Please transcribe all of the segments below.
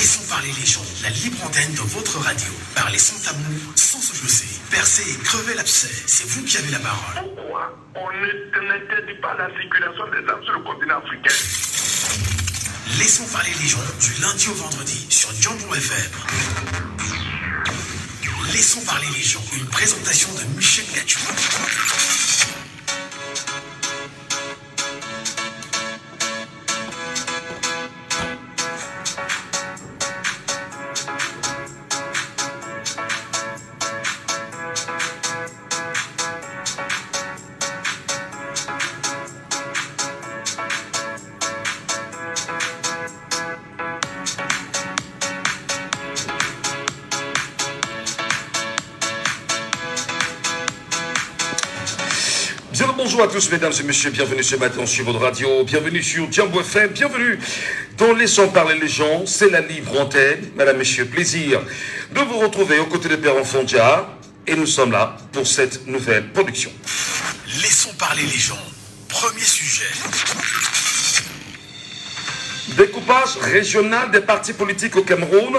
Laissons parler les gens, la libre antenne de votre radio. Parlez sans tabou, sans se chausser. Percez et crevez l'abcès. C'est vous qui avez la parole. Pourquoi on n'interdit pas la circulation des armes sur le continent africain? Laissons parler les gens du lundi au vendredi sur Djambo FM. Laissons parler les gens, une présentation de Michel Gachou. Bonjour à tous mesdames et messieurs, bienvenue ce matin sur votre radio, bienvenue sur Djambo FM, bienvenue dans Laissons parler les gens, c'est la libre antenne. Mesdames, messieurs, plaisir de vous retrouver aux côtés de Père Fondia et nous sommes là pour cette nouvelle production. Laissons parler les gens, premier sujet. Découpage régional des partis politiques au Cameroun.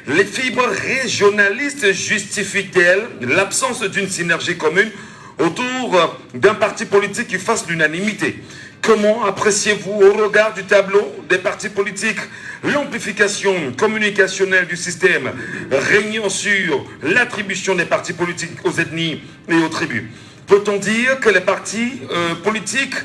Les fibres régionalistes justifient-elles l'absence d'une synergie commune autour d'un parti politique qui fasse l'unanimité? Comment appréciez-vous, au regard du tableau des partis politiques, l'amplification communicationnelle du système régnant sur l'attribution des partis politiques aux ethnies et aux tribus? Peut-on dire que les partis politiques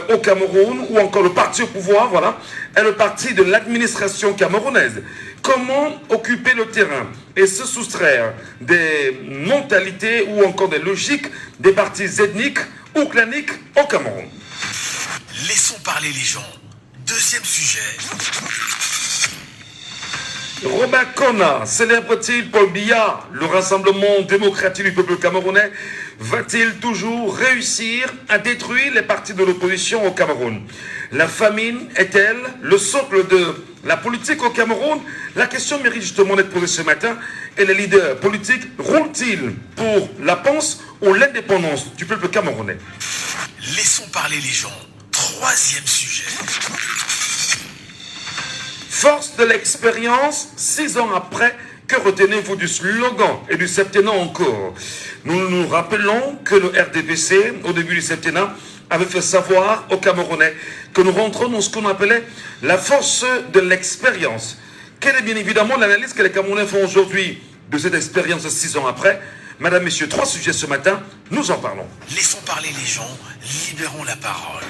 au Cameroun, ou encore le parti au pouvoir, voilà, est le parti de l'administration camerounaise? Comment occuper le terrain et se soustraire des mentalités ou encore des logiques des partis ethniques ou claniques au Cameroun? Laissons parler les gens. Deuxième sujet. Robin Kona célèbre-t-il Paul Biya? Le Rassemblement démocratique du peuple camerounais va-t-il toujours réussir à détruire les partis de l'opposition au Cameroun? La famine est-elle le socle de la politique au Cameroun? La question mérite justement d'être posée ce matin. Et les leaders politiques roulent-ils pour la panse ou l'indépendance du peuple camerounais? Laissons parler les gens. Troisième sujet. Force de l'expérience, 6 ans après, que retenez-vous du slogan et du septennat en cours? Nous nous rappelons que le RDPC, au début du septennat, avait fait savoir aux Camerounais que nous rentrons dans ce qu'on appelait la force de l'expérience. Quelle est bien évidemment l'analyse que les Camerounais font aujourd'hui de cette expérience 6 ans après? Madame, messieurs, 3 sujets ce matin, nous en parlons. Laissons parler les gens, libérons la parole.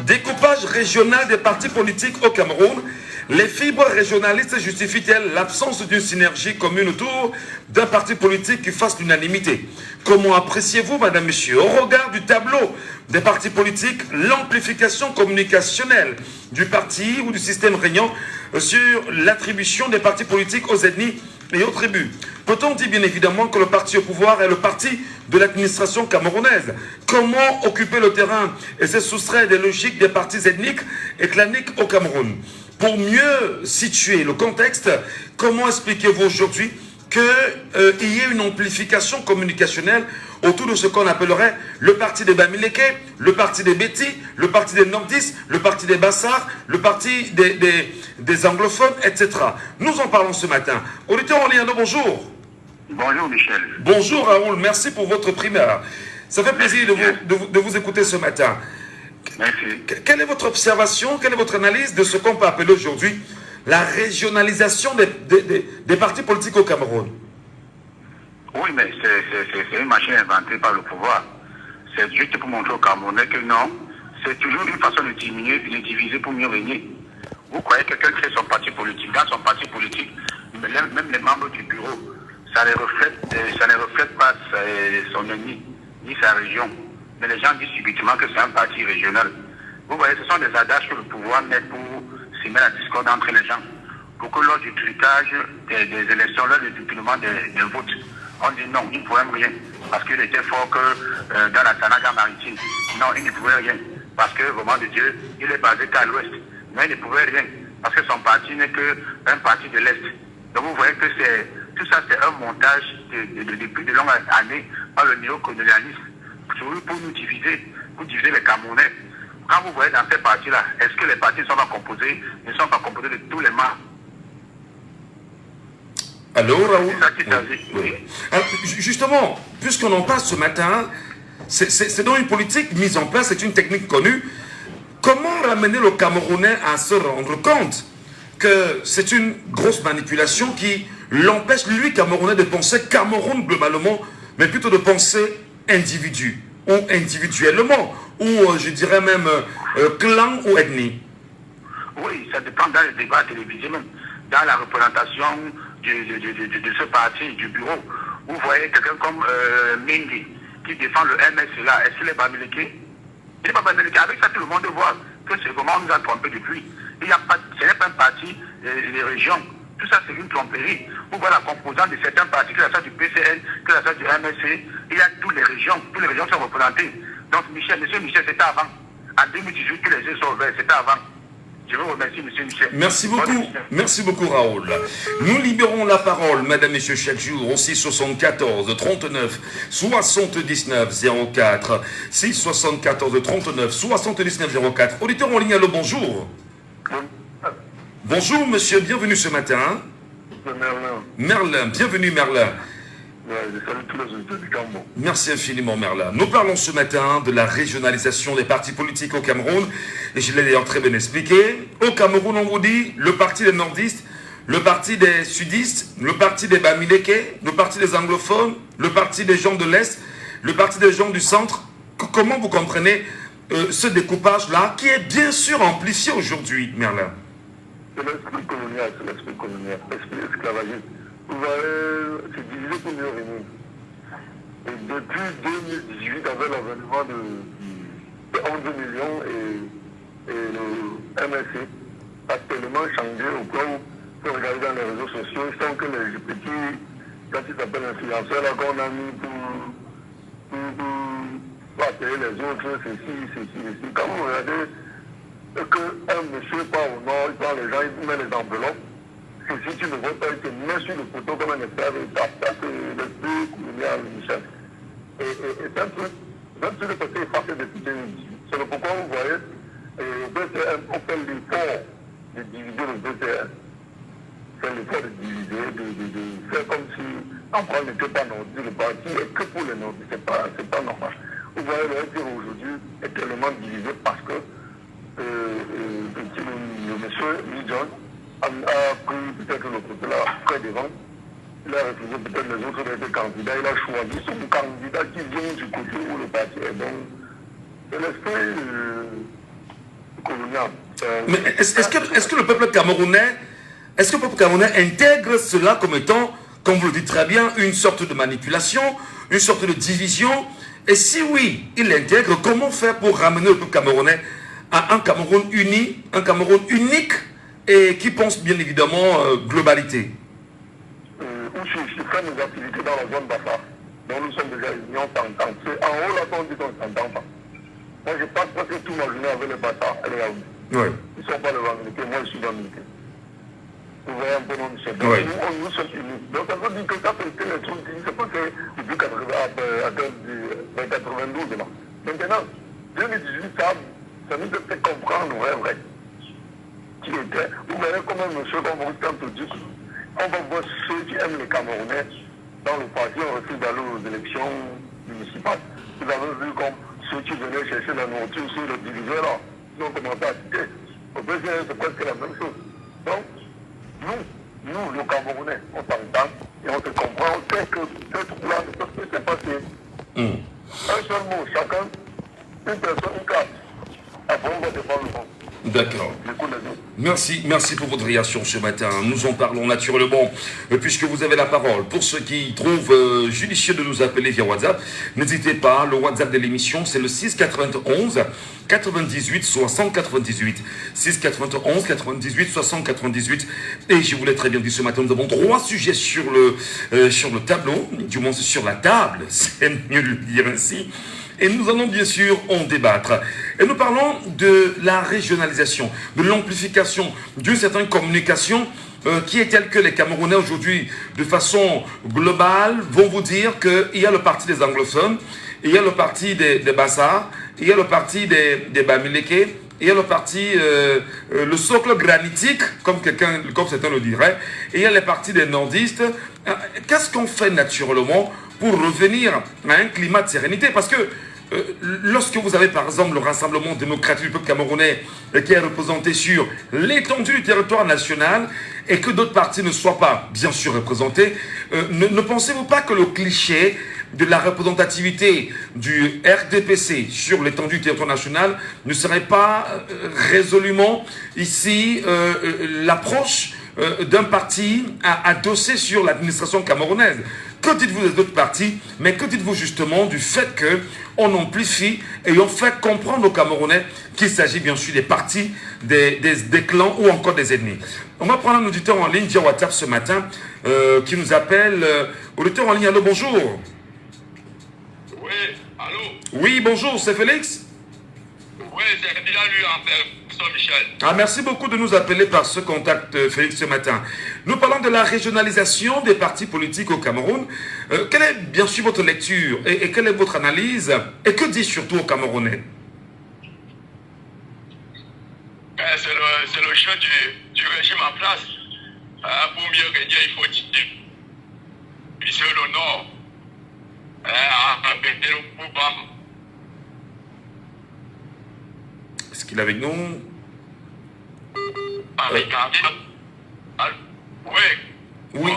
Découpage régional des partis politiques au Cameroun. Les fibres régionalistes justifient-elles l'absence d'une synergie commune autour d'un parti politique qui fasse l'unanimité? Comment appréciez-vous, madame, messieurs, au regard du tableau des partis politiques, l'amplification communicationnelle du parti ou du système régnant sur l'attribution des partis politiques aux ethnies et aux tribus? Peut-on dire bien évidemment que le parti au pouvoir est le parti de l'administration camerounaise? Comment occuper le terrain et se soustraire des logiques des partis ethniques et claniques au Cameroun? Pour mieux situer le contexte, comment expliquez-vous aujourd'hui qu'il y ait une amplification communicationnelle autour de ce qu'on appellerait le parti des Bamileke, le parti des Bétis, le parti des Nordistes, le parti des Bassards, le parti des anglophones, etc. Nous en parlons ce matin. Auditeur Orléano, bonjour. Bonjour Michel. Bonjour Raoul, merci pour votre primaire. Ça fait plaisir de vous écouter ce matin. Merci. Quelle est votre observation, quelle est votre analyse de ce qu'on peut appeler aujourd'hui la régionalisation des partis politiques au Cameroun? Oui, mais c'est une machine inventée par le pouvoir. C'est juste pour montrer aux Camerounais que non, c'est toujours une façon de diminuer, de diviser pour mieux régner. Vous croyez que quelqu'un crée son parti politique, dans son parti politique, même les membres du bureau, ça ne reflète pas son ennemi, ni sa région. Mais les gens disent subitement que c'est un parti régional. Vous voyez, ce sont des adages que le pouvoir met pour semer la discorde entre les gens. Pour que lors du trucage des élections, lors du dépilement des votes, on dit non, il ne pouvait rien. Parce qu'il était fort que dans la Sanaga maritime. Non, il ne pouvait rien. Parce que, au moment de Dieu, il est basé qu'à l'ouest. Mais il ne pouvait rien. Parce que son parti n'est qu'un parti de l'Est. Donc vous voyez que tout ça, c'est un montage depuis de longues années par le néocolonialisme pour nous diviser. vous divisez les Camerounais. Quand vous voyez dans ces partis-là, est-ce que les partis ne sont pas composés de tous les membres? Alors, Raoul, C'est ça qui s'agit. Oui. Alors, justement, puisqu'on en parle ce matin, c'est dans une politique mise en place, c'est une technique connue. Comment ramener le Camerounais à se rendre compte que c'est une grosse manipulation qui l'empêche, lui, Camerounais, de penser Cameroun globalement, mais plutôt de penser individu ou individuellement, ou je dirais même clan ou ethnie? Oui, ça dépend dans les débats télévisés même, dans la représentation de ce parti, du bureau. Vous voyez quelqu'un comme Mendy qui défend le MS là, est-ce qu'il est Bamileke? Il n'est pas Bamileke. Avec ça, tout le monde voit que c'est comment on nous a trompé depuis. Il y a pas, ce n'est pas un parti des régions. Tout ça, c'est une tromperie. Vous voyez la composante de certains partis, que ça du PCN, que ça du MSC, il y a toutes les régions sont représentées. Donc, monsieur Michel, c'était avant. En 2018, que les yeux sont ouverts, c'était avant. Je vous remercie, monsieur Michel. Merci beaucoup, Raoul. Nous libérons la parole, madame, messieurs, chaque jour au 674 39 79 04. 674 39 79 04. Auditeur en ligne, allô, bonjour. Bonjour, monsieur, bienvenue ce matin. Merlin, bienvenue, Merlin. Je salue tous les auditeurs du Cameroun. Merci infiniment, Merlin. Nous parlons ce matin de la régionalisation des partis politiques au Cameroun. Et je l'ai d'ailleurs très bien expliqué. Au Cameroun, on vous dit le parti des nordistes, le parti des sudistes, le parti des Bamileke, le parti des anglophones, le parti des gens de l'Est, le parti des gens du centre. Comment vous comprenez ce découpage-là qui est bien sûr amplifié aujourd'hui, Merlin? C'est l'esprit colonial, l'esprit esclavagiste. Vous voyez, c'est divisé pour mieux régner. Et depuis 2018, avec l'avènement de 11 millions et le MSC a tellement changé au point où, si vous regardez dans les réseaux sociaux, ils sentent que les petits, quand ils s'appellent influenceurs, là, qu'on a mis pour appeler les autres, ceci. Quand vous regardez qu'un monsieur part au nord, il prend les gens, il met les enveloppes. Si tu ne vois pas, il te met sur le poteau comme un esclave et il tape. Ça, c'est l'esprit colonial, Michel. Et c'est un truc, même si le côté est facile depuis 2018. C'est le pourquoi vous voyez, le BCN, on fait l'effort de diviser le BCN. C'est l'effort de diviser, de faire comme si on n'était pas nordiste, le parti est que pour les nordistes, c'est pas normal. Vous voyez, le FDR aujourd'hui est tellement divisé parce que le monsieur Lee John a pris peut-être le côté là près devant. Il a refusé peut-être les autres des candidats. Il a choisi son candidat qui vient du côté où le parti est. Donc, c'est l'esprit colonial. Mais est-ce que le peuple camerounais, intègre cela comme étant, comme vous le dites très bien, une sorte de manipulation, une sorte de division? Et si oui, il l'intègre, comment faire pour ramener le peuple camerounais à un Cameroun uni, un Cameroun unique et qui pense bien évidemment globalité? Je fais mes activités dans la zone d'affaires. Donc nous sommes déjà unis, on s'entend. C'est en haut là qu'on dit qu'on ne s'entend pas. Moi je passe presque toute ma journée avec les bâtards et les Yaoundé. Oui. Ils ne sont pas les Bamileke, moi je suis Bamileke. Vous voyez un peu mon Michel. Donc nous sommes unis. Donc ça veut dire que ça fait les trucs qui se passaient depuis 92 là. Maintenant, 2018, ça nous a fait comprendre vrai. Qui était. Vous voyez comment monsieur, comme vous dites, on va voir ceux qui aiment les Camerounais dans le parti, on refuse d'aller aux élections municipales. Vous avez vu comme ceux qui venaient chercher la nourriture sur le diviseur là, ils ont commencé à citer. Au PCN, c'est presque la même chose. Donc, nous, les Camerounais, on s'entend et on se comprend. On sait que ce truc-là ne peut plus se passer. Un seul mot, chacun, une personne, une carte. Après, on va défendre le monde. D'accord. Merci pour votre réaction ce matin. Nous en parlons naturellement, puisque vous avez la parole. Pour ceux qui trouvent judicieux de nous appeler via WhatsApp, n'hésitez pas. Le WhatsApp de l'émission, c'est le 691 98 60 98. 691 98 60 98. Et je vous l'ai très bien dit ce matin, nous avons 3 sujets sur le tableau, du moins sur la table, c'est mieux de le dire ainsi. Et nous allons bien sûr en débattre. Et nous parlons de la régionalisation, de l'amplification d'une certaine communication qui est telle que les Camerounais aujourd'hui, de façon globale, vont vous dire qu'il y a le parti des anglophones il y a le parti des Bassa, il y a le parti des Bamileke, il y a le parti, le socle granitique, comme certains le diraient, et il y a les partis des nordistes. Qu'est-ce qu'on fait naturellement pour revenir à un climat de sérénité? Parce que lorsque vous avez par exemple le Rassemblement démocratique du peuple camerounais qui est représenté sur l'étendue du territoire national et que d'autres partis ne soient pas bien sûr représentés, ne pensez-vous pas que le cliché de la représentativité du RDPC sur l'étendue du territoire national ne serait pas résolument ici l'approche d'un parti adossé sur l'administration camerounaise? Que dites-vous des autres partis? Mais que dites-vous justement du fait qu'on amplifie et on fait comprendre aux Camerounais qu'il s'agit bien sûr des partis, des clans ou encore des ennemis? On va prendre un auditeur en ligne via WhatsApp ce matin qui nous appelle. Auditeur en ligne, allô, bonjour. Oui, allô? Oui, bonjour, c'est Félix? Oui, c'est bien lui en personne, Michel. Ah, merci beaucoup de nous appeler par ce contact, Félix, ce matin. Nous parlons de la régionalisation des partis politiques au Cameroun. Quelle est bien sûr votre lecture et quelle est votre analyse? Et que dit surtout aux Camerounais? C'est le jeu du régime en place. Pour mieux régner, il faut diviser le Nord. Empêcher le pouvoir. Est-ce qu'il est avec nous? Oui. Oui.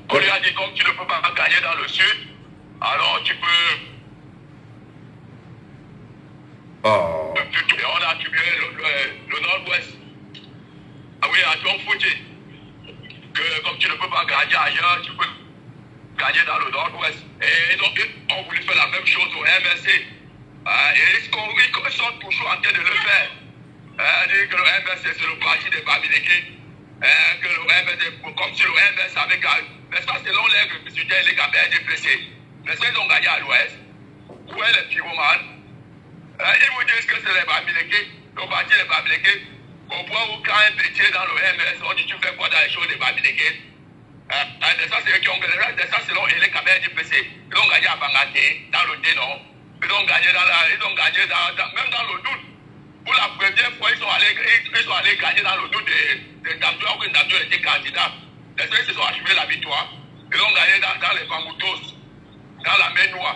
On lui a dit donc tu ne peux pas gagner dans le sud, alors tu peux. Oh. On a attribué le nord-ouest. Ah oui, à John Fouti. Que comme tu ne peux pas gagner ailleurs, tu peux gagner dans le nord-ouest. Et donc, on voulait faire la même chose au MSC. Et ils sont toujours en train de le faire. Dire que le MSC, c'est le parti des Bamileke. Que le MSC, comme si le MSC avait gagné. N'est-ce pas, selon les résultats, les Gabins déplacés. N'est-ce pas, ils ont gagné à l'ouest. Où est le pyromanes? Ils vous disent que c'est les Bamileke, le parti des Bamileke. Au point où quand un petit dans le MS, on dit tu fais quoi dans les choses des Bamileke? Ça, c'est eux qui ont gagné. Ça, selon les Gabins déplacés. Ils ont gagné à Bangaté, dans le Dénon. Ils ont gagné même dans le doute. Pour la première fois, ils sont allés gagner dans le doute des Damdouas, où Damdouas était candidat. Les gens se sont achevés la victoire. Ils ont gagné dans les Bangoutos, dans la Ménois,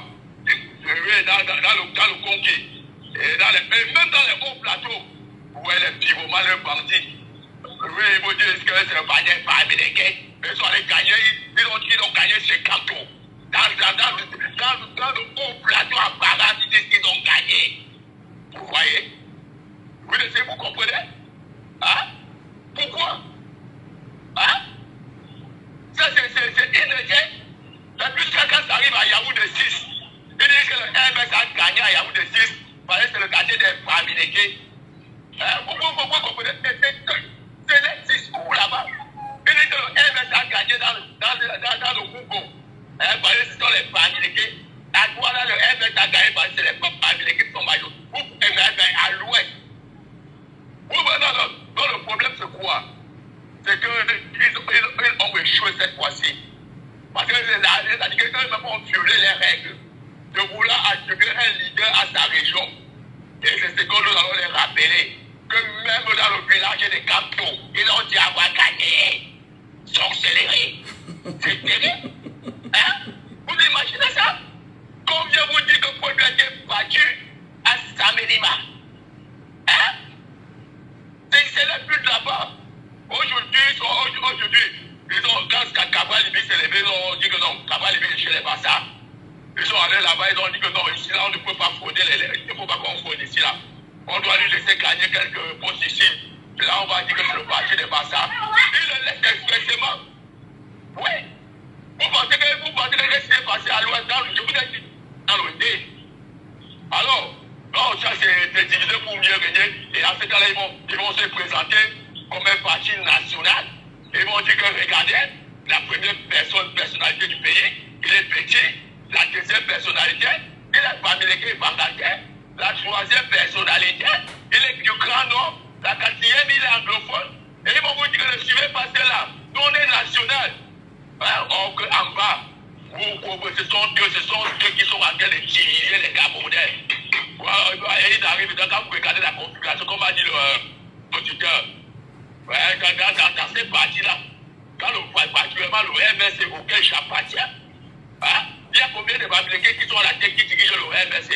dans le Conquis, et même dans les hauts plateaux, où les pyromanes, les bandits. Oui, ils vous disent que c'est pas américain. Ils sont allés gagner, ils ont gagné 50 tours. Dans le haut plateau à Paris, ils disent qu'ils ont gagné. Vous voyez? Vous comprenez? Hein? Pourquoi? Hein? Ça, c'est inégé. Jusqu'à quand ça arrive à Yaoundé 6, ils disent que le MS a gagné à Yaoundé 6, parce que c'est le quartier des Bamileke. Vous comprenez? C'est les discours là-bas. Ils disent que le MS a gagné dans le Congo. Parce que ce sont les Bamileke. À toi, là, le MS a gagné parce que c'est les Bamileke qui sont majeurs. À l'ouest. Non, le problème, c'est quoi? C'est qu'ils ont échoué cette fois-ci. Parce que les agriculteurs ont violé les règles de vouloir attribuer un leader à sa région. Et c'est ce que nous allons les rappeler. Que même dans le village des Campos, ils ont dit avoir gagné. Sorcellerie. C'est terrible. Hein? Vous imaginez ça? Combien vous dites que Paul a été battu à Saménima? Hein? C'est la pute là-bas. Aujourd'hui, quand Cabral Libi s'est levé, ils ont dit que non, Cabral Libi est chez les Bassa. Ils sont allés là-bas, ils ont dit que non, ici là, on ne peut pas frauder il ne faut pas qu'on fraude ici là. On doit lui laisser gagner quelques postes ici. Et là, on va dire que c'est le parti des Bassa. Ils le laissent expressément. Oui. Vous pensez que c'est passé à l'ouest, je vous ai dit, dans le dé. Alors, non, ça c'est divisé pour mieux gagner. Et à ce cas-là, ils vont se présenter comme un parti national. Ils vont dire que regardez, la première personnalité du pays, il est petit. La deuxième personnalité, il est Bamileke et Bangaté. La troisième personnalité, il est du Grand Nord. La quatrième, il est anglophone. Et ils vont vous dire que le suivez passer là. On est national. En bas, ce sont eux qui sont en train de diriger les Camerounais. Et ils arrivent, quand vous regardez la configuration, comme a dit l'auditeur, dans ces partis-là, particulièrement le MSC auquel j'appartiens, il y a combien de Bamileke qui sont à la tête qui dirigent le MSC?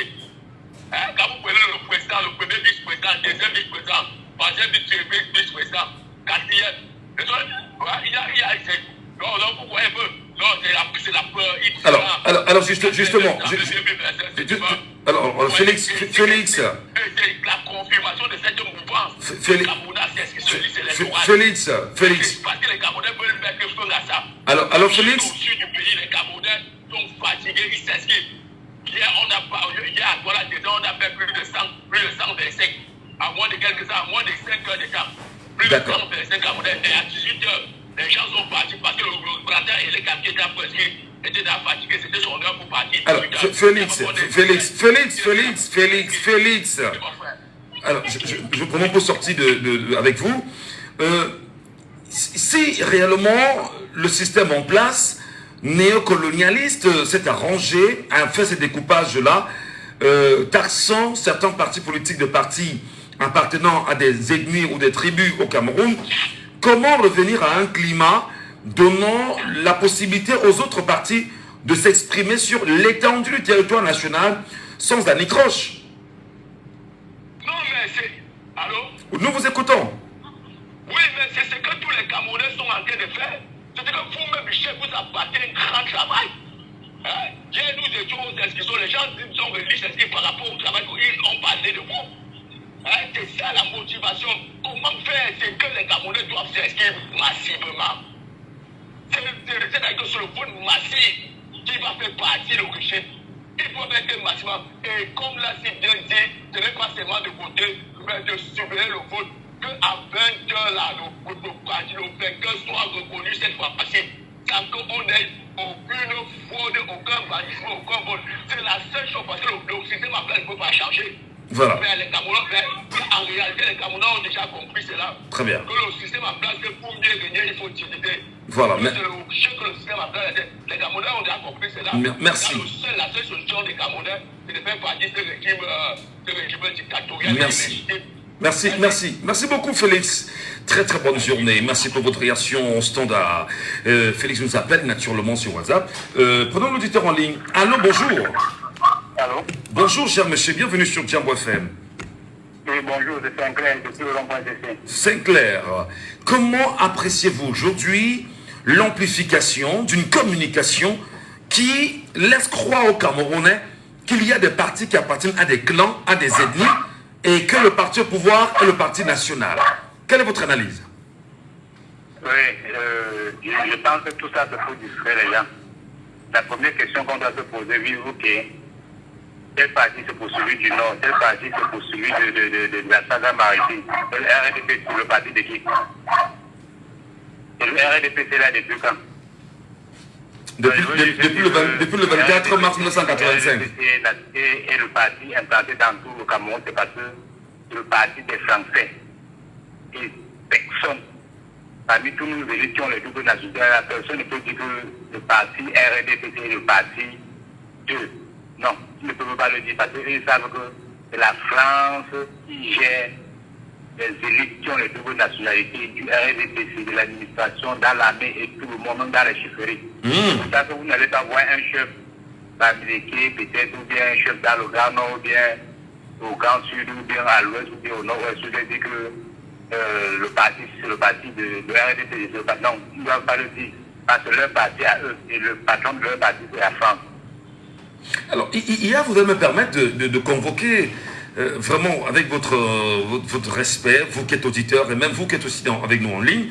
Quand vous prenez le président, le premier vice-président, le deuxième vice-président, le troisième vice-président, quatrième, il y a donc vous voyez un peu, c'est la peur. Alors justement, alors Félix, la confirmation de cette mouvance. Félix. Parce que les Camerounais veulent mettre feu à ça. Alors Félix. Au sud du pays, les Camerounais sont fatigués, ils s'excusent. Hier, voilà, déjà, on a fait plus de 125. À moins de quelques heures, à moins de 5 heures de temps. Plus de 125 Camerounais. Et à 18 heures, les gens sont partis parce que le bratin et les quartiers étaient prescrits. Étaient fatigués, c'était son heure pour partir. Alors, Félix. Alors, je prends pour sortir avec vous. Si réellement le système en place néocolonialiste s'est arrangé à faire ces découpages-là, taxant certains partis politiques de partis appartenant à des ethnies ou des tribus au Cameroun, comment revenir à un climat donnant la possibilité aux autres partis de s'exprimer sur l'étendue du territoire national sans anicroche? Non, mais c'est... Allô? Nous vous écoutons. Oui, mais c'est ce que tous les Camerounais sont en train de faire. C'est que vous-même, chef, vous apportez un grand travail. Hier, nous étions aux inscriptions, les gens sont venus s'inscrire par rapport au travail qu'ils ont parlé de vous. C'est ça la motivation. Comment faire? C'est que les Camerounais doivent s'inscrire massivement. C'est-à-dire que sur le point massif qui va faire partie de l'origine, il faut mettre massivement. Et comme l'a si bien dit, ce n'est pas seulement de côté, mais de surveiller le vote, qu'à 20 heures là, le parti, le vainqueur soit reconnu cette fois-ci, sans qu'on ait aucune fraude, aucun bandisme, aucun vote. C'est la seule chose parce que le système après ne peut pas changer. Voilà. Mais les Camerounais, en réalité, les Camerounais ont déjà compris cela. Très bien. Que le système en place, que pour mieux gagner, il faut utiliser. Voilà. Mais c'est le système en place, les Camerounais ont déjà compris cela. Merci. La seule solution des Camerounais, c'est de faire partie de ce régime dictatorial. Merci beaucoup Félix. Très très bonne journée. Merci pour votre réaction standard. Félix nous appelle naturellement sur WhatsApp. Prenons l'auditeur en ligne. Allô, bonjour. Allô? Bonjour cher monsieur, bienvenue sur Djambo FM. Oui, bonjour, c'est Sinclair, depuis le rond-point CC. Sinclair, comment appréciez-vous aujourd'hui l'amplification d'une communication qui laisse croire aux Camerounais qu'il y a des partis qui appartiennent à des clans, à des ethnies, et que le parti au pouvoir est le parti national? Quelle est votre analyse? Oui, je pense que tout ça se faut distraire les gens. La première question qu'on doit se poser, vous que tel parti c'est pour celui du Nord, tel parti c'est pour celui de la saga maritime, le RDP c'est le parti de qui? Et le RDP c'est là depuis quand? Depuis le 24 mars 1985. Et le parti implanté dans tout le Cameroun, c'est parce que le parti des Français. Et personne, parmi tous nous élus qui ont les doubles nationalités, personne ne peut dire que le parti RDP c'est le parti de... Non, ils ne peuvent pas le dire parce qu'ils savent que c'est la France qui gère les élites qui ont les doubles nationalités du RDPC, de l'administration, dans l'armée et tout le monde, même dans les chiffreries. C'est pour ça que vous n'allez pas voir un chef Bamileke, peut-être, ou bien un chef dans le Grand Nord, ou bien au Grand Sud, ou bien à l'Ouest, ou bien au Nord-Ouest. Je veux dire que le parti, c'est le parti de RDPC. Non, ils ne doivent pas le dire. Parce que leur parti à eux, et le patron de leur parti, c'est la France. Alors, hier, vous allez me permettre de convoquer vraiment avec votre respect, vous qui êtes auditeur et même vous qui êtes aussi avec nous en ligne,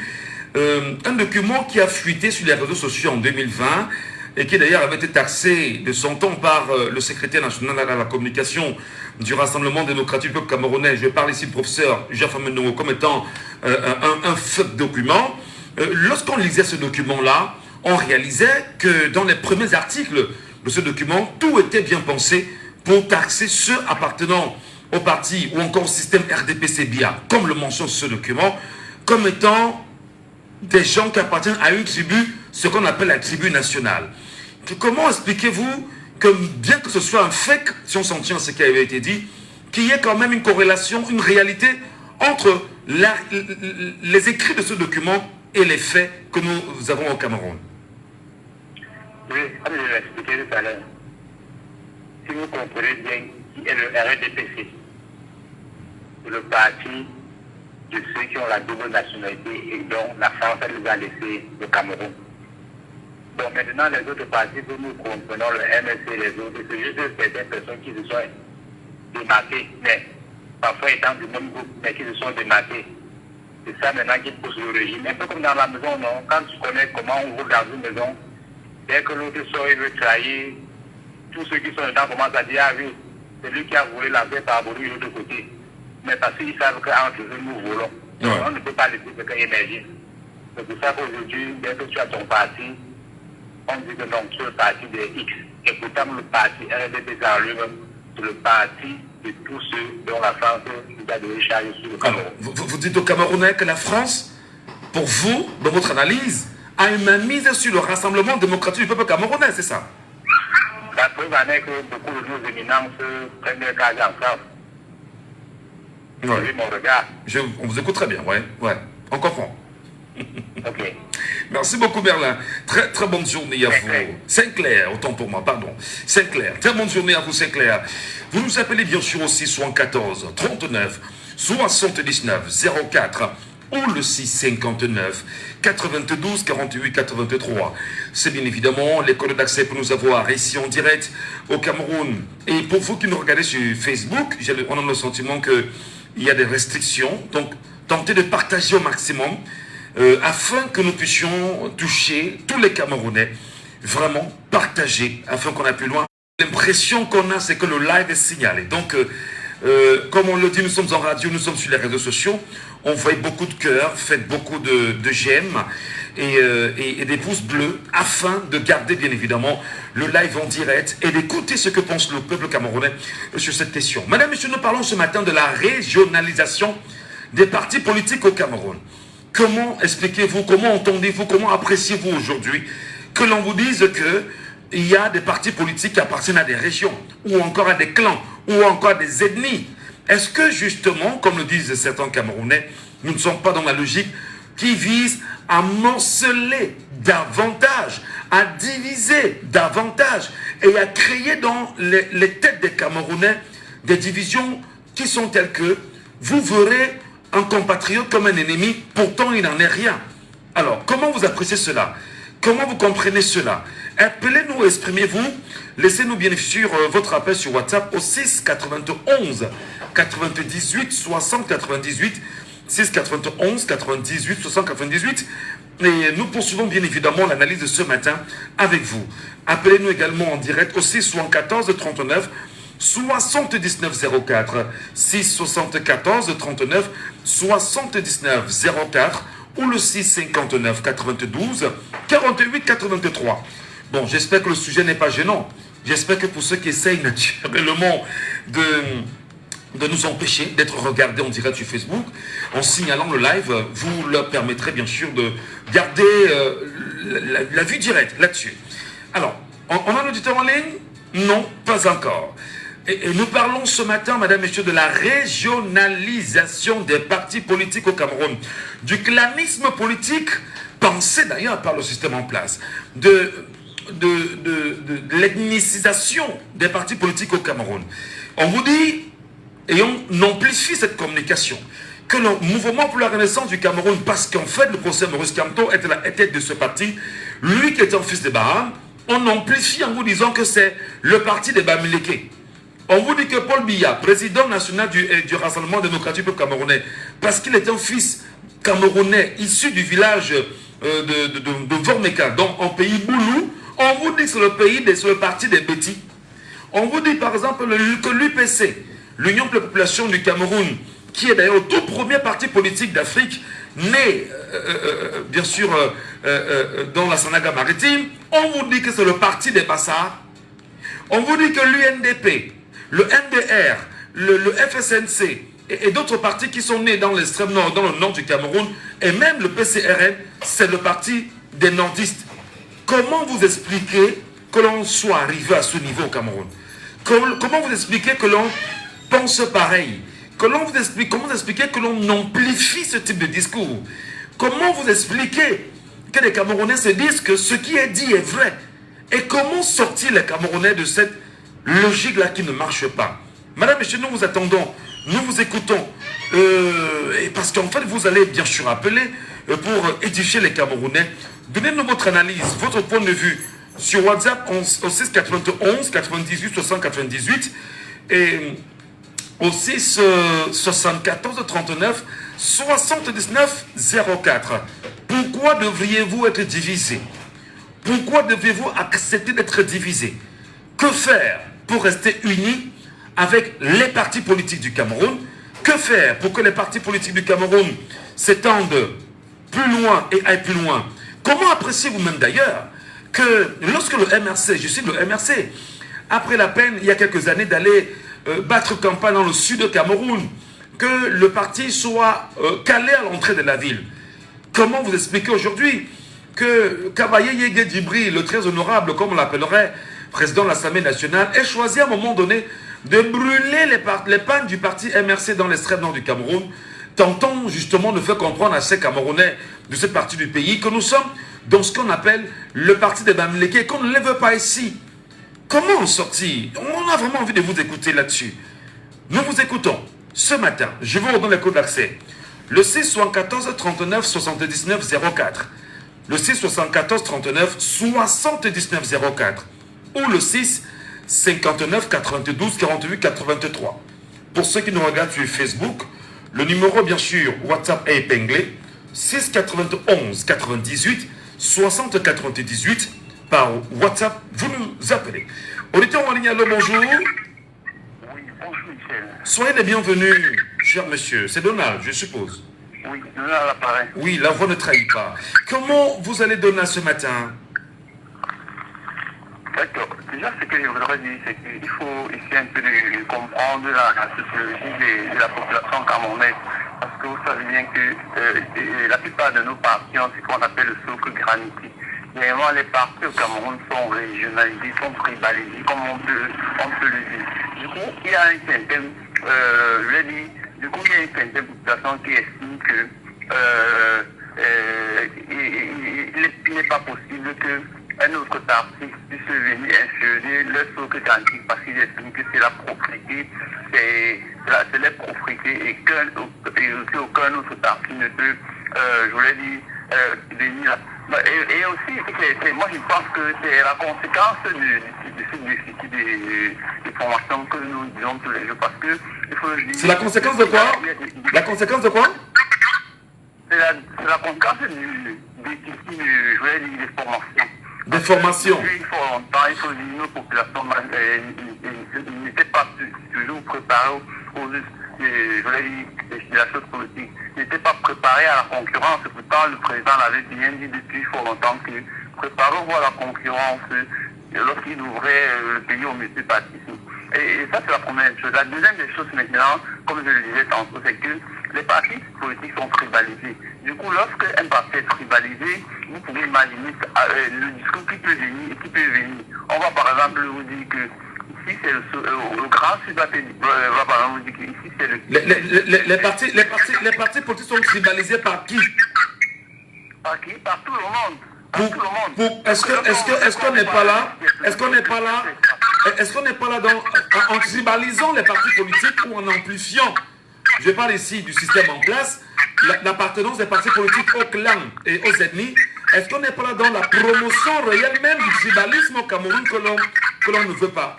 un document qui a fuité sur les réseaux sociaux en 2020 et qui d'ailleurs avait été taxé de son temps par le secrétaire national à la communication du Rassemblement démocratique du peuple camerounais. Je parle ici du professeur Jaffa Menongo comme étant un fake document. Lorsqu'on lisait ce document-là, on réalisait que dans les premiers articles de ce document, tout était bien pensé pour taxer ceux appartenant au parti ou encore au système RDPC-BIA, comme le mentionne ce document, comme étant des gens qui appartiennent à une tribu, ce qu'on appelle la tribu nationale. comment expliquez-vous que, bien que ce soit un fake, si on s'en tient à ce qui avait été dit, qu'il y ait quand même une corrélation, une réalité entre les écrits de ce document et les faits que nous avons au Cameroun? Oui, comme je l'ai expliqué tout à l'heure, si vous comprenez bien qui est le RDPC, c'est le parti de ceux qui ont la double nationalité et dont la France les a laissé le Cameroun. Donc maintenant, les autres partis que nous comprenons, le MSC et les autres, c'est juste certaines personnes qui se sont démarquées, mais parfois étant du même groupe, mais qui se sont démarquées. C'est ça maintenant qui pousse le régime. Un peu comme dans la maison, non? Quand tu connais comment on roule dans une maison, dès que l'autre sort, il veut trahir, tous ceux qui sont dedans commencent à dire, ah oui, c'est lui qui a volé la paix par de l'autre côté. Mais parce qu'ils savent qu'entre eux, nous volons. Ouais. On ne peut pas laisser quelqu'un émerger. C'est pour ça qu'aujourd'hui, dès que tu as ton parti, on dit que non, tu es le parti des X. Et pourtant, le parti RDPC en lui-même, c'est le parti de tous ceux dont la France nous a donné charge sur le Cameroun. Vous dites aux Camerounais que la France, pour vous, dans votre analyse, a une main mise sur le rassemblement démocratique du peuple camerounais, c'est ça? La preuve en est que beaucoup de nos éminences prennent des cas en France. Ouais. Vous mon regard. On vous écoute très bien, ouais, on comprend. Ok. Merci beaucoup Merlin. Très très bonne journée à vous. Sinclair, autant pour moi, pardon. Sinclair, très bonne journée à vous Sinclair. Vous nous appelez bien sûr aussi 74 39 79 04 ou le 659 92 48 83. C'est bien évidemment les codes d'accès pour nous avoir ici en direct au Cameroun. Et pour vous qui nous regardez sur Facebook, on a le sentiment qu'il y a des restrictions. Donc tentez de partager au maximum afin que nous puissions toucher tous les Camerounais. Vraiment partager afin qu'on aille plus loin. L'impression qu'on a, c'est que le live est signalé. Donc comme on le dit, nous sommes en radio, nous sommes sur les réseaux sociaux. On voit beaucoup de cœurs, faites beaucoup de j'aime et des pouces bleus afin de garder bien évidemment le live en direct et d'écouter ce que pense le peuple camerounais sur cette question. Madame, Messieurs, nous parlons ce matin de la régionalisation des partis politiques au Cameroun. Comment expliquez-vous, comment entendez-vous, comment appréciez-vous aujourd'hui que l'on vous dise qu'il y a des partis politiques qui appartiennent à des régions ou encore à des clans ou encore à des ethnies? Est-ce que justement, comme le disent certains Camerounais, nous ne sommes pas dans la logique qui vise à morceler davantage, à diviser davantage et à créer dans les têtes des Camerounais des divisions qui sont telles que vous verrez un compatriote comme un ennemi, pourtant il n'en est rien. Alors, comment vous appréciez cela? Comment vous comprenez cela? Appelez-nous, exprimez-vous. Laissez-nous bien sûr votre appel sur WhatsApp au 6 91 98 60 98 6 91 98 60 98. Et nous poursuivons bien évidemment l'analyse de ce matin avec vous. Appelez-nous également en direct au 6 74 39 79 04 6 74 39 79 04 ou le 6 59 92 48 83. Bon, j'espère que le sujet n'est pas gênant. J'espère que pour ceux qui essayent naturellement de nous empêcher d'être regardés en direct sur Facebook, en signalant le live, vous leur permettrez bien sûr de garder la vue directe là-dessus. Alors, on a un auditeur en ligne? Non, pas encore. Et nous parlons ce matin, mesdames et messieurs, de la régionalisation des partis politiques au Cameroun, du clanisme politique, pensé d'ailleurs par le système en place, de l'ethnicisation des partis politiques au Cameroun. On vous dit, et on amplifie cette communication, que le mouvement pour la renaissance du Cameroun, parce qu'en fait le professeur Maurice Kamto était la tête de ce parti, lui qui était un fils de Baham, on amplifie en vous disant que c'est le parti des Bamileke. On vous dit que Paul Biya, président national du Rassemblement démocratique camerounais, parce qu'il est un fils camerounais issu du village de Vormeka, donc en pays Boulou, on vous dit que c'est le parti des Bétis. On vous dit par exemple que l'UPC, l'Union pour la population du Cameroun, qui est d'ailleurs le tout premier parti politique d'Afrique, né bien sûr dans la Sanaga maritime, on vous dit que c'est le parti des Bassards. On vous dit que l'UNDP, le MDR, le FSNC et d'autres partis qui sont nés dans l'extrême nord, dans le nord du Cameroun, et même le PCRN, c'est le parti des nordistes. Comment vous expliquez que l'on soit arrivé à ce niveau au Cameroun? Comment vous expliquez que l'on pense pareil? Comment vous expliquez que l'on amplifie ce type de discours? Comment vous expliquez que les Camerounais se disent que ce qui est dit est vrai? Et comment sortir les Camerounais de cette logique-là qui ne marche pas? Madame, Monsieur, nous vous attendons, nous vous écoutons. Parce qu'en fait, vous allez bien sûr appeler pour édifier les Camerounais. Donnez-nous votre analyse, votre point de vue sur WhatsApp au 6 91 98 60 98 et au 6 74 39 79 04. Pourquoi devriez-vous être divisé? Pourquoi devez-vous accepter d'être divisé? Que faire pour rester unis avec les partis politiques du Cameroun? Que faire pour que les partis politiques du Cameroun s'étendent plus loin et aillent plus loin? Comment appréciez vous-même d'ailleurs que lorsque le MRC, je suis le MRC, après la peine il y a quelques années d'aller battre campagne dans le sud de Cameroun, que le parti soit calé à l'entrée de la ville? Comment vous expliquez aujourd'hui que Kabaye Yege Djibri, le très honorable, comme on l'appellerait, président de l'Assemblée nationale, ait choisi à un moment donné de brûler les pannes du parti MRC dans l'extrême nord du Cameroun, tentant justement de faire comprendre à ces Camerounais de cette partie du pays que nous sommes dans ce qu'on appelle le parti des Bamileke, qu'on ne les veut pas ici. Comment en sortir? On a vraiment envie de vous écouter là-dessus. Nous vous écoutons ce matin. Je vous redonne les codes d'accès. Le 6 74 39 79 04. Le 6 74 39 79 04. Ou le 6 59 92 48 83. Pour ceux qui nous regardent sur Facebook, le numéro bien sûr WhatsApp est épinglé. 6 91 98 60 98. Par WhatsApp, vous nous appelez. Auditeur en ligne, allô, bonjour. Oui, bonjour Michel. Soyez les bienvenus, cher monsieur. C'est Donald, je suppose. Oui, Donald à l'appareil. Oui, la voix ne trahit pas. Comment vous allez donner ce matin? D'accord. Déjà, ce que je voudrais dire, c'est qu'il faut essayer un peu de comprendre la sociologie de la population camerounaise. Parce que vous savez bien que la plupart de nos partis ont ce qu'on appelle le socle granitique. Généralement, les partis au Cameroun sont régionalisés, sont tribalisés, comme on peut le dire. Du coup, il y a une certaine, il y a une certaine population qui estime que il n'est pas possible qu'un autre parti puisse venir inférer le socle granitique parce qu'ils estiment que c'est la propriété, c'est la propriété et qu'aucun autre parti ne peut, je voulais dire, venir. Et aussi, moi je pense que c'est la conséquence de ce déficit de formation que nous disons tous les jours. Parce que, il faut le dire. C'est la conséquence de quoi? La conséquence de quoi? C'est la conséquence du déficit de formation. De formation. Il faut longtemps, il faut dire que nos populations n'étaient pas toujours préparées de la chose politique, n'étaient pas préparés à la concurrence. Pourtant, le président l'avait bien dit depuis fort longtemps que préparons-vous à la concurrence lorsqu'il ouvrait le pays au multipartisme. Et ça, c'est la première chose. La deuxième des choses maintenant, comme je le disais tantôt, c'est que les partis politiques sont tribalisés. Du coup, lorsque un parti est tribalisé, vous pouvez imaginer le discours qui peut venir. On va par exemple vous dire que ici c'est le grand sud va par exemple vous dire que ici c'est le... Les partis politiques sont tribalisés par qui? Par qui? Par tout le monde. Est-ce qu'on n'est pas là? Est-ce qu'on n'est pas là en tribalisant les partis politiques ou en amplifiant? Je parle ici du système en place, l'appartenance des partis politiques aux clans et aux ethnies. Est-ce qu'on n'est pas là dans la promotion réelle même du tribalisme au Cameroun que l'on ne veut pas?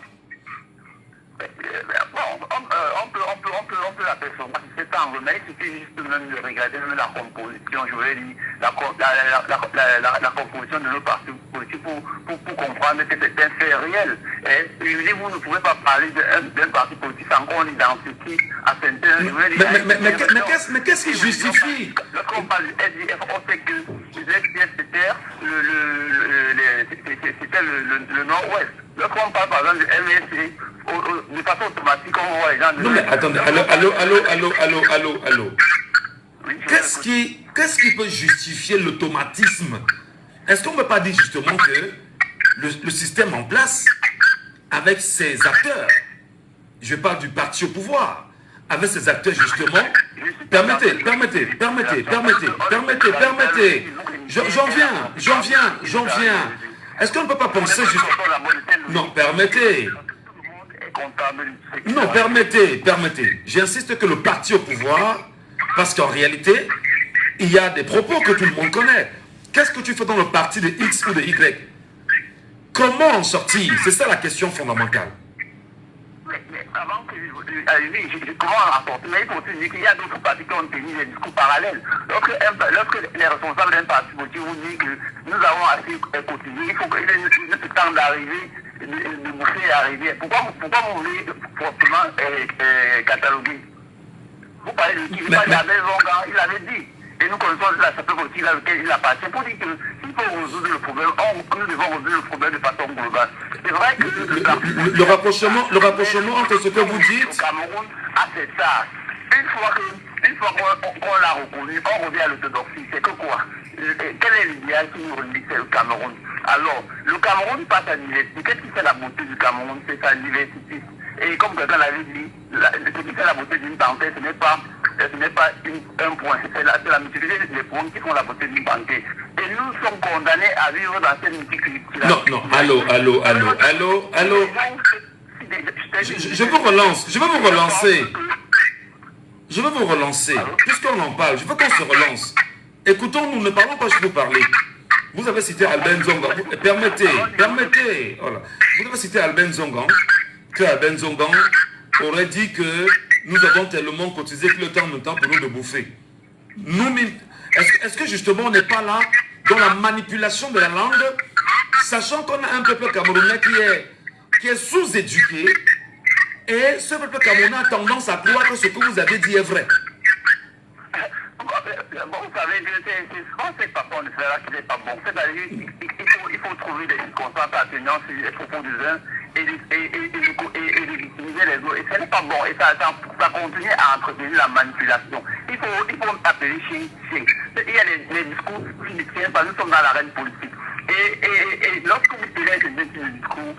Bon, on peut l'apercevoir de cet angle, mais il suffit juste même de regarder même la composition, je voulais dire, la composition de nos partis politiques pour comprendre que c'est un fait réel. Et vous ne pouvez pas parler d'un parti politique sans qu'on identifie à certains. Mais qu'est-ce qui justifie? Lorsqu'on parle du SDF, on sait que le SDF c'était le Nord-Ouest. Lorsqu'on parle par exemple du MSC, de façon automatique, on voit les gens... Non mais attendez, allô. Oui, Qu'est-ce qui peut justifier l'automatisme? Est-ce qu'on ne peut pas dire justement que le système en place avec ses acteurs. Je parle du parti au pouvoir. Avec ses acteurs, justement. Permettez. J'en viens. Est-ce qu'on ne peut pas penser juste... Non, permettez. Non, permettez. J'insiste que le parti au pouvoir, parce qu'en réalité, il y a des propos que tout le monde connaît. Qu'est-ce que tu fais dans le parti de X ou de Y? Comment en sortir? C'est ça la question fondamentale. Mais avant que comment rapporter, mais il faut aussi dire qu'il y a d'autres partis qui ont tenu des discours parallèles. Lorsque les responsables d'un parti politique vous disent que nous avons assez cotisé, il faut qu'il ne se temps d'arriver, de bouffer et arriver. Pourquoi vous voulez forcément cataloguer? Vous parlez de qui? Vous parlez d'Abel Zonga, il avait dit. Et nous connaissons la certaine politique dans laquelle il appartient pour dire que s'il faut résoudre le problème, nous devons résoudre le problème de façon globale. C'est vrai que le rapprochement entre ce que vous dites... Le Cameroun a fait ça. Une fois qu'on l'a reconnu, on revient à l'orthodoxie. C'est que quoi? Quel est l'idéal qui nous relie? C'est le Cameroun. Alors, le Cameroun passe à l'université. Qu'est-ce qui fait la beauté du Cameroun? C'est sa diversité. Et comme quelqu'un l'avait dit, ce qui fait la beauté d'une parenthèse, ce n'est pas un point, c'est la multiplicité des points qui font la beauté d'une parenthèse. Et nous sommes condamnés à vivre dans cette multiplicité. Non, allô. Je veux vous relancer. Puisqu'on en parle, je veux qu'on se relance. Écoutons-nous, ne parlons pas, je vous parler. Vous avez cité Albin Zongan. Permettez. Voilà. Vous avez cité Albin Zongan, que Albin Zongan aurait dit que nous avons tellement cotisé que le temps pour nous de bouffer. Est-ce que justement on n'est pas là dans la manipulation de la langue, sachant qu'on a un peuple camerounais qui est sous-éduqué, et ce peuple camerounais a tendance à croire que ce que vous avez dit est vrai. Bon, vous savez, c'est pas bon de faire qui n'est pas bon. C'est-à-dire il faut trouver des circonstances atténuantes sur les propos des uns et victimiser les autres. Et ce n'est pas bon. Et ça continue à entretenir la manipulation. Il faut appeler chien. Il y a les discours qui ne tiennent pas. Nous sommes dans l'arène politique. Et lorsque vous tirez ce discours,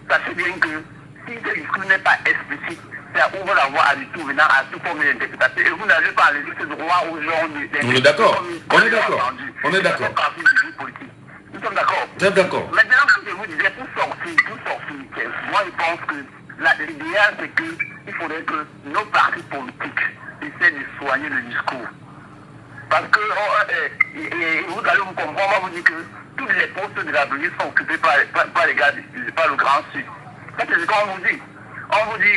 sachez bien que si ce discours n'est pas explicite, ça ouvre la voie à du tout venant à toute forme d'interprétation. Et vous n'avez pas laissé ce droit aux gens. On est d'accord. Nous sommes d'accord. Très d'accord. Maintenant, ce que je vous disais, pour sortir, moi je pense que l'idéal c'est qu'il faudrait que nos partis politiques essaient de soigner le discours. Parce que vous allez vous comprendre, on va vous dire que tous les postes de la police sont occupés par les gars, par le Grand Sud. Ça c'est ce qu'on vous dit. On vous dit...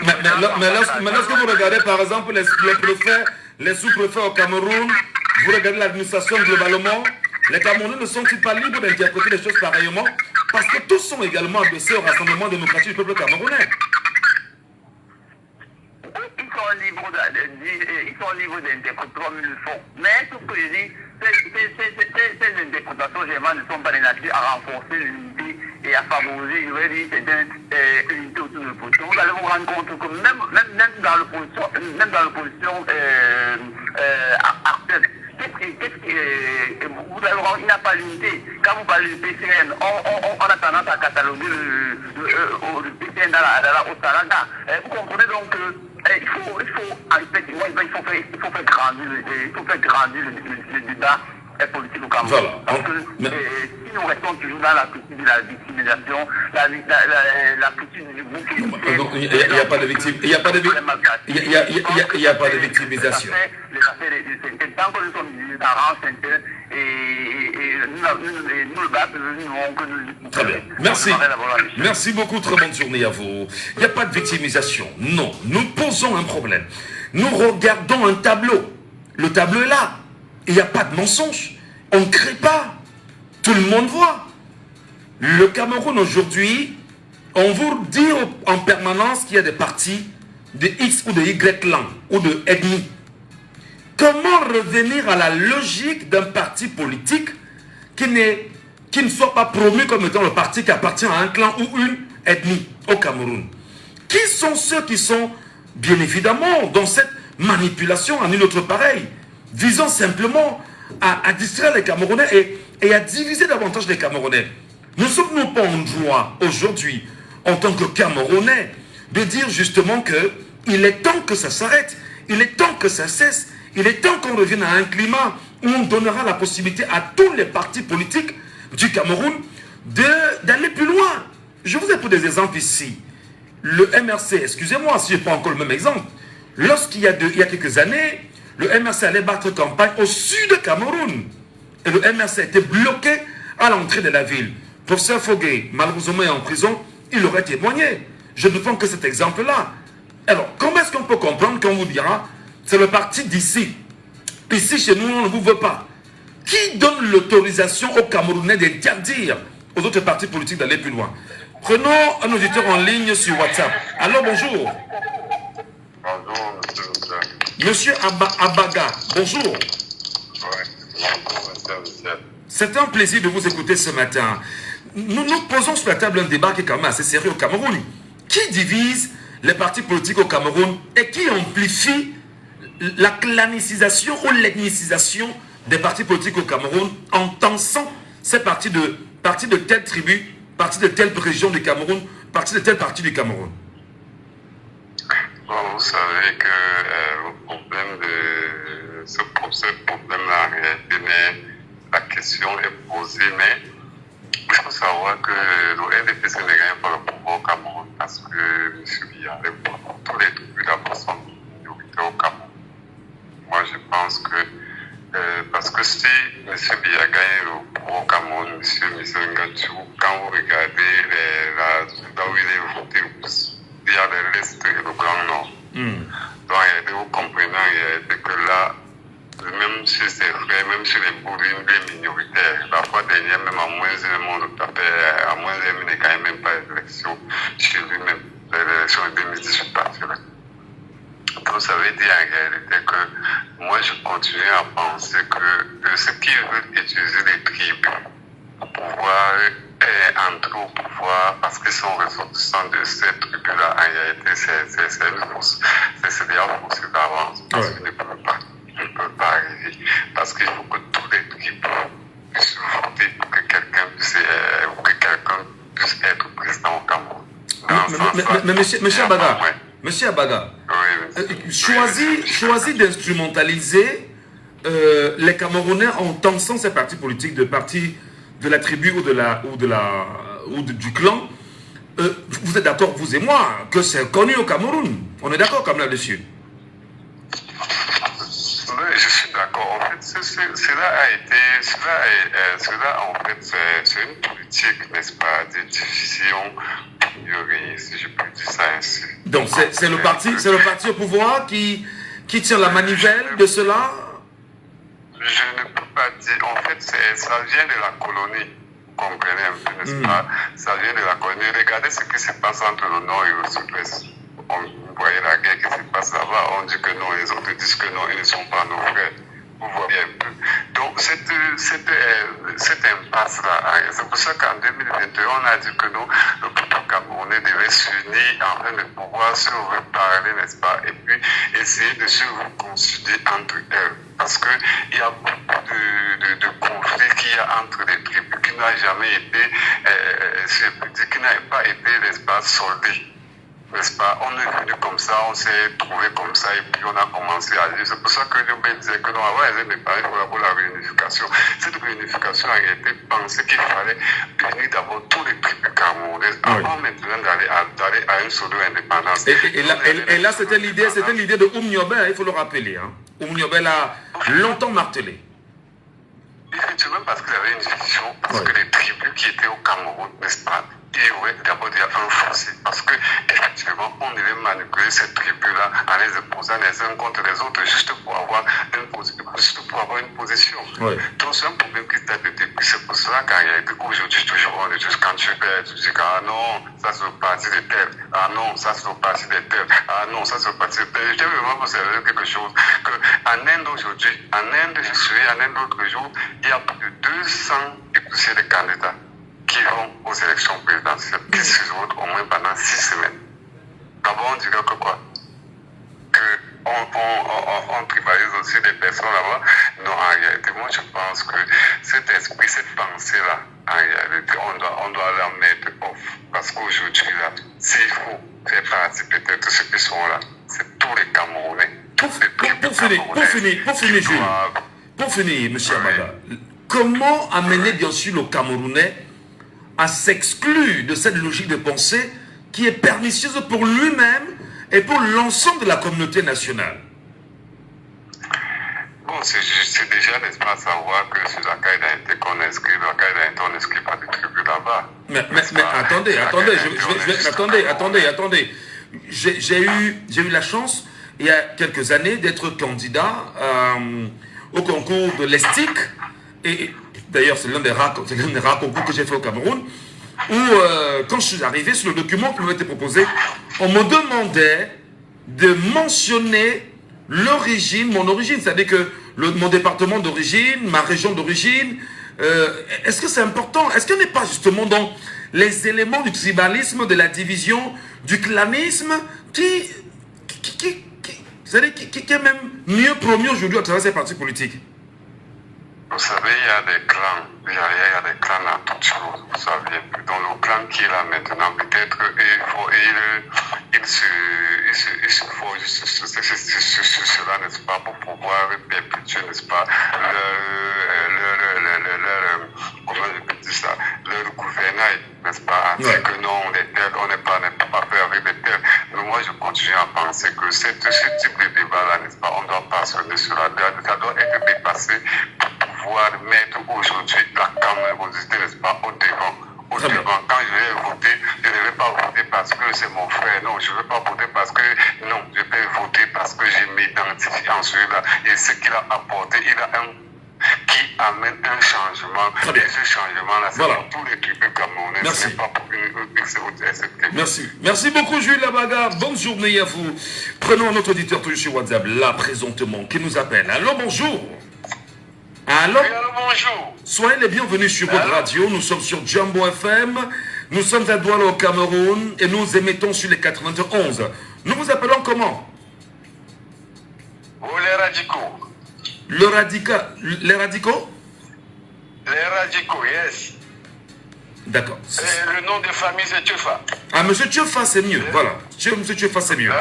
Mais lorsque vous regardez par exemple les préfets, les sous-préfets au Cameroun, vous regardez l'administration globalement, les Camerounais ne sont-ils pas libres d'interpréter les choses pareillement? Parce que tous sont également adossés au Rassemblement démocratique du peuple camerounais. Ils sont libres d'interpréter comme ils le font. Mais tout ce que je dis, ces interprétations généralement ne sont pas des natures à renforcer l'unité et à favoriser, je vais dire, cette unité autour de l'opposition. Vous allez vous rendre compte que même dans l'opposition actuelle, vous allez voir, il n'y a pas d'unité. Quand vous parlez du PCN, on a tendance à cataloguer le PCN au Saranda. Vous comprenez donc qu'il faut faire grandir le débat politique au Cameroun. Voilà. Parce que si nous restons toujours dans la culture de la victimisation, la culture du bouc, il n'y a pas de victimisation. Tant que nous sommes des parents sincères et nous le battons, nous très bien. Merci beaucoup, très bonne journée à vous. Il n'y a pas de victimisation. Non, nous posons un problème. Nous regardons un tableau. Le tableau est là. Il n'y a pas de mensonge. On ne crée pas. Tout le monde voit. Le Cameroun aujourd'hui, on vous dit en permanence qu'il y a des partis de X ou de Y langue ou de ethnie. Comment revenir à la logique d'un parti politique qui ne soit pas promu comme étant le parti qui appartient à un clan ou une ethnie au Cameroun? Qui sont ceux qui sont, bien évidemment, dans cette manipulation à nul autre pareil, visant simplement à distraire les Camerounais et à diviser davantage les Camerounais? Ne sommes-nous pas en droit aujourd'hui, en tant que Camerounais, de dire justement qu'il est temps que ça s'arrête, il est temps que ça cesse, il est temps qu'on revienne à un climat où on donnera la possibilité à tous les partis politiques du Cameroun d'aller plus loin. Je vous ai pris des exemples ici. Le MRC, excusez-moi si je prends encore le même exemple, lorsqu'il y a quelques années, le MRC allait battre campagne au sud de Cameroun. Et le MRC était bloqué à l'entrée de la ville. Professeur Foguet, malheureusement, est en prison, il aurait témoigné. Je ne prends que cet exemple-là. Alors, comment est-ce qu'on peut comprendre qu'on vous dira, c'est le parti d'ici. Ici, chez nous, on ne vous veut pas. Qui donne l'autorisation aux Camerounais d'interdire aux autres partis politiques d'aller plus loin? Prenons un auditeur en ligne sur WhatsApp. Alors, bonjour. Bonjour, monsieur. Monsieur Abaga, bonjour. C'est un plaisir de vous écouter ce matin. Nous posons sur la table un débat qui est quand même assez sérieux au Cameroun. Qui divise les partis politiques au Cameroun et qui amplifie la clanicisation ou l'ethnicisation des partis politiques au Cameroun en tensant ces partis de telle tribu, partis de telle région du Cameroun, partis de tel parti du Cameroun? Bon, vous savez que le problème de ce problème-là, en réalité, la question est posée, mais il faut savoir que le RDPC ne gagne pas le pouvoir au Cameroun parce que M. Biya, tous les tribus d'abord sont minoritaires au Cameroun. Moi, je pense que parce que si M. Biya gagne le pouvoir au Cameroun, M. Ngatou, quand vous regardez là où il est voté le plus, il y a l'Est et le Grand Nord. Donc, vous comprenez en réalité que là, même chez ses frères, même chez les bourrines, les minoritaires, la fois dernière, même à moins le monde tapait, à moins il n'est quand même pas l'élection chez lui-même, l'élection de 2018 partie-là. Donc, ça veut dire en réalité que moi, je continue à penser que ceux qui veulent utiliser les tribus pour pouvoir entrer au pouvoir parce qu'ils sont ressortissants de cette tribu-là, en réalité, c'est une fausse. C'est déjà fausse d'avance parce qu'ils ne peuvent pas. Ne peut pas arriver parce qu'il faut que tous les tribus puissent voter pour que quelqu'un puisse être président au Cameroun. Mais monsieur Abaga, choisis d'instrumentaliser les Camerounais en tensant ces partis politiques de partis de la tribu ou du clan. Vous êtes d'accord, vous et moi, que c'est connu au Cameroun? On est d'accord comme là-dessus? Je suis d'accord. En fait, cela en fait, c'est une politique, n'est-ce pas, de division pour mieux régner, si je peux dire ça ainsi. Donc c'est le parti au pouvoir qui tient la manivelle de cela? Je ne peux pas dire. En fait, ça vient de la colonie. Vous comprenez un peu, n'est-ce pas? Ça vient de la colonie. Regardez ce qui se passe entre le nord et le sud-ouest. Vous voyez la guerre qui se passe là-bas, on dit que non, les autres disent que non, ils ne sont pas nos frères. Vous voyez un peu. Donc, cette impasse-là, c'est pour ça qu'en 2021, on a dit que non, le peuple camerounais devait s'unir afin de pouvoir se reparler, n'est-ce pas, et puis essayer de se réconcilier entre elles. Parce qu'il y a beaucoup de conflits qu'il y a entre les tribus qui n'ont jamais été, qui n'ont pas été, n'est-ce pas, soldés. N'est-ce pas? On est venu comme ça, on s'est trouvé comme ça et puis on a commencé à dire. C'est pour ça que Diobé disait que non, avant les indépendants, il faut pour la réunification. Cette réunification a été pensée qu'il fallait unir d'abord tous les tribus camerounaises avant maintenant d'aller à une seule indépendance. Et là, c'était l'idée de Oumniobé, il faut le rappeler. Hein. Oumniobé l'a longtemps martelé. Effectivement, parce qu'il y avait une vision, parce que les tribus qui étaient au Cameroun, n'est-ce pas, il y aurait d'abord déjà un fossé. Parce que, effectivement, on devait manipuler ces tribus-là en les opposant les uns contre les autres, juste pour avoir une position. Ouais. Donc, c'est un problème qui date de depuis. C'est pour cela qu'aujourd'hui, toujours, on est juste quand tu dis que, ah non, ça c'est le parti de tel. Ah non, ça c'est le parti de tel. Ah non, ça c'est le parti de tel. Je vais vraiment observer quelque chose. En Inde aujourd'hui, je suis en Inde l'autre jour, il y a plus de 200 et poussières de candidats qui vont aux élections présidentielles, qui se votent au moins pendant 6 semaines. D'abord, on dirait que quoi? On tribalise aussi des personnes là-bas. Non, en réalité, moi je pense que cet esprit, cette pensée-là, En réalité, on doit leur mettre off. Parce qu'aujourd'hui, là, s'il faut faire partie peut-être de ceux qui sont là, c'est tous les Camerounais. Pour finir, Jules. Pour finir, M. Abaga, comment amener bien sûr le Camerounais à s'exclure de cette logique de pensée qui est pernicieuse pour lui-même et pour l'ensemble de la communauté nationale? Bon, c'est déjà, n'est-ce pas, savoir que sur la caille d'identité qu'on inscrit, la caille d'identité, on n'inscrit pas des trucs là-bas. Mais attendez. J'ai eu la chance, il y a quelques années, d'être candidat au concours de l'ESTIC. Et d'ailleurs, c'est l'un des rares concours que j'ai fait au Cameroun, où quand je suis arrivé sur le document qui m'avait été proposé, on me demandait de mentionner l'origine, mon origine, c'est-à-dire que mon département d'origine, ma région d'origine, est-ce que c'est important? Est-ce qu'on n'est pas justement dans les éléments du tribalisme, de la division, du clanisme, qui est même mieux promu aujourd'hui à travers ces partis politiques? Vous savez, il y a des clans, il y a des clans dans toutes choses, vous savez. Dans le clan qui est là maintenant, peut-être il se forge sur cela, n'est-ce pas, pour pouvoir perpétuer, n'est-ce pas, comment je peux dire ça, leur gouvernail, n'est-ce pas, à dire que non, les terres, on n'est pas fait avec les terres. Mais moi, je continue à penser que ce type de débat-là, n'est-ce pas, on doit passionner sur la terre, ça doit être dépassé pour pouvoir mettre aujourd'hui la camerosité, n'est-ce pas, au devant. Quand je vais voter, je ne vais pas voter parce que c'est mon frère. Non, je ne vais pas voter parce que... Non, je vais voter parce que je m'identifie en celui-là. Et ce qu'il a apporté, qui amène un changement. Et ce changement-là, c'est pour tous les tribus camerounais. Merci. Ce n'est pas pour une Merci. Merci beaucoup, Jules Abaga. Bonne journée à vous. Prenons un autre auditeur toujours sur WhatsApp, là, présentement, qui nous appelle. Allô, bonjour. Allô? Oui, allô, bonjour. Soyez les bienvenus sur votre radio. Nous sommes sur Jumbo FM. Nous sommes à Douala au Cameroun et nous émettons sur les 91. Nous vous appelons comment? Les radicaux. Les radicaux? Les radicaux, yes. D'accord. Le nom de famille, c'est Tchefa. Ah, monsieur Tchefa, c'est mieux. Voilà. Monsieur Tchefa, c'est mieux.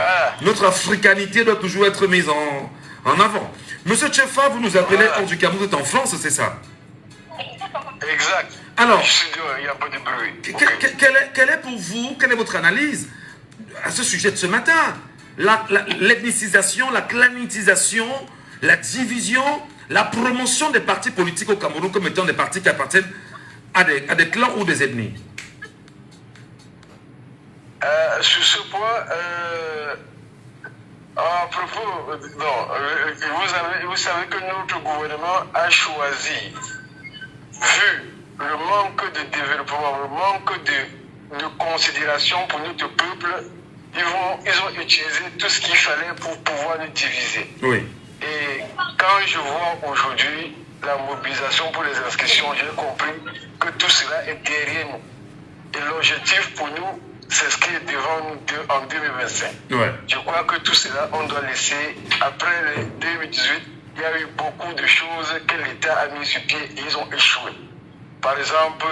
Notre africanité doit toujours être mise en avant. Monsieur Tchefa, vous nous appelez hors du Cameroun, vous êtes en France, c'est ça? Exact. Alors, il y a pas de bruit. Quelle est pour vous, quelle est votre analyse à ce sujet de ce matin? L'ethnicisation, la clanitisation, la division, la promotion des partis politiques au Cameroun comme étant des partis qui appartiennent à des clans ou des ethnies. Sur ce point, à propos, vous savez que notre gouvernement a choisi, vu le manque de développement, le manque de considération pour notre peuple, ils ont utilisé tout ce qu'il fallait pour pouvoir nous diviser. Oui. Et quand je vois aujourd'hui la mobilisation pour les inscriptions, j'ai compris que tout cela est derrière nous. Et l'objectif pour nous, c'est ce qui est devant nous en 2025. Ouais. Je crois que tout cela, on doit laisser. Après le 2018, il y a eu beaucoup de choses que l'État a mis sur pied et ils ont échoué. Par exemple,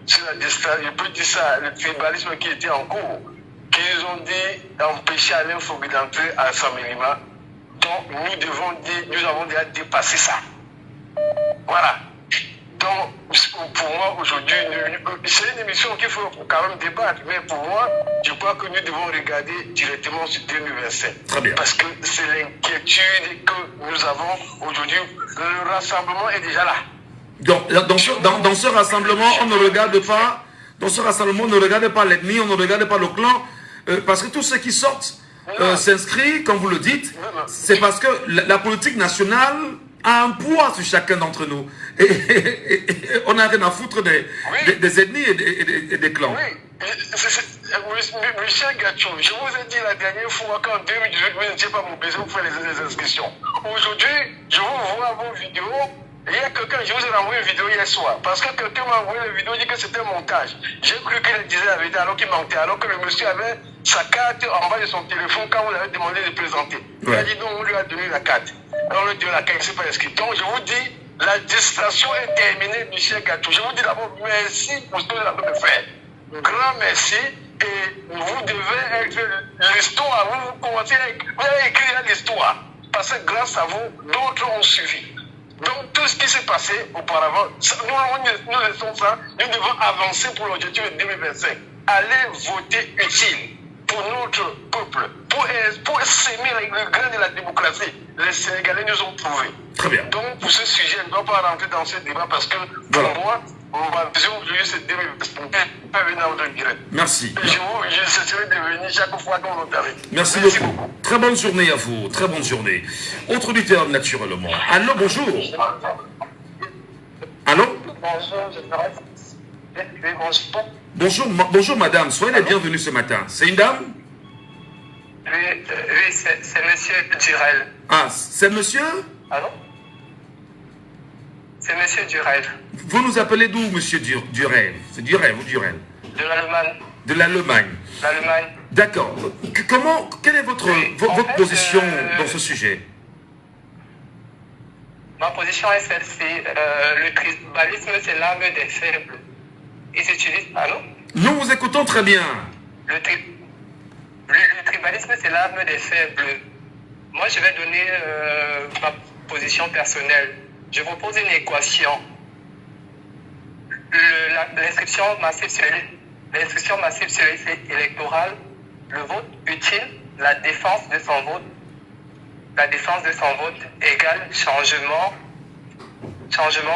sur la distance, je peux dire ça, le tribalisme qui était en cours, qu'ils ont dit empêcher Alain Fogui d'entrer à Samélima. Donc nous avons déjà dépassé ça. Voilà. Donc, pour moi, aujourd'hui, c'est une émission qu'il faut quand même débattre. Mais pour moi, je crois que nous devons regarder directement sur 2027. Très bien. Parce que c'est l'inquiétude que nous avons aujourd'hui. Le rassemblement est déjà là. Donc, dans ce rassemblement, on ne regarde pas. Dans ce rassemblement, on ne regarde pas l'ethnie, on ne regarde pas le clan. Parce que tous ceux qui sortent s'inscrivent, comme vous le dites, c'est parce que la politique nationale a un poids sur chacun d'entre nous. Et on n'a rien à foutre des ethnies et des clans. Oui, Michel Gachou, je vous ai dit la dernière fois qu'en 2018, vous n'étiez pas mobilisé pour faire les inscriptions. Aujourd'hui, je vous vois vos vidéos. Il y a quelqu'un, je vous ai envoyé une vidéo hier soir, parce que quelqu'un m'a envoyé la vidéo, dit que c'était un montage. J'ai cru qu'il disait la vérité alors qu'il mentait, alors que le monsieur avait sa carte en bas de son téléphone quand vous lui avez demandé de présenter. Il a dit non, on lui a donné la carte. On lui a donné la carte, il ne s'est pas inscrit. Donc je vous dis, La distraction est terminée, Michel Gatou. Je vous dis d'abord merci pour ce que vous avez fait. Grand merci. Et vous devez être l'histoire. Vous commencez à écrire l'histoire. Parce que grâce à vous, d'autres ont suivi. Donc tout ce qui s'est passé auparavant, nous laissons ça. Nous devons avancer pour l'objectif de 2025. Allez voter utile pour notre peuple, pour s'aimer le grain de la démocratie. Les Sénégalais nous ont prouvé. Très bien. Donc pour ce sujet, je ne dois pas rentrer dans ce débat parce que pour moi, ma vision aujourd'hui, c'est 2025. Merci. Je serai de venir chaque fois qu'on m'entendait. Merci beaucoup. Très bonne journée à vous. Très bonne journée. Autre auditeur, naturellement. Allô, bonjour. Allô? Bonjour, bonjour madame. Soyez la bienvenue ce matin. C'est une dame? Oui, c'est monsieur Durel. Ah, c'est monsieur? Allô? C'est monsieur Durel. Vous nous appelez d'où, monsieur Durel? C'est Durel ou Durel? De l'Allemagne. De l'Allemagne. L'Allemagne. D'accord. Quelle est votre position dans ce sujet? Ma position est celle-ci. Le tribalisme, c'est l'arme des faibles. Ils utilisent... Allô? Nous vous écoutons très bien. Le tribalisme, c'est l'arme des faibles. Moi, je vais donner ma position personnelle. Je propose une équation. L'inscription massive sur les listes électorales, le vote utile, la défense de son vote égale changement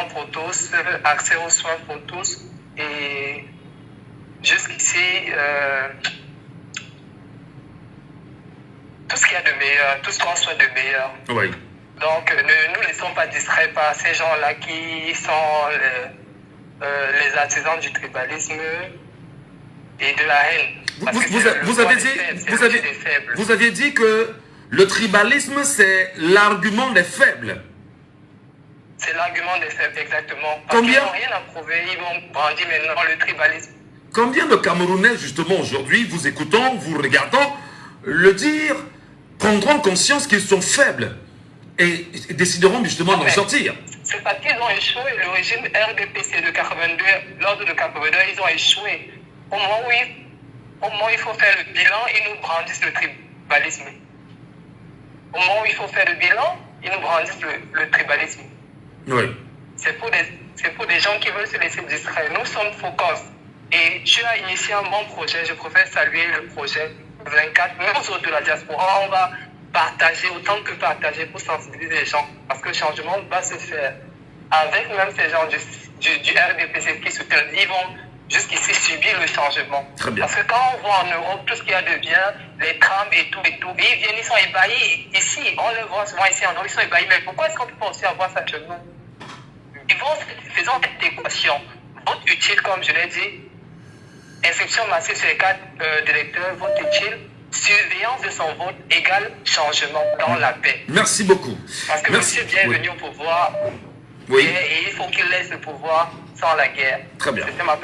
pour tous, accès aux soins pour tous, et jusqu'ici, tout ce qu'il y a de meilleur, tout ce qu'on soit de meilleur. Oui. Donc, ne nous laissons pas distraits par ces gens-là qui sont les artisans du tribalisme et de la haine. Vous aviez dit que le tribalisme, c'est l'argument des faibles. C'est l'argument des faibles, exactement. Parce qu'ils n'ont rien à prouver, ils vont brandir maintenant le tribalisme. Combien de Camerounais, justement, aujourd'hui, vous écoutant, vous regardant, le dire, prendront conscience qu'ils sont faibles et décideront justement d'en sortir? C'est parce qu'ils ont échoué. Le régime RDPC de 82, l'ordre de 82, ils ont échoué. Au moment où il faut faire le bilan, ils nous brandissent le tribalisme. Au moment où il faut faire le bilan, ils nous brandissent le tribalisme. Oui. C'est pour des gens qui veulent se laisser distraire. Nous sommes focus. Et tu as initié un bon projet. Je préfère saluer le projet 24. Nous autres de la diaspora, on va partager autant que partager pour sensibiliser les gens. Parce que le changement va se faire avec même ces gens du RDPC qui soutiennent. Ils vont jusqu'ici subir le changement. Très bien. Parce que quand on voit en Europe tout ce qu'il y a de bien, les trams et tout, et ils viennent, ils sont ébahis. Ici, on les voit souvent ici en Europe, ils sont ébahis. Mais pourquoi est-ce qu'on peut pas aussi avoir ça chez nous? Faisons cette équation. Vote utile, comme je l'ai dit, inscription massive sur les cartes d'électeurs, vote utile, surveillance de son vote égale changement dans la paix. Merci beaucoup. Parce que monsieur est bienvenu au pouvoir. Oui. Et il faut qu'il laisse le pouvoir sans la guerre. Très bien. C'était ma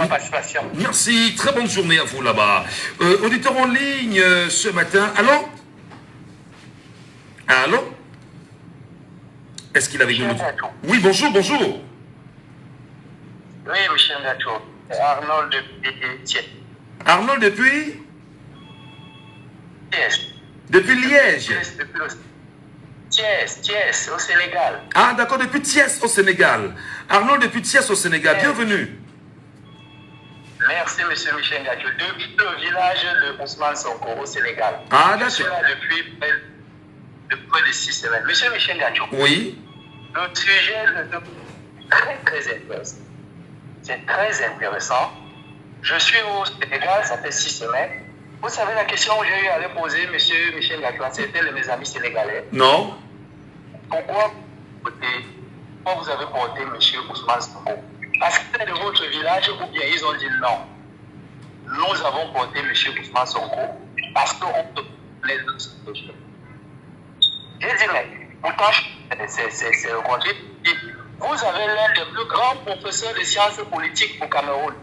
participation. Merci. Très bonne journée à vous là-bas. Auditeur en ligne ce matin. Allô? Allô? Est-ce qu'il avait une... Oui, bonjour, bonjour. Oui, monsieur Ngato. Arnold depuis Thiès. Arnold depuis? Thiès. Depuis Liège. Thiès, au Sénégal. Ah, d'accord, depuis Thiès au Sénégal. Arnold depuis Thiès au Sénégal. Bienvenue. Merci, monsieur Michel Ngato. Depuis le village de Ousmane Sonko au Sénégal. Ah, d'accord. Je suis là depuis près de 6 semaines. Monsieur Michel Ngato. Oui. Le sujet est très intéressant. C'est très intéressant. Je suis au Sénégal, ça fait 6 semaines. Vous savez, la question que j'ai eu à poser, monsieur Michel Ngato, c'était mes amis sénégalais. Non. Pourquoi vous avez porté monsieur Ousmane Sonko? Parce que c'est de votre village ou bien ils ont dit non. Nous avons porté monsieur Ousmane Sonko parce qu'on les autres. J'ai dit, mais pourtant, c'est le contraire. Vous avez l'un des plus grands professeurs de sciences politiques au Cameroun.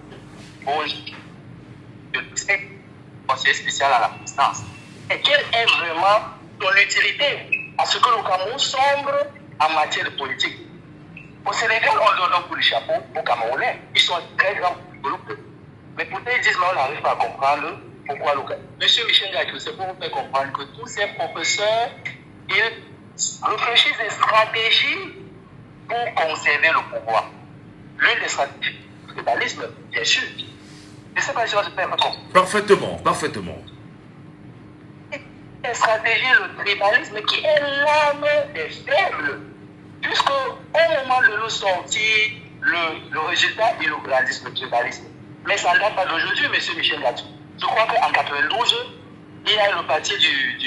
Conseiller spécial à la présidence. Et quelle est vraiment son utilité? Parce que le Cameroun sombre en matière de politique. Au Sénégal, on donne un coup de chapeau aux Camerounais. Ils sont très grands groupes. Mais pourtant, ils disent, mais on n'arrive pas à comprendre pourquoi le cas. Monsieur Michel Gachou, c'est pour vous faire comprendre que tous ces professeurs, ils réfléchissent des stratégies pour conserver le pouvoir. L'une des stratégies, le tribalisme, bien sûr. Je ne sais pas si on se fait un peu comprendre. Parfaitement, parfaitement. La stratégie, le tribalisme qui est l'âme des faibles. Puisque au moment de nous sortir, le résultat, il nous grandit le tribalisme. Mais ça ne date pas d'aujourd'hui, M. Michel Gachou. Je crois qu'en 92, il y a le parti du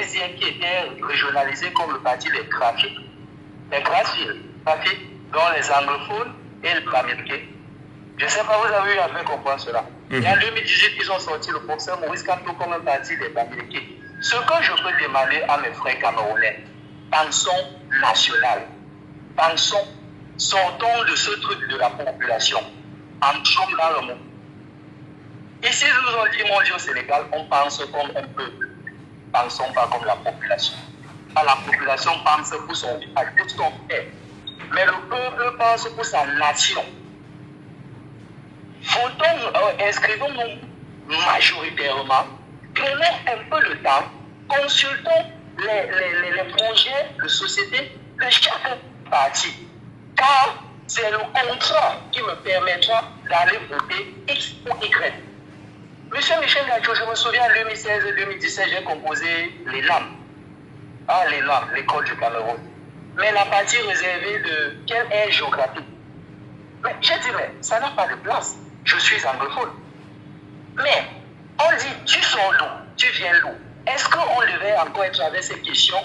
SDN qui était régionalisé comme le parti des graphiques. Les graphiques, dont les anglophones et les américains. Je ne sais pas, vous avez eu à faire comprendre cela. Et en 2018, ils ont sorti le professeur Maurice Kamto comme un parti des américains. Ce que je peux demander à mes frères camerounais, pensons national. Pensons, sortons de ce truc de la population. Entrons dans le monde. Ici, nous avons dit, mon Dieu, au Sénégal, on pense comme un peuple. Pensons pas comme la population. La population pense pour son village, pour son père. Mais le peuple pense pour sa nation. Inscrivons-nous majoritairement, prenons un peu de temps, consultons les projets de société de chaque parti. Car c'est le contrat qui me permettra d'aller voter X ou Y. Monsieur Michel Gachou, je me souviens en 2016 et 2017, j'ai composé les LAM. Les LAM, l'école du Cameroun. Mais la partie réservée de quelle est géographique. Mais j'ai dit, mais ça n'a pas de place. Je suis anglophone. Mais on dit, tu sors d'où? Tu viens d'où? Est-ce qu'on devait encore être avec ces questions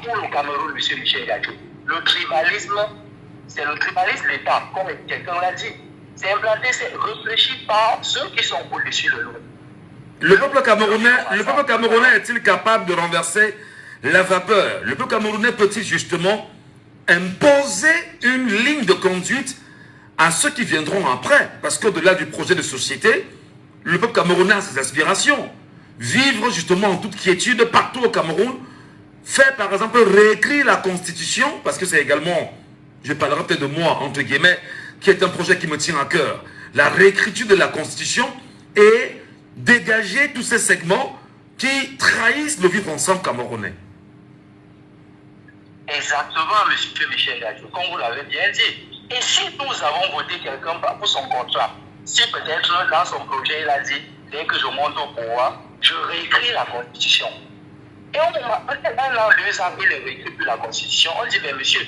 pour le Cameroun, monsieur Michel Gachou? Le tribalisme, c'est le tribalisme d'État, comme quelqu'un l'a dit. C'est implanté, c'est réfléchi par ceux qui sont au-dessus de nous. Le peuple camerounais est-il capable de renverser la vapeur? Le peuple camerounais peut-il justement imposer une ligne de conduite à ceux qui viendront après? Parce qu'au-delà du projet de société, le peuple camerounais a ses aspirations. Vivre justement en toute quiétude partout au Cameroun, faire par exemple réécrire la constitution, parce que c'est également, je parlerai peut-être de moi, entre guillemets, qui est un projet qui me tient à cœur. La réécriture de la constitution et dégager tous ces segments qui trahissent le vivre ensemble camerounais. Exactement, monsieur Michel Gachou, comme vous l'avez bien dit. Et si nous avons voté quelqu'un pour son contrat, si peut-être dans son projet il a dit, dès que je monte au pouvoir, je réécris la constitution. Et peut-être un an, 2 ans, il ne réécrit plus la constitution. On dit, mais monsieur,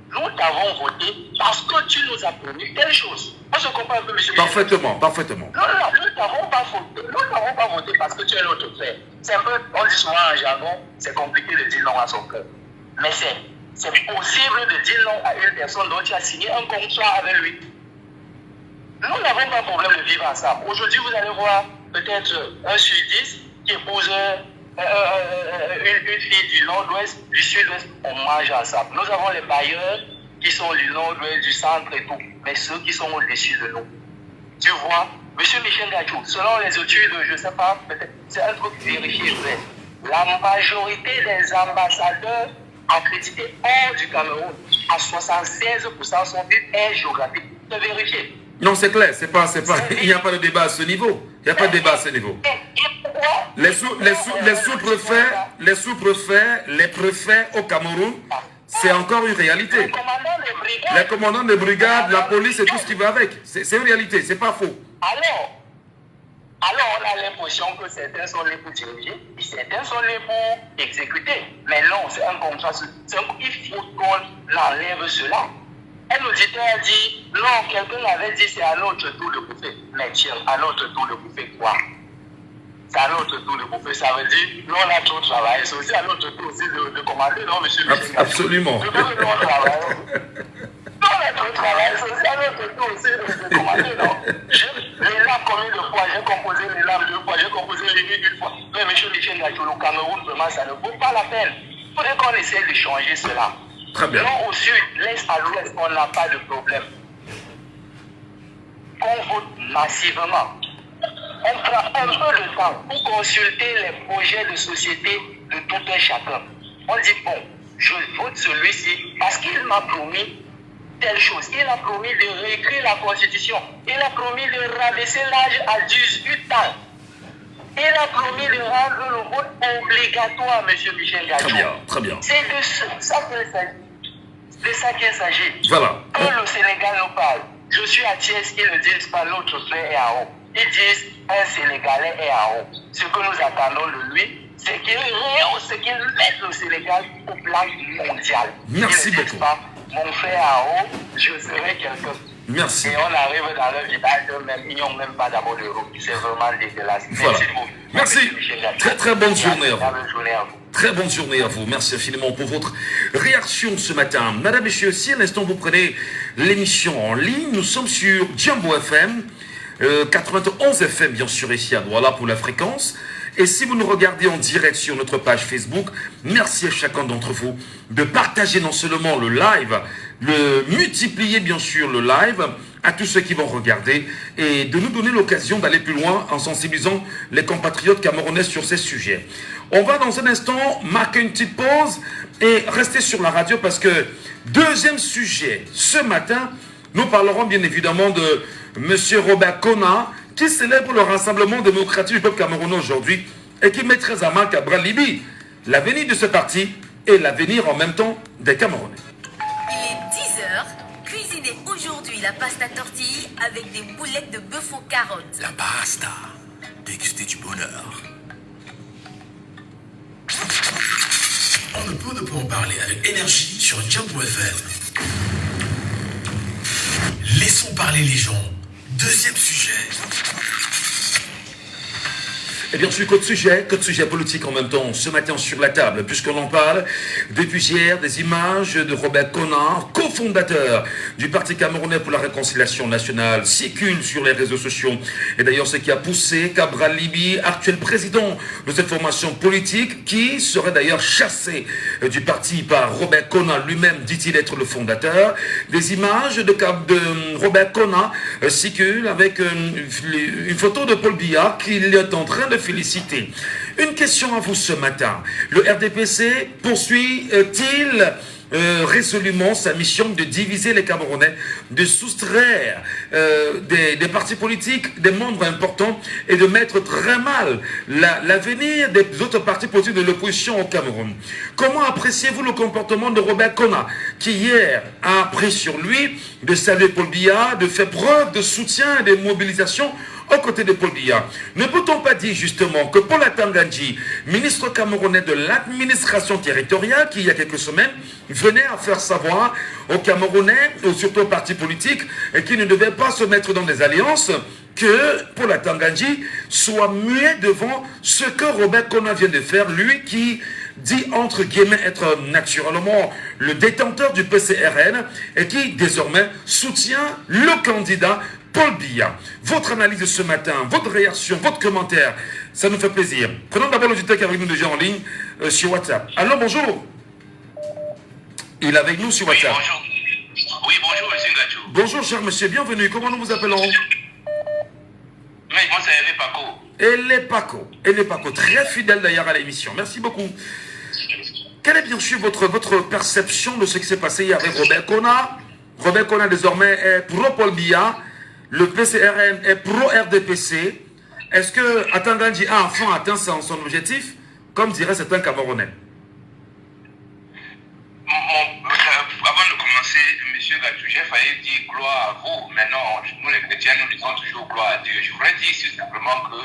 nous t'avons voté parce que tu nous as promis telle chose. Moi, je comprends un peu, monsieur. Parfaitement, parfaitement. Non, nous t'avons pas voté. Nous n'avons pas voté parce que tu es notre frère. C'est un peu, on dit souvent en jargon, c'est compliqué de dire non à son frère. Mais c'est possible de dire non à une personne dont tu as signé un contrat avec lui. Nous n'avons pas de problème de vivre ensemble. Aujourd'hui, vous allez voir peut-être un sur 10 qui épouse une fille du nord-ouest, du sud-ouest, on mange ensemble. Nous avons les bailleurs qui sont du nord-ouest, du centre et tout, mais ceux qui sont au-dessus de nous. Tu vois, monsieur Michel Gachou, selon les études, je ne sais pas, peut-être, c'est un truc vérifié vrai. La majorité des ambassadeurs accrédités hors du Cameroun, à 76% sont du air géographique. C'est vérifié. Non, c'est clair, il n'y a pas de débat à ce niveau. Il n'y a pas de débat à ce niveau. Les sous-préfets, les préfets au Cameroun, c'est encore une réalité. Les commandants de brigade, la police et tout ce qui va avec. C'est une réalité, c'est pas faux. Alors, on a l'impression que certains sont les pour diriger et certains sont les pour exécuter. Mais non, c'est un contrat. Il faut qu'on enlève cela. Un auditeur a dit, non, quelqu'un avait dit c'est à notre tour de bouffer. Mais tiens, à notre tour de bouffer quoi? C'est à notre tour de bouffer, ça veut dire, nous on a trop travaillé. C'est aussi à notre tour aussi de commander, non, monsieur Michel? Absolument. Je veux que nous on travaille. Nous on a trop travaillé, c'est aussi à notre tour aussi de commander, non? Les lames combien de fois? J'ai composé les lames 2 fois, j'ai composé les lignes 1 fois. Mais monsieur Michel Gachou, le Cameroun, vraiment, ça ne vaut pas la peine. Il faudrait qu'on essaie de changer cela. Très bien. Non, au sud, l'est à l'ouest, on n'a pas de problème. On vote massivement. On prend un peu de temps pour consulter les projets de société de tout un chacun. On dit, bon, je vote celui-ci parce qu'il m'a promis telle chose. Il a promis de réécrire la Constitution. Il a promis de rabaisser l'âge à 18 ans. Il a promis de rendre le vote obligatoire, M. Michel Gadjo. Très bien, très bien. C'est de ça qu'il s'agit. C'est ça qu'il s'agit. Voilà. Quand le Sénégal nous parle, je suis à Thiès, ils ne disent pas l'autre frère est à haut. Ils disent un Sénégalais est à haut. Ce que nous attendons de lui, c'est qu'il mette le Sénégal au plan mondial. Merci ils ne beaucoup. disent pas, mon frère à haut, je serai quelqu'un. Merci. Et on arrive dans le village, même, ils n'ont même pas d'abord de route. C'est vraiment dégueulasse. Voilà. Merci. Très très bonne journée à vous. Bonne journée à vous. Très bonne journée à vous. Merci infiniment pour votre réaction ce matin. Madame, Messieurs, si à l'instant vous prenez l'émission en ligne, nous sommes sur Djambo FM, 91 FM bien sûr ici à Douala pour la fréquence. Et si vous nous regardez en direct sur notre page Facebook, merci à chacun d'entre vous de partager non seulement le live, de multiplier bien sûr le live à tous ceux qui vont regarder et de nous donner l'occasion d'aller plus loin en sensibilisant les compatriotes camerounais sur ces sujets. On va dans un instant marquer une petite pause et rester sur la radio parce que deuxième sujet, ce matin, nous parlerons bien évidemment de M. Robert Kona qui célèbre le Rassemblement démocratique du peuple camerounais aujourd'hui et qui met très à mal Cabral Libi, l'avenir de ce parti et l'avenir en même temps des Camerounais. Il est 10h, cuisinez aujourd'hui la pasta tortille avec des boulettes de bœuf aux carottes. La pasta, déguster du bonheur. On ne peut de quoi en parler avec énergie sur Djambo FM. Laissons parler les gens. Deuxième sujet. Et bien sûr, code sujet politique en même temps, ce matin sur la table, puisqu'on en parle depuis hier, des images de Robert Kona, cofondateur du Parti camerounais pour la réconciliation nationale, circulent sur les réseaux sociaux. Et d'ailleurs, ce qui a poussé Cabral Libi, actuel président de cette formation politique, qui serait d'ailleurs chassé du parti par Robert Kona lui-même, dit-il être le fondateur. Des images de Robert Kona circulent avec une photo de Paul Biya qu'il est en train de féliciter. Une question à vous ce matin. Le RDPC poursuit-il résolument sa mission de diviser les Camerounais, de soustraire des partis politiques, des membres importants et de mettre très mal l'avenir des autres partis politiques de l'opposition au Cameroun? Comment appréciez-vous le comportement de Robert Kona qui hier a pris sur lui de saluer Paul Biya, de faire preuve de soutien et de mobilisation aux côtés de Paul Biya? Ne peut-on pas dire justement que Paul Atangandji, ministre camerounais de l'administration territoriale, qui il y a quelques semaines venait à faire savoir aux Camerounais, ou surtout aux partis politiques, qui ne devaient pas se mettre dans des alliances, que Paul Atangandji soit muet devant ce que Robert Kona vient de faire, lui qui dit entre guillemets être naturellement le détenteur du PCRN et qui désormais soutient le candidat Paul Biya. Votre analyse de ce matin, votre réaction, votre commentaire, ça nous fait plaisir. Prenons d'abord l'auditeur qui est avec nous déjà en ligne sur WhatsApp. Allô, bonjour. Il est avec nous sur WhatsApp. Oui, bonjour. Oui, bonjour, monsieur Gadjo. Bonjour, cher monsieur, bienvenue. Comment nous vous appelons? Mais moi, c'est Elé Paco. Elé Paco, très fidèle d'ailleurs à l'émission. Merci beaucoup. Quelle est bien sûr votre perception de ce qui s'est passé hier avec Robert Kona? Robert Kona désormais est pro-Paul Biya. Le PCRN est pro-RDPC. Est-ce que Atangandji a enfin atteint son objectif, comme dirait certains Camerounais? Avant de commencer, monsieur Gadjo, j'ai failli dire gloire à vous. Maintenant, nous les chrétiens, nous disons toujours gloire à Dieu. Je voudrais dire simplement que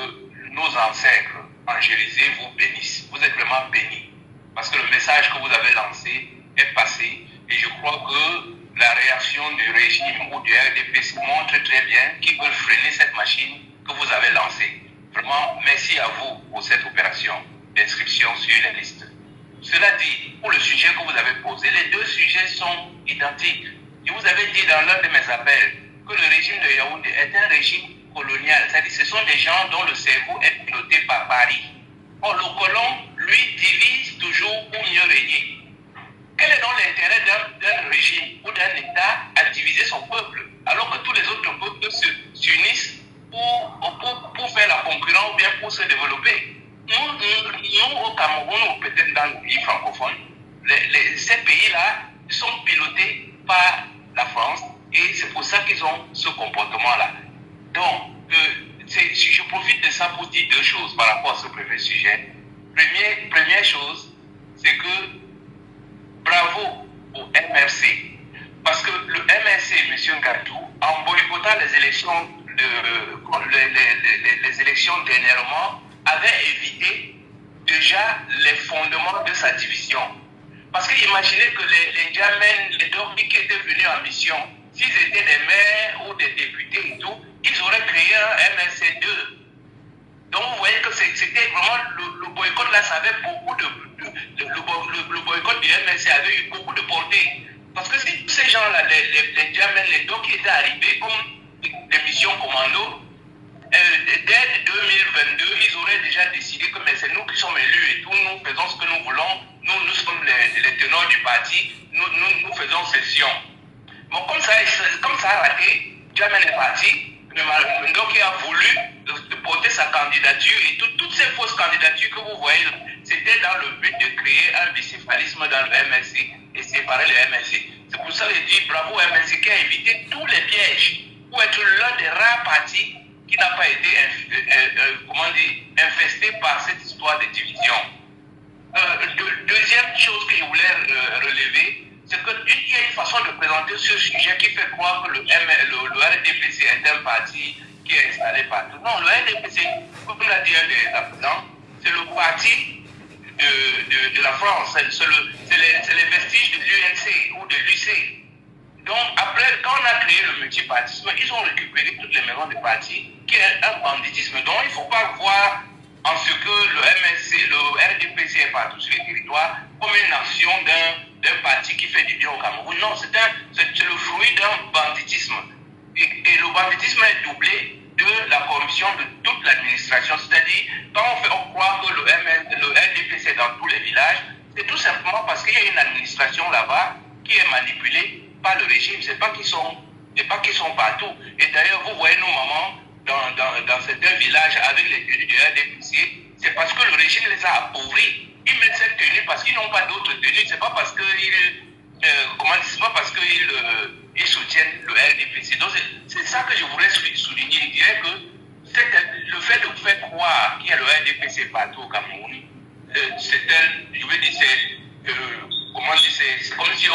nos ancêtres angélisés vous bénissent. Vous êtes vraiment bénis. Parce que le message que vous avez lancé est passé. Et je crois que la réaction du régime ou du RDPC montre très bien qu'ils veulent freiner cette machine que vous avez lancée. Vraiment, merci à vous pour cette opération d'inscription sur les listes. Cela dit, pour le sujet que vous avez posé, les deux sujets sont identiques. Je vous avais dit dans l'un de mes appels que le régime de Yaoundé est un régime colonial. C'est-à-dire que ce sont des gens dont le cerveau est piloté par Paris. Or, le colon, lui, divise toujours pour mieux régner. Quel est donc l'intérêt d'un régime ou d'un État à diviser son peuple, alors que tous les autres peuples s'unissent pour faire la concurrence ou bien pour se développer? Nous au Cameroun, ou peut-être dans les pays francophones, ces pays-là sont pilotés par la France et c'est pour ça qu'ils ont ce comportement-là. Donc, je profite de ça pour dire deux choses par rapport à ce premier sujet. Première chose, c'est que bravo au MRC. Parce que le MRC, M. Gadou, en boycottant les élections dernièrement, avait évité déjà les fondements de sa division. Parce qu'imaginez que les Djamens, les Dormi qui étaient venus en mission, s'ils étaient des maires ou des députés et tout, ils auraient créé un MRC2. Donc vous voyez que c'était vraiment le boycott là, ça avait beaucoup le boycott du MRC avait eu beaucoup de portée. Parce que si ces gens-là, les Djamens, les Dormi qui étaient arrivés comme des missions commando, dès 2022, ils auraient déjà décidé que c'est nous qui sommes élus et tout, nous faisons ce que nous voulons, nous sommes les tenants du parti, nous faisons session. Bon, comme ça a raté, Djamen est parti, donc il a voulu porter sa candidature et toutes ces fausses candidatures que vous voyez, c'était dans le but de créer un bicéphalisme dans le MRC et séparer le MRC. C'est pour ça que je dis bravo au MRC qui a évité tous les pièges pour être l'un des rares partis qui n'a pas été infesté par cette histoire de division. Deuxième chose que je voulais relever, c'est qu'il y a une façon de présenter ce sujet qui fait croire que le RDPC est un parti qui est installé partout. Non, le RDPC, comme l'a dit un des appelants, c'est le parti de la France, c'est les vestiges de l'UNC ou de l'UC. Donc, après, quand on a créé le multipartisme, ils ont récupéré toutes les maisons de partis, qui est un banditisme. Donc, il ne faut pas voir en ce que le MSC, le RDPC est partout sur les territoires, comme une action d'un parti qui fait du bien au Cameroun. Non, c'est le fruit d'un banditisme. Et le banditisme est doublé de la corruption de toute l'administration. C'est-à-dire, quand on croit que le RDPC est dans tous les villages, c'est tout simplement parce qu'il y a une administration là-bas qui est manipulée par le régime. C'est pas qu'ils sont partout. Et d'ailleurs, vous voyez nos mamans dans certains villages avec les tenues du RDPC, c'est parce que le régime les a appauvris. Ils mettent cette tenue parce qu'ils n'ont pas d'autres tenues. C'est pas parce qu'ils soutiennent le RDPC. Donc c'est ça que je voudrais souligner. Je dirais que le fait de vous faire croire qu'il y a le RDPC partout au Cameroun, c'est comme si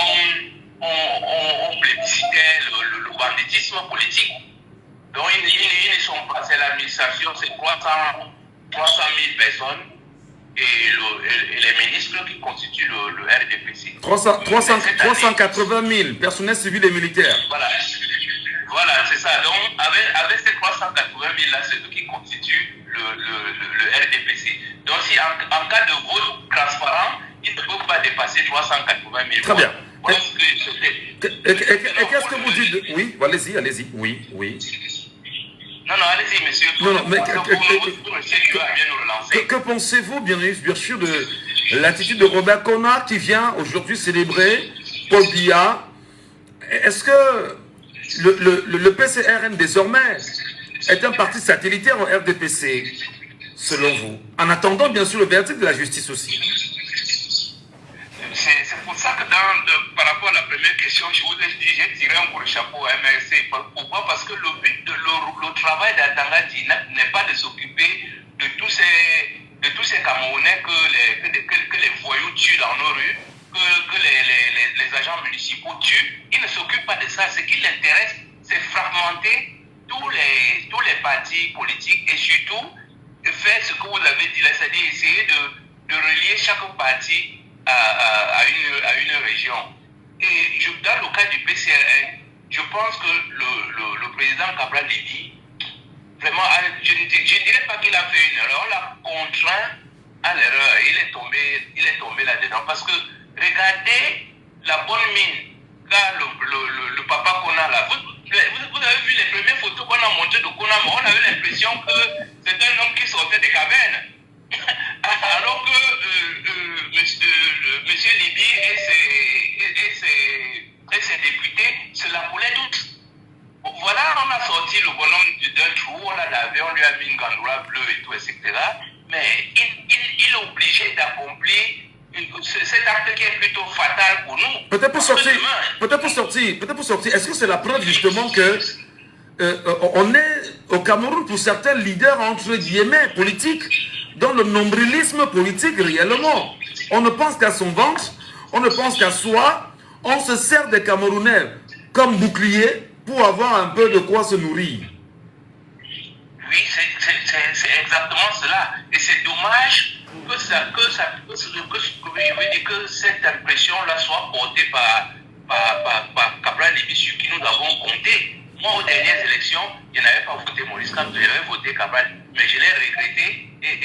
on plébiscitait le banditisme politique. Donc ils ne sont pas, c'est l'administration, c'est 300 000 personnes et les ministres qui constituent le RDPC. 380 000 personnels civils et militaires. Voilà, c'est ça. Donc avec ces 380 000 là, c'est eux qui constituent le RDPC. Donc si en cas de vote transparent, ils ne peuvent pas dépasser 380 000. Très bien. Et qu'est-ce que vous dites Oui, allez-y. Oui. Non, allez-y, monsieur. Que pensez-vous, bien sûr, de l'attitude de Robert Kona qui vient aujourd'hui célébrer Paul Biya? Est-ce que le PCRN désormais est un parti satellitaire au RDPC, selon vous? En attendant, bien sûr, le verdict de la justice aussi. C'est pour ça que par rapport à la première question, je vous ai dit, j'ai tiré un coup de chapeau au MRC. Pourquoi? Parce que le but de le travail d'Atangati n'est pas de s'occuper de tous ces Camerounais que les voyous tuent dans nos rues, que les agents municipaux tuent. Il ne s'occupe pas de ça. Ce qui l'intéresse, c'est fragmenter tous les partis politiques et surtout faire ce que vous avez dit là, c'est-à-dire essayer de relier chaque parti à une région. Et dans le cas du PCRN, je pense que le président Cabral Libi, vraiment, je ne dirais pas qu'il a fait une erreur, on l'a contraint à l'erreur, il est tombé là-dedans. Parce que regardez la bonne mine qu'a le papa Kona là. Vous avez vu les premières photos qu'on a montées de Kona, mais on avait l'impression que c'est un homme qui sortait des cavernes. Alors que monsieur Libi et ses députés se la voulaient toutes. Voilà, on a sorti le bonhomme d'un trou, on l'a lavé, on lui a mis une gandoura bleue et tout, etc. Mais il est obligé d'accomplir cet acte qui est plutôt fatal pour nous. Peut-être pour sortir. Est-ce que c'est la preuve justement que on est au Cameroun pour certains leaders entre guillemets politiques dans le nombrilisme politique réellement. On ne pense qu'à son ventre, on ne pense qu'à soi, on se sert des Camerounais comme bouclier pour avoir un peu de quoi se nourrir. Oui, c'est exactement cela. Et c'est dommage que cette impression-là soit portée par Cabral Libis sur qui nous avons compté. Moi, aux dernières élections, je n'avais pas voté Maurice Kamto, j'avais voté Cabral, mais je l'ai regretté et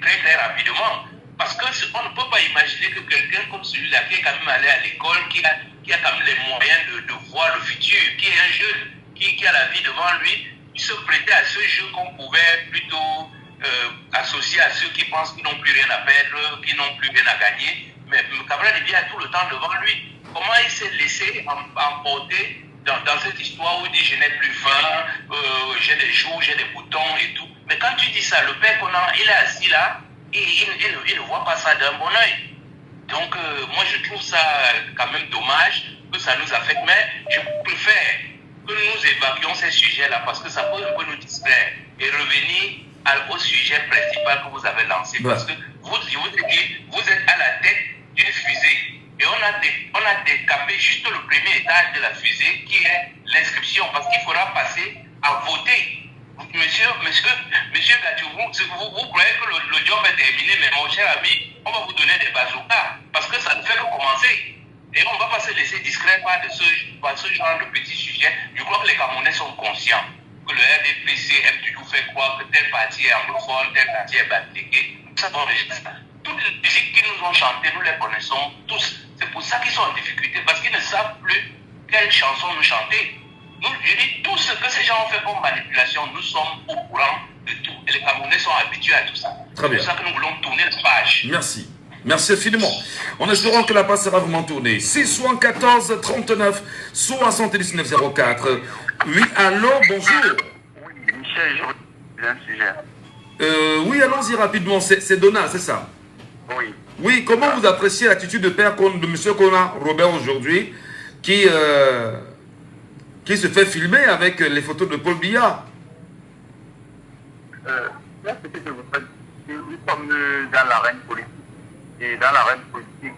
très rapidement. Parce qu'on ne peut pas imaginer que quelqu'un comme celui-là, qui est quand même allé à l'école, qui a quand même les moyens de voir le futur, qui est un jeune, qui a la vie devant lui, il se prêtait à ce jeu qu'on pouvait plutôt associer à ceux qui pensent qu'ils n'ont plus rien à perdre, qui n'ont plus rien à gagner. Mais Cabral Libis a tout le temps devant lui. Comment il s'est laissé emporter dans cette histoire où il dit je n'ai plus faim, j'ai des joues, j'ai des boutons et tout. Mais quand tu dis ça, le père Conan, il est assis là et il ne voit pas ça d'un bon oeil. Donc moi je trouve ça quand même dommage que ça nous affecte, mais je préfère que nous évacuions ces sujets-là parce que ça peut un peu nous distraire et revenir au sujet principal que vous avez lancé. Parce que vous êtes à la tête d'une fusée. Et on a décapé juste le premier étage de la fusée qui est l'inscription parce qu'il faudra passer à voter. Monsieur Gatou, vous croyez que le job est terminé, mais mon cher ami, on va vous donner des bazookas parce que ça ne fait que commencer. Et on ne va pas se laisser distraire par ce genre de petits sujets. Je crois que les Camerounais sont conscients que le RDPC aime toujours faire croire que tel parti est anglophone, tel parti est baptisé. Ça doit enregistrer. Toutes les musiques qu'ils nous ont chantées, nous les connaissons tous. C'est pour ça qu'ils sont en difficulté, parce qu'ils ne savent plus quelle chanson nous chanter. Nous, je dis, tout ce que ces gens ont fait comme manipulation, nous sommes au courant de tout. Et les Camerounais sont habitués à tout ça. Très bien. C'est pour ça que nous voulons tourner la page. Merci. Merci infiniment. En espérant que la page sera vraiment tournée. 674 39 79 04. Oui, allô, bonjour. Oui, Michel, j'ai un sujet. Oui, allons-y rapidement. C'est Donna, c'est ça? Oui. Oui, comment vous appréciez l'attitude de M. Conan Robert aujourd'hui qui se fait filmer avec les photos de Paul Biya? Là, ce que je voudrais dire, nous sommes dans l'arène politique. Et dans l'arène politique,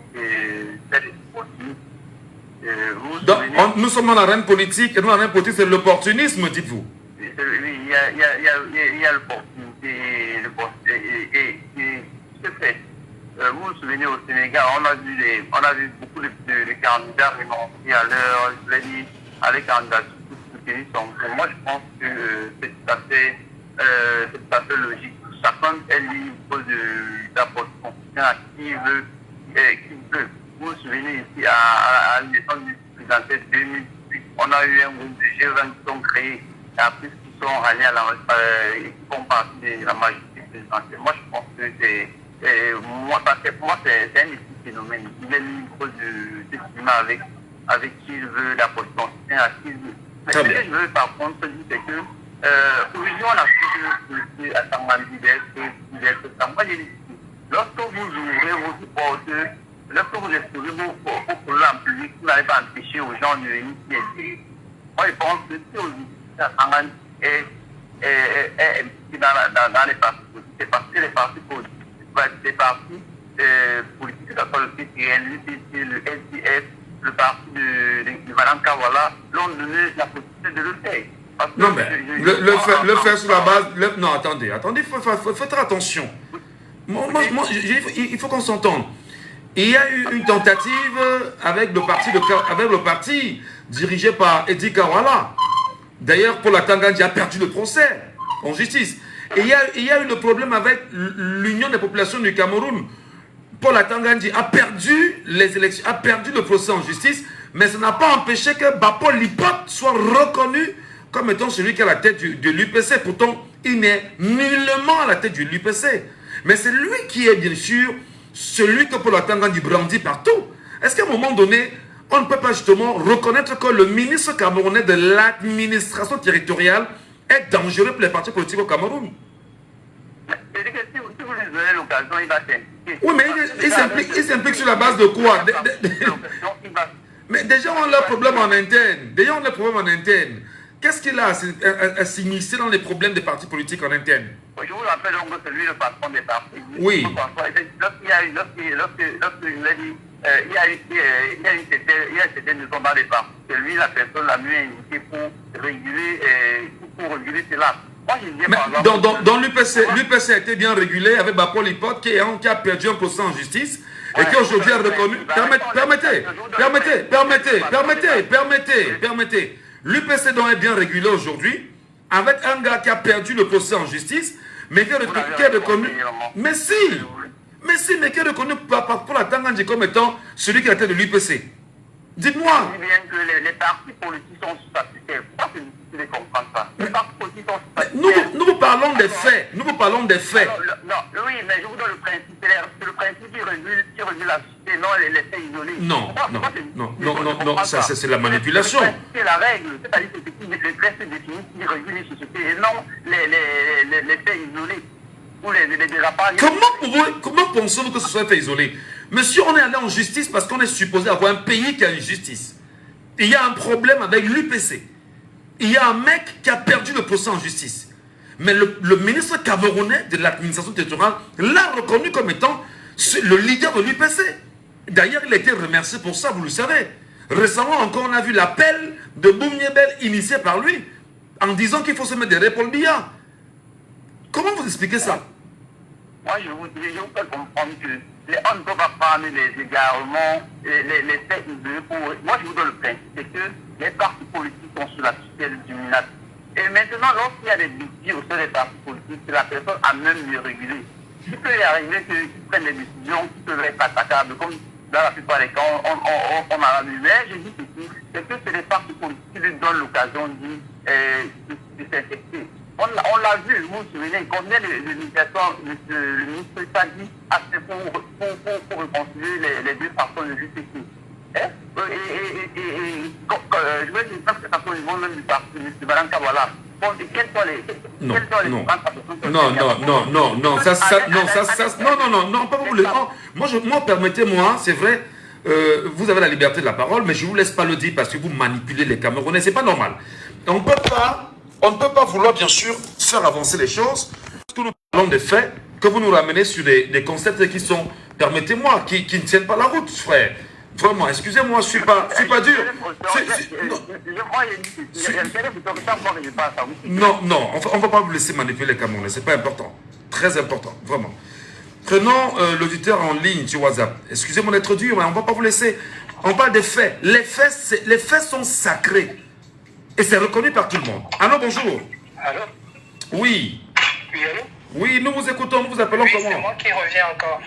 c'est l'opportunisme. Nous sommes dans l'arène politique, et dans l'arène politique, c'est l'opportunisme, dites-vous? Oui, il y a l'opportunité et ce fait. Vous vous souvenez au Sénégal, on a vu beaucoup de candidats renoncer à leur candidature pour soutenir son tour. Moi, je pense que c'est tout à fait logique. Chacun est libre d'apporter son soutien à qui veut. Vous vous souvenez ici, à l'élection du présidentiel 2018, on a eu un groupe de G20 qui sont créés et après qui sont allés et qui font partie de la majorité présidentielle. Moi, je pense que c'est un phénomène. Il est libre de s'exprimer avec qui il veut, d'apporter son soutien à qui il veut. Mais ce que je veux par contre dire, c'est que aujourd'hui, on a vu que à Tangandi d'être moi, j'ai dit, lorsque vous ouvrez vos portes, lorsque vous exposez vos produits en public, vous n'allez pas empêcher aux gens de venir s'y aider. Moi, je pense que si aujourd'hui, Tangandi est impliqué dans les partis politiques, c'est parce que les partis politiques, des partis politiques, que ce soit le PCN, l'UPC, le SDF, le parti de Madame Kawala, l'ont donné la possibilité de le faire. Non, mais le faire sur la base... non, attendez, faites attention. Il faut qu'on s'entende. Il y a eu une tentative avec le parti dirigé par Eddie Kawala. D'ailleurs, Paul Tangandji a perdu le procès en justice. Et il y a eu le problème avec l'Union des populations du Cameroun. Paul Tangandji a perdu les élections, a perdu le procès en justice, mais ça n'a pas empêché que Bapol Lipot soit reconnu comme étant celui qui est à la tête de l'UPC. Pourtant, il n'est nullement à la tête de l'UPC. Mais c'est lui qui est bien sûr celui que Paul Tangandji brandit partout. Est-ce qu'à un moment donné, on ne peut pas justement reconnaître que le ministre camerounais de l'administration territoriale est dangereux pour les partis politiques au Cameroun? C'est-à-dire que si vous lui donnez l'occasion, il va s'impliquer Oui, mais il s'implique sur la base de quoi? Mais déjà, on a un problème en interne. Qu'est-ce qu'il a à s'immiscer dans les problèmes des partis politiques en interne? Je vous rappelle donc que celui le patron des partis. Oui. Lorsqu'il a dit, il y a certaines maisons dans les partis. C'est lui la personne la mieux indiquée pour réguler cela. Moi, je dis par exemple. Dans l'UPC a été bien régulé avec Bapol Hipot qui a perdu un procès en justice et qui aujourd'hui a reconnu. Permettez. L'UPC doit être bien régulé aujourd'hui avec un gars qui a perdu le procès en justice, mais qui est reconnu. Mais qui est reconnu pour la Tangandji comme étant celui qui a été de l'UPC. Dites-moi. Je dis bien que les partis politiques sont sous sa tutelle. Pourquoi c'est difficile de comprendre ça? Les partis politiques sont sous sa tutelle. Nous vous parlons des faits. Non, oui, mais je vous donne le principe. C'est le principe qui régule la société, non les faits isolés. Non, ça c'est la manipulation. C'est la règle. C'est-à-dire que c'est les faits définis qui régulent les sociétés et non les faits isolés. Ou les dérapages. Comment pensez-vous que ce soit fait isolé? Monsieur, on est allé en justice parce qu'on est supposé avoir un pays qui a une justice. Il y a un problème avec l'UPC. Il y a un mec qui a perdu le procès en justice. Mais le ministre camerounais de l'administration territoriale l'a reconnu comme étant le leader de l'UPC. D'ailleurs, il a été remercié pour ça, vous le savez. Récemment encore, on a vu l'appel de Boumniebel initié par lui en disant qu'il faut se mettre derrière Paul Biya. Comment vous expliquez ça? Moi, je vous fais comprendre que on ne peut pas prendre les égarements, les faits isolés pour... Moi, je vous donne le principe, c'est que les partis politiques sont sous la tutelle du MINAT. Et maintenant, lorsqu'il y a des défis au sein des partis politiques, c'est la personne à même de réguler. Il peut y arriver qu'ils prennent des décisions qui peuvent être attaquables, comme dans la plupart des cas, on a vu. Mais je dis ceci, c'est que c'est les partis politiques qui lui donnent l'occasion de s'infecter. On l'a vu, vous vous souvenez, combien de médiations le ministre Sadi a fait pour réconcilier les deux personnes de l'UPC. Je veux dire, parce que ça peut au niveau même du parti, M. Balanka, voilà. Bon, et quels sont les... Non, pas vous. Moi, permettez-moi, c'est vrai, vous avez la liberté de la parole, mais je ne vous laisse pas le dire parce que vous manipulez les Camerounais, c'est pas normal. On ne peut pas vouloir, bien sûr, faire avancer les choses. Tout nous parlons des faits, que vous nous ramenez sur des concepts qui sont, permettez-moi, qui ne tiennent pas la route, frère. Vraiment, excusez-moi, je suis pas dur. Non, on ne va pas vous laisser manipuler les Camerounais, c'est pas important. Très important, vraiment. Prenons l'auditeur en ligne sur WhatsApp. Excusez-moi d'être dur, mais on ne va pas vous laisser. On parle des faits. Les faits sont sacrés. Et c'est reconnu par tout le monde. Allô, bonjour. Allô? Oui. Oui, allô? Oui, nous vous écoutons, nous vous appelons comment? C'est moi qui reviens encore.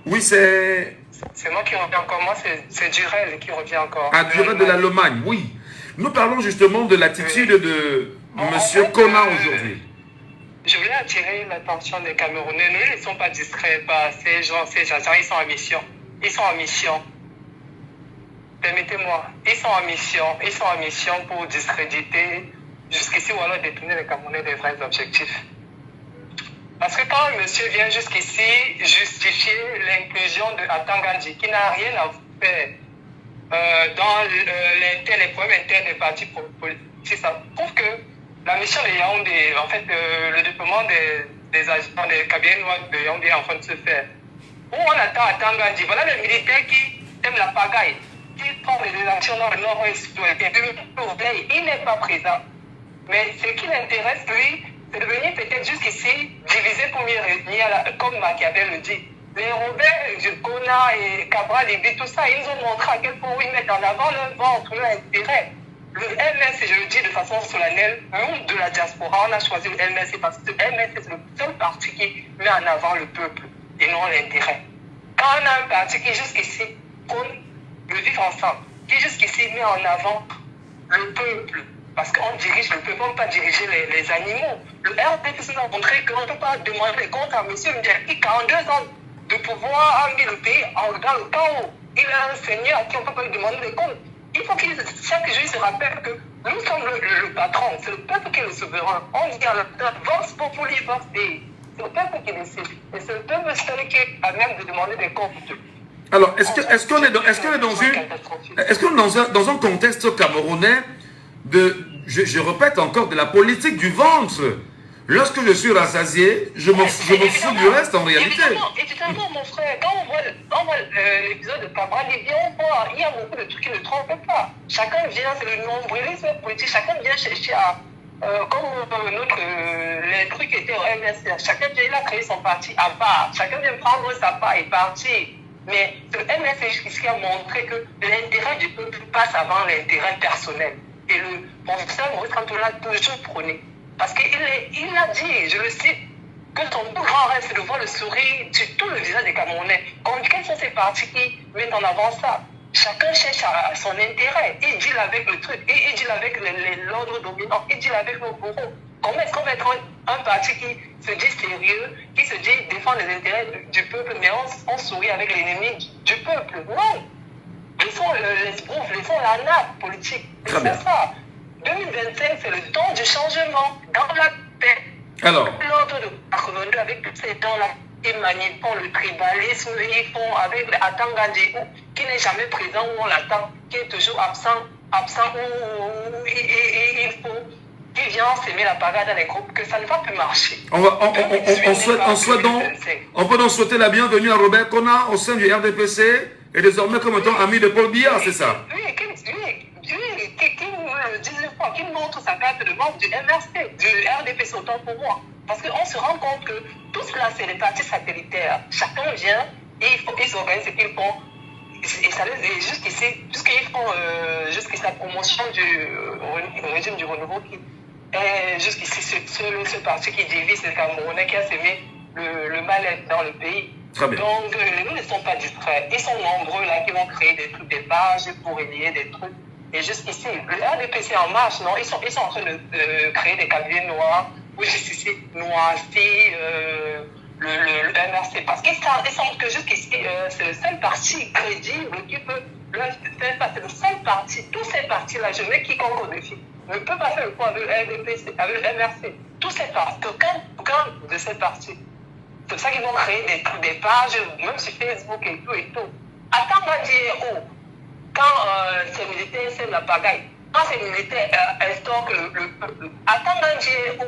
Oui, c'est... C'est moi qui reviens encore. Moi, c'est Durel qui revient encore. Ah, Durel de l'Allemagne, oui. Nous parlons justement de l'attitude de M. Kona aujourd'hui. Je voulais attirer l'attention des Camerounais. Ne les laissons pas distraits par ces gens, ils sont en mission. Ils sont en mission. Permettez-moi, ils sont en mission pour discréditer jusqu'ici ou alors détourner les Camerounais des vrais objectifs. Parce que quand un monsieur vient jusqu'ici justifier l'inclusion de Atangandji, qui n'a rien à faire dans les problèmes internes des partis politiques, ça prouve que la mission de Yaoundé, en fait, le déploiement des agents des cabinets noirs de Yaoundé est en train de se faire. Où on attend Atangandji, voilà le militaire qui aime la pagaille, qui prend des actions dans le nord-ouest, il n'est pas présent. Mais ce qui l'intéresse, lui, c'est de venir peut-être jusqu'ici, diviser pour mieux réunir, comme Machiavel le dit. Les Robert, Kona et Cabral, Libi, tout ça, ils ont montré à quel point ils mettent en avant leur ventre, leur intérêt. Le MS, je le dis de façon solennelle, nous de la diaspora, on a choisi le MS parce que le MS c'est le seul parti qui met en avant le peuple et non l'intérêt. Quand on a un parti qui jusqu'ici prône le vivre ensemble, qui jusqu'ici met en avant le peuple, parce qu'on dirige le peuple, on ne peut pas diriger les animaux. Le RDPC nous a montré qu'on ne peut pas demander des comptes à M. Ndiaye qui, 42 ans de pouvoir, a mis le pays dans le chaos. Il a un seigneur à qui on ne peut pas lui demander des comptes. Il faut qu'il chaque jour il se rappelle que nous sommes le patron, c'est le peuple qui est le souverain. On dit à la vox populi, vox dei. C'est au peuple qui décide. Et c'est le peuple seul qui est à même de demander des comptes. Alors, est-ce qu'on est dans un contexte camerounais je répète encore, de la politique du ventre? Lorsque je suis rassasié, je me fous du reste en réalité. Évidemment, mon frère, quand on voit l'épisode de Cabral, il y a beaucoup de trucs qui ne trompent pas. Chacun vient, c'est le nombrilisme politique, chacun vient chercher à, comme les trucs étaient au MSC, chacun vient, il a créé son parti à part, chacun vient prendre sa part et partir. Mais le MSC jusqu'ici a montré que l'intérêt du peuple passe avant l'intérêt personnel. Et le professeur Maurice Kamto l'a toujours prôné. Parce qu'il a dit, je le cite, que son plus grand rêve, c'est de voir le sourire sur tout le visage des Camerounais. Quels sont ces partis qui mettent en avant ça? Chacun cherche à son intérêt. Il deal avec le truc, il deal avec l'ordre dominant, il deal avec nos bourreaux. Comment est-ce qu'on va être un parti qui se dit sérieux, qui se dit défendre les intérêts du peuple, mais on sourit avec l'ennemi du peuple? Non. Laissons l'esbrouf, laissons la nappe politique. C'est ça. 2025, c'est le temps du changement. Dans la paix. Alors. L'ordre de 82 avec tous ces temps-là, ils manipulent le tribalisme, ils font avec Atangandi, qui n'est jamais présent où on l'attend, qui est toujours absent où il faut. Qui vient s'aimer la pagade dans les groupes, que ça ne va plus marcher. On peut donc souhaiter la bienvenue à Robert Kona au sein du RDPC et désormais comme étant ami de Paul Biya, c'est ça? Oui, qui montre sa carte de membre du MRC, du RDPC, autant pour moi. Parce qu'on se rend compte que tout cela, c'est des partis satellitaires. Chacun vient et ils s'organisent ce qu'ils font. Et jusqu'ici, puisqu'ils font jusqu'ici la promotion du régime du renouveau qui est jusqu'ici ce parti qui divise les Camerounais, qui a semé le mal-être dans le pays. Très bien. Donc, nous ne sommes pas distraits. Ils sont nombreux là qui vont créer des trucs, des pages pour relier des trucs. Et jusqu'ici, le RDPC en marche, non, ils sont en train de créer des cabinets noirs, ou jusqu'ici, Noirci, le MRC. Parce qu'ils sentent que jusqu'ici, c'est le seul parti crédible qui peut faire passer. Le seul parti, tous ces partis-là, je mets quiconque au défi, ne peut pas faire le point avec le RDPC, avec le MRC. Tous ces partis, aucun de ces partis. C'est pour ça qu'ils vont créer des pages, même sur Facebook et tout. Attends, moi, où quand ces militaires sèment la pagaille, quand ces militaires instaurent le peuple, attends, où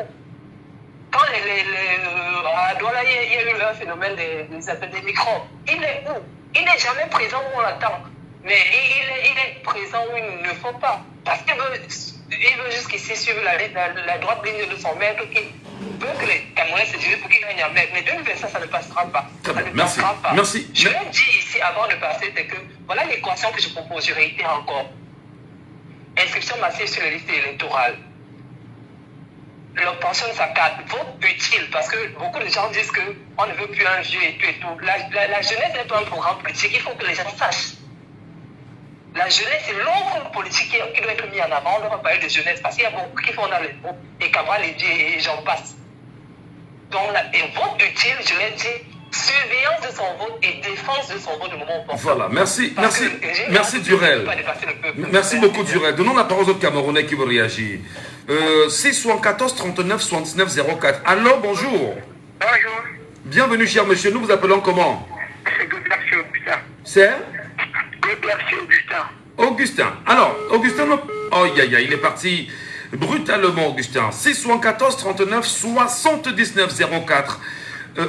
quand à Douala, il y a eu un phénomène des microbes, il est où? Il n'est jamais présent où on l'attend. Mais il est présent où il ne faut pas. Parce qu'il veut jusqu'ici suivre la droite ligne de son maître qui veut que les Camerounais se dirigent pour qu'ils gagnent en maître. Mais 2025, ça ne passera pas. Merci. Je l'ai dit ici avant de passer, c'est que voilà l'équation que je propose, je réitère encore. Inscription massive sur les listes électorales. L'obtention de sa carte, vote utile, parce que beaucoup de gens disent qu'on ne veut plus un vieux et tout. La jeunesse n'est pas un programme politique, il faut que les gens sachent. La jeunesse, c'est l'autre politique qui doit être mis en avant. On ne va pas parler de jeunesse parce qu'il y a beaucoup qui font dans les groupes. Et Cabral et j'en passe. Donc, et vote utile, je l'ai dit, surveillance de son vote et défense de son vote au moment opportun. Voilà, merci Durel. Merci beaucoup Durel. Donnons la parole aux autres Camerounais qui vont réagir. 674 39 79 04. Allô, bonjour. Bonjour. Bienvenue, cher monsieur. Nous vous appelons comment? C'est Augustin. C'est Augustin. Augustin. Alors, Augustin, oh, il est parti brutalement, Augustin. 674 39 79 04.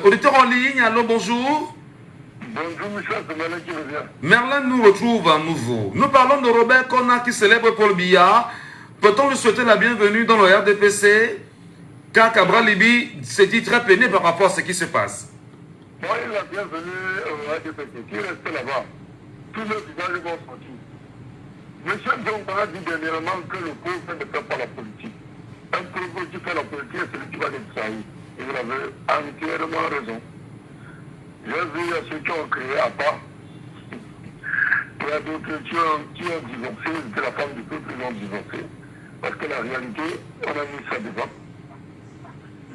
Auditeur en ligne, allô, bonjour. Bonjour, monsieur, c'est Merlin qui revient. Merlin nous retrouve à nouveau. Nous parlons de Robert Kona qui célèbre Paul Biya. Peut-on lui souhaiter la bienvenue dans le RDPC? Car Cabral Libi s'est dit très peiné par rapport à ce qui se passe. Moi, il a bienvenue au RDPC. Qui reste là-bas? Tous les visages vont sortir. Monsieur Djongba a dit dernièrement que le pauvre ne fait pas la politique. Un pauvre qui fait la politique, c'est celui qui va les trahir. Et vous avez entièrement raison. J'ai vu ceux qui ont créé à part. Il y a d'autres qui ont divorcé, c'est la femme du peuple qui ont divorcé. Parce que la réalité, on a mis ça devant.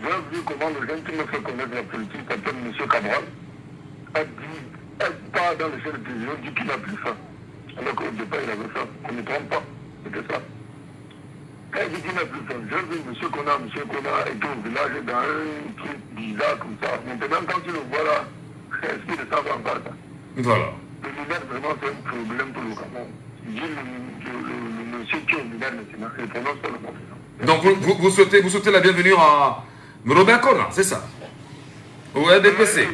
J'ai vu comment le jeune qui me fait connaître la politique, s'appelle M. Cabral, a dit, pas dans le chef de prison, dit qu'il n'a plus faim. Alors qu'au départ, il avait faim. On ne trompe pas. C'était ça. Elle dit qu'il n'a plus faim. J'ai vu monsieur Kona était au village dans un truc bizarre comme ça. Maintenant, quand tu le vois là, est-ce qu'il ne savent pas ça? Voilà. Le mineur, vraiment, c'est un problème pour le Cameroun. Le monsieur qui est au mineur maintenant, il prononce pas le nom. Donc vous souhaitez la bienvenue à Robert Kona, c'est ça? Au RDPC.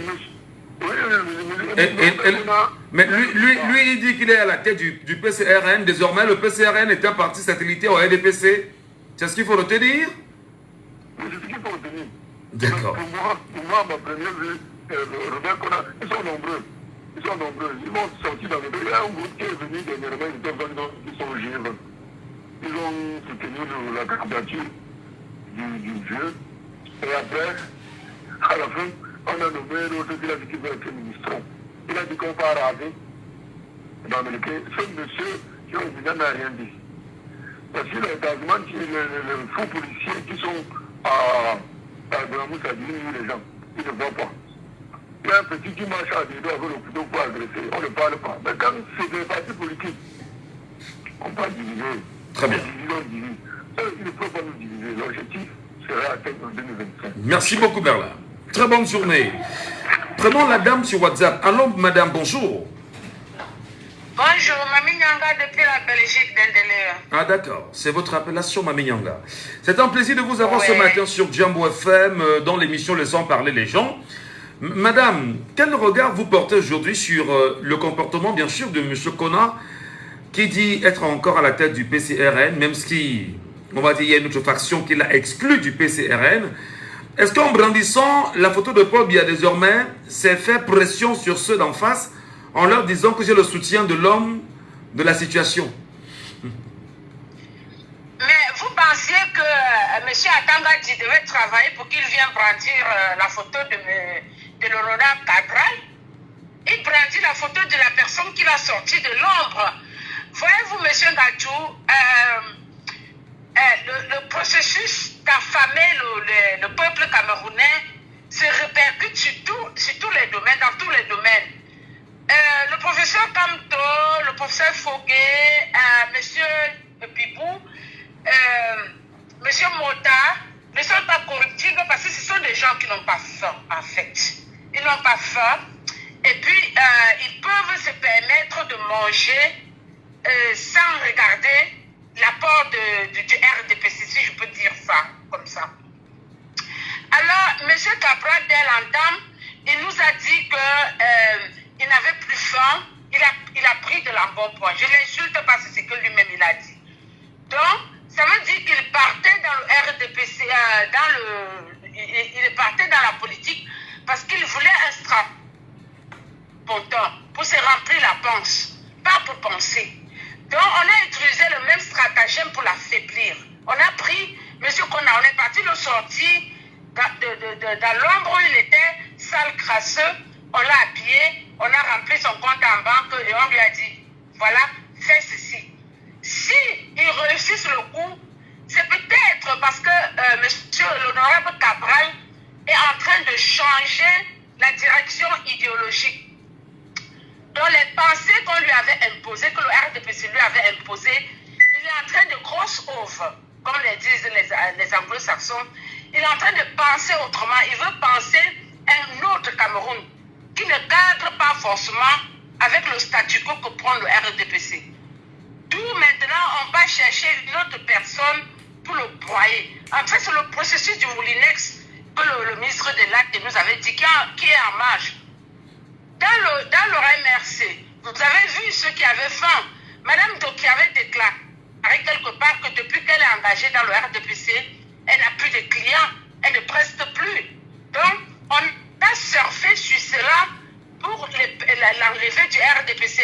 Mais lui, il dit qu'il est à la tête du PCRN. Désormais, le PCRN est un parti satellitaire au RDPC. C'est ce qu'il faut retenir? Oui, c'est ce qu'il faut retenir. D'accord. Pour moi, ma première vue, Robert Kona, ils sont nombreux. Ils m'ont sorti dans le pays. Il y a un groupe qui est venu dernièrement, ils étaient 20 ans, ils sont G20. Ils ont soutenu la candidature du vieux. Et après, à la fin, on a nommé l'autre qui a dit qu'il veut être ministre. Il a dit qu'on va raser dans le pays. Ce monsieur qui au final n'a rien dit. Parce que les gazements, les faux policiers qui sont à Gramou, ça diminue les gens. Ils ne voient pas. Il y a un petit qui marche à des doigts avec le couteau pour agresser. On ne parle pas. Mais quand c'est des partis politiques, on va diviser. Très bien. On divise. Il ne faut pas nous diviser. L'objectif sera atteint en 2025. Merci beaucoup, Bernard. Très bonne journée. Prenons la dame sur WhatsApp. Allô, madame, bonjour. Bonjour, Mami Nyanga depuis la Belgique d'Endelea. Ah d'accord, c'est votre appellation, Mami Nyanga. C'est un plaisir de vous avoir ce matin sur Jambo FM, dans l'émission Laissons parler les gens. Madame, quel regard vous portez aujourd'hui sur le comportement, bien sûr, de M. Kona, qui dit être encore à la tête du PCRN, même si, on va dire, il y a une autre faction qui l'a exclu du PCRN. Est-ce qu'en brandissant la photo de Paul Biya désormais, c'est faire pression sur ceux d'en face en leur disant que j'ai le soutien de l'homme de la situation? Mais vous pensiez que M. Atangadi devait travailler pour qu'il vienne brandir la photo de Laurent Cabral? Il brandit la photo de la personne qui l'a sorti de l'ombre. Voyez-vous, M. Gadjou, le processus d'affamer le peuple camerounais se répercute sur tous les domaines, dans tous les domaines. Le professeur Kamto, le professeur Foguet, M. Bibou, M. Mota ne sont pas corruptibles parce que ce sont des gens qui n'ont pas faim, en fait. Ils n'ont pas faim. Et puis, ils peuvent se permettre de manger sans regarder l'apport du RDPC, si je peux dire ça, comme ça. Alors, M. Cabral, dès l'entame, il nous a dit qu'il n'avait plus faim, il a pris de l'embonpoint. Je l'insulte parce que c'est ce que lui-même il a dit. Donc, ça veut dire qu'il partait dans le RDPC, il partait dans la politique parce qu'il voulait un strapontin pour se remplir la panse, pas pour penser. Donc, on a utilisé le même stratagème pour l'affaiblir. On a pris M. Kona, on est parti le sortir dans l'ombre où il était, sale, crasseux. On l'a habillé, on a rempli son compte en banque et on lui a dit, voilà, fais ceci. Si ils réussissent le coup, c'est peut-être parce que M. l'honorable Cabral est en train de changer la direction idéologique. Dans les pensées qu'on lui avait imposées, que le RDPC lui avait imposées, il est en train de grosse over, comme le disent les anglo-saxons. Il est en train de penser autrement. Il veut penser un autre Cameroun qui ne cadre pas forcément avec le statu quo que prend le RDPC. D'où maintenant, on va chercher une autre personne pour le broyer. En fait, c'est le processus du Moulinex que le ministre de l'Acte nous avait dit, qui est en marche. Dans le MRC, vous avez vu ceux qui avaient faim. Madame Doki avait déclaré quelque part que depuis qu'elle est engagée dans le RDPC, elle n'a plus de clients, elle ne preste plus. Donc, on a surfé sur cela pour l'enlever du RDPC.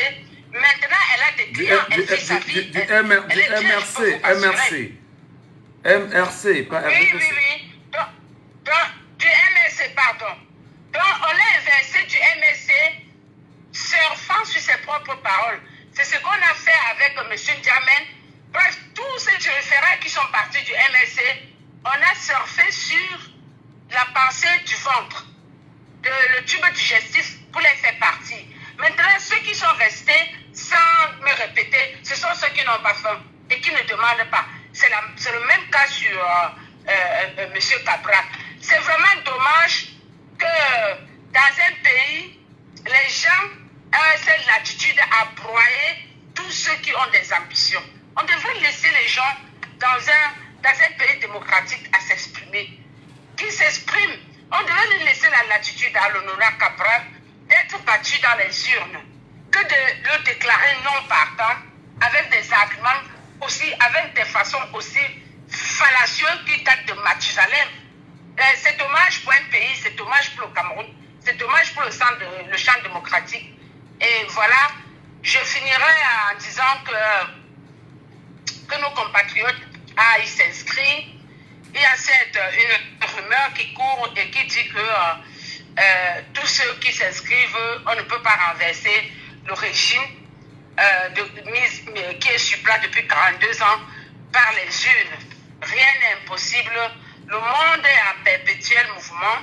Maintenant, elle a des clients, elle fait sa vie. MRC, pas RDPC. Oui. Du MRC, pardon. Donc, on a inversé du MRC surfant sur ses propres paroles. C'est ce qu'on a fait avec M. Diamène. Bref, tous ces référents qui sont partis du MRC, on a surfé sur la pensée du ventre, le tube digestif pour les faire partir. Maintenant, ceux qui sont restés, sans me répéter, ce sont ceux qui n'ont pas faim et qui ne demandent pas. C'est le même cas sur M. Cabral. C'est vraiment dommage que dans un pays, les gens aient cette latitude à broyer tous ceux qui ont des ambitions. On devrait laisser les gens dans un pays démocratique à s'exprimer. Qu'ils s'expriment. On devrait laisser la latitude à l'honorable Cabral d'être battu dans les urnes que de le déclarer non partant avec des arguments aussi, avec des façons aussi fallacieuses qui datent de Mathusalem. C'est dommage pour un pays, c'est dommage pour le Cameroun, c'est dommage pour le champ démocratique. Et voilà, je finirai en disant que nos compatriotes aillent s'inscrire. Il y a une rumeur qui court et qui dit que tous ceux qui s'inscrivent, on ne peut pas renverser le régime qui est sur place depuis 42 ans par les urnes. Rien n'est impossible. Le monde est en perpétuel mouvement.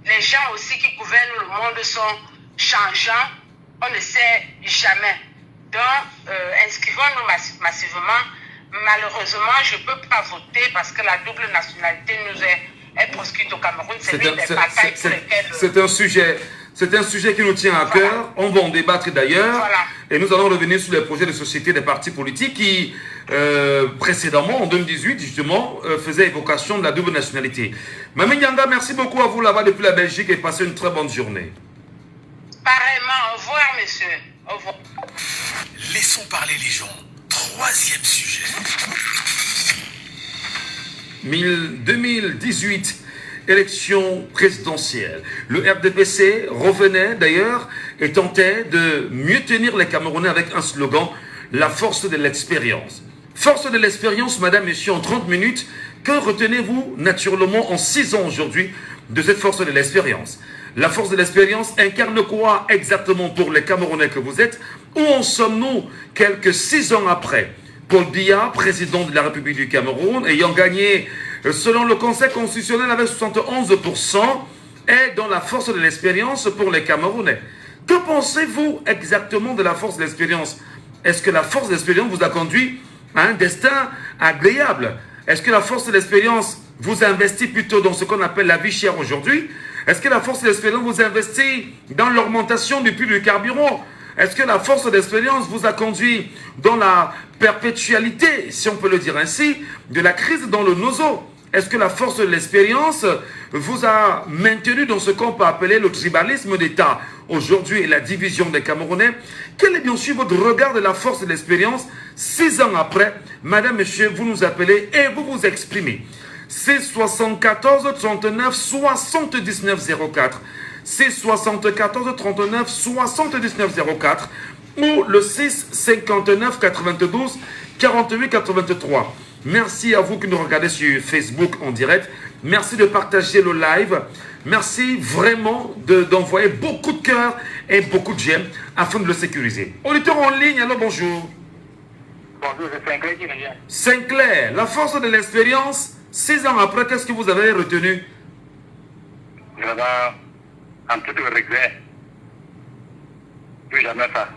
Les gens aussi qui gouvernent le monde sont changeants. On ne sait jamais. Donc, inscrivons-nous massivement. Malheureusement, je ne peux pas voter parce que la double nationalité nous est proscrite au Cameroun. C'est l'une des batailles pour lesquelles... C'est un sujet qui nous tient à cœur. On va en débattre d'ailleurs. Voilà. Et nous allons revenir sur les projets de société des partis politiques qui, précédemment, en 2018, justement, faisaient évocation de la double nationalité. Mamie Nyanga, merci beaucoup à vous là-bas depuis la Belgique et passez une très bonne journée. Pareillement. Au revoir, monsieur. Au revoir. Laissons parler les gens. Troisième sujet. 2018, élection présidentielle. Le RDPC revenait d'ailleurs et tentait de mieux tenir les Camerounais avec un slogan, la force de l'expérience. Force de l'expérience, madame, messieurs, en 30 minutes, que retenez-vous naturellement en 6 ans aujourd'hui de cette force de l'expérience? La force de l'expérience incarne quoi exactement pour les Camerounais que vous êtes? Où en sommes-nous quelques 6 ans après? Paul Biya, président de la République du Cameroun, ayant gagné, selon le Conseil constitutionnel, avec 71%, est dans la force de l'expérience pour les Camerounais. Que pensez-vous exactement de la force de l'expérience? Est-ce que la force de l'expérience vous a conduit à un destin agréable? Est-ce que la force de l'expérience vous a investi plutôt dans ce qu'on appelle la vie chère aujourd'hui? Est-ce que la force de l'expérience vous a investi dans l'augmentation du prix du carburant? Est-ce que la force d'expérience vous a conduit dans la perpétualité, si on peut le dire ainsi, de la crise dans le nozo? Est-ce que la force de l'expérience vous a maintenu dans ce qu'on peut appeler le tribalisme d'État aujourd'hui et la division des Camerounais? Quel est bien sûr votre regard de la force de l'expérience 6 ans après? Madame, monsieur, vous nous appelez et vous vous exprimez. C'est 74 39 79 04. C'est 74 39 79 04 ou le 6 59 92 48 83. Merci à vous qui nous regardez sur Facebook en direct. Merci de partager le live. Merci vraiment d'envoyer beaucoup de cœurs et beaucoup de j'aime afin de le sécuriser. Auditeur en ligne, alors bonjour. Bonjour, c'est Sinclair qui vient. Sinclair, la force de l'expérience, 6 ans après, qu'est-ce que vous avez retenu? Vraiment, en tout regret, plus jamais ça.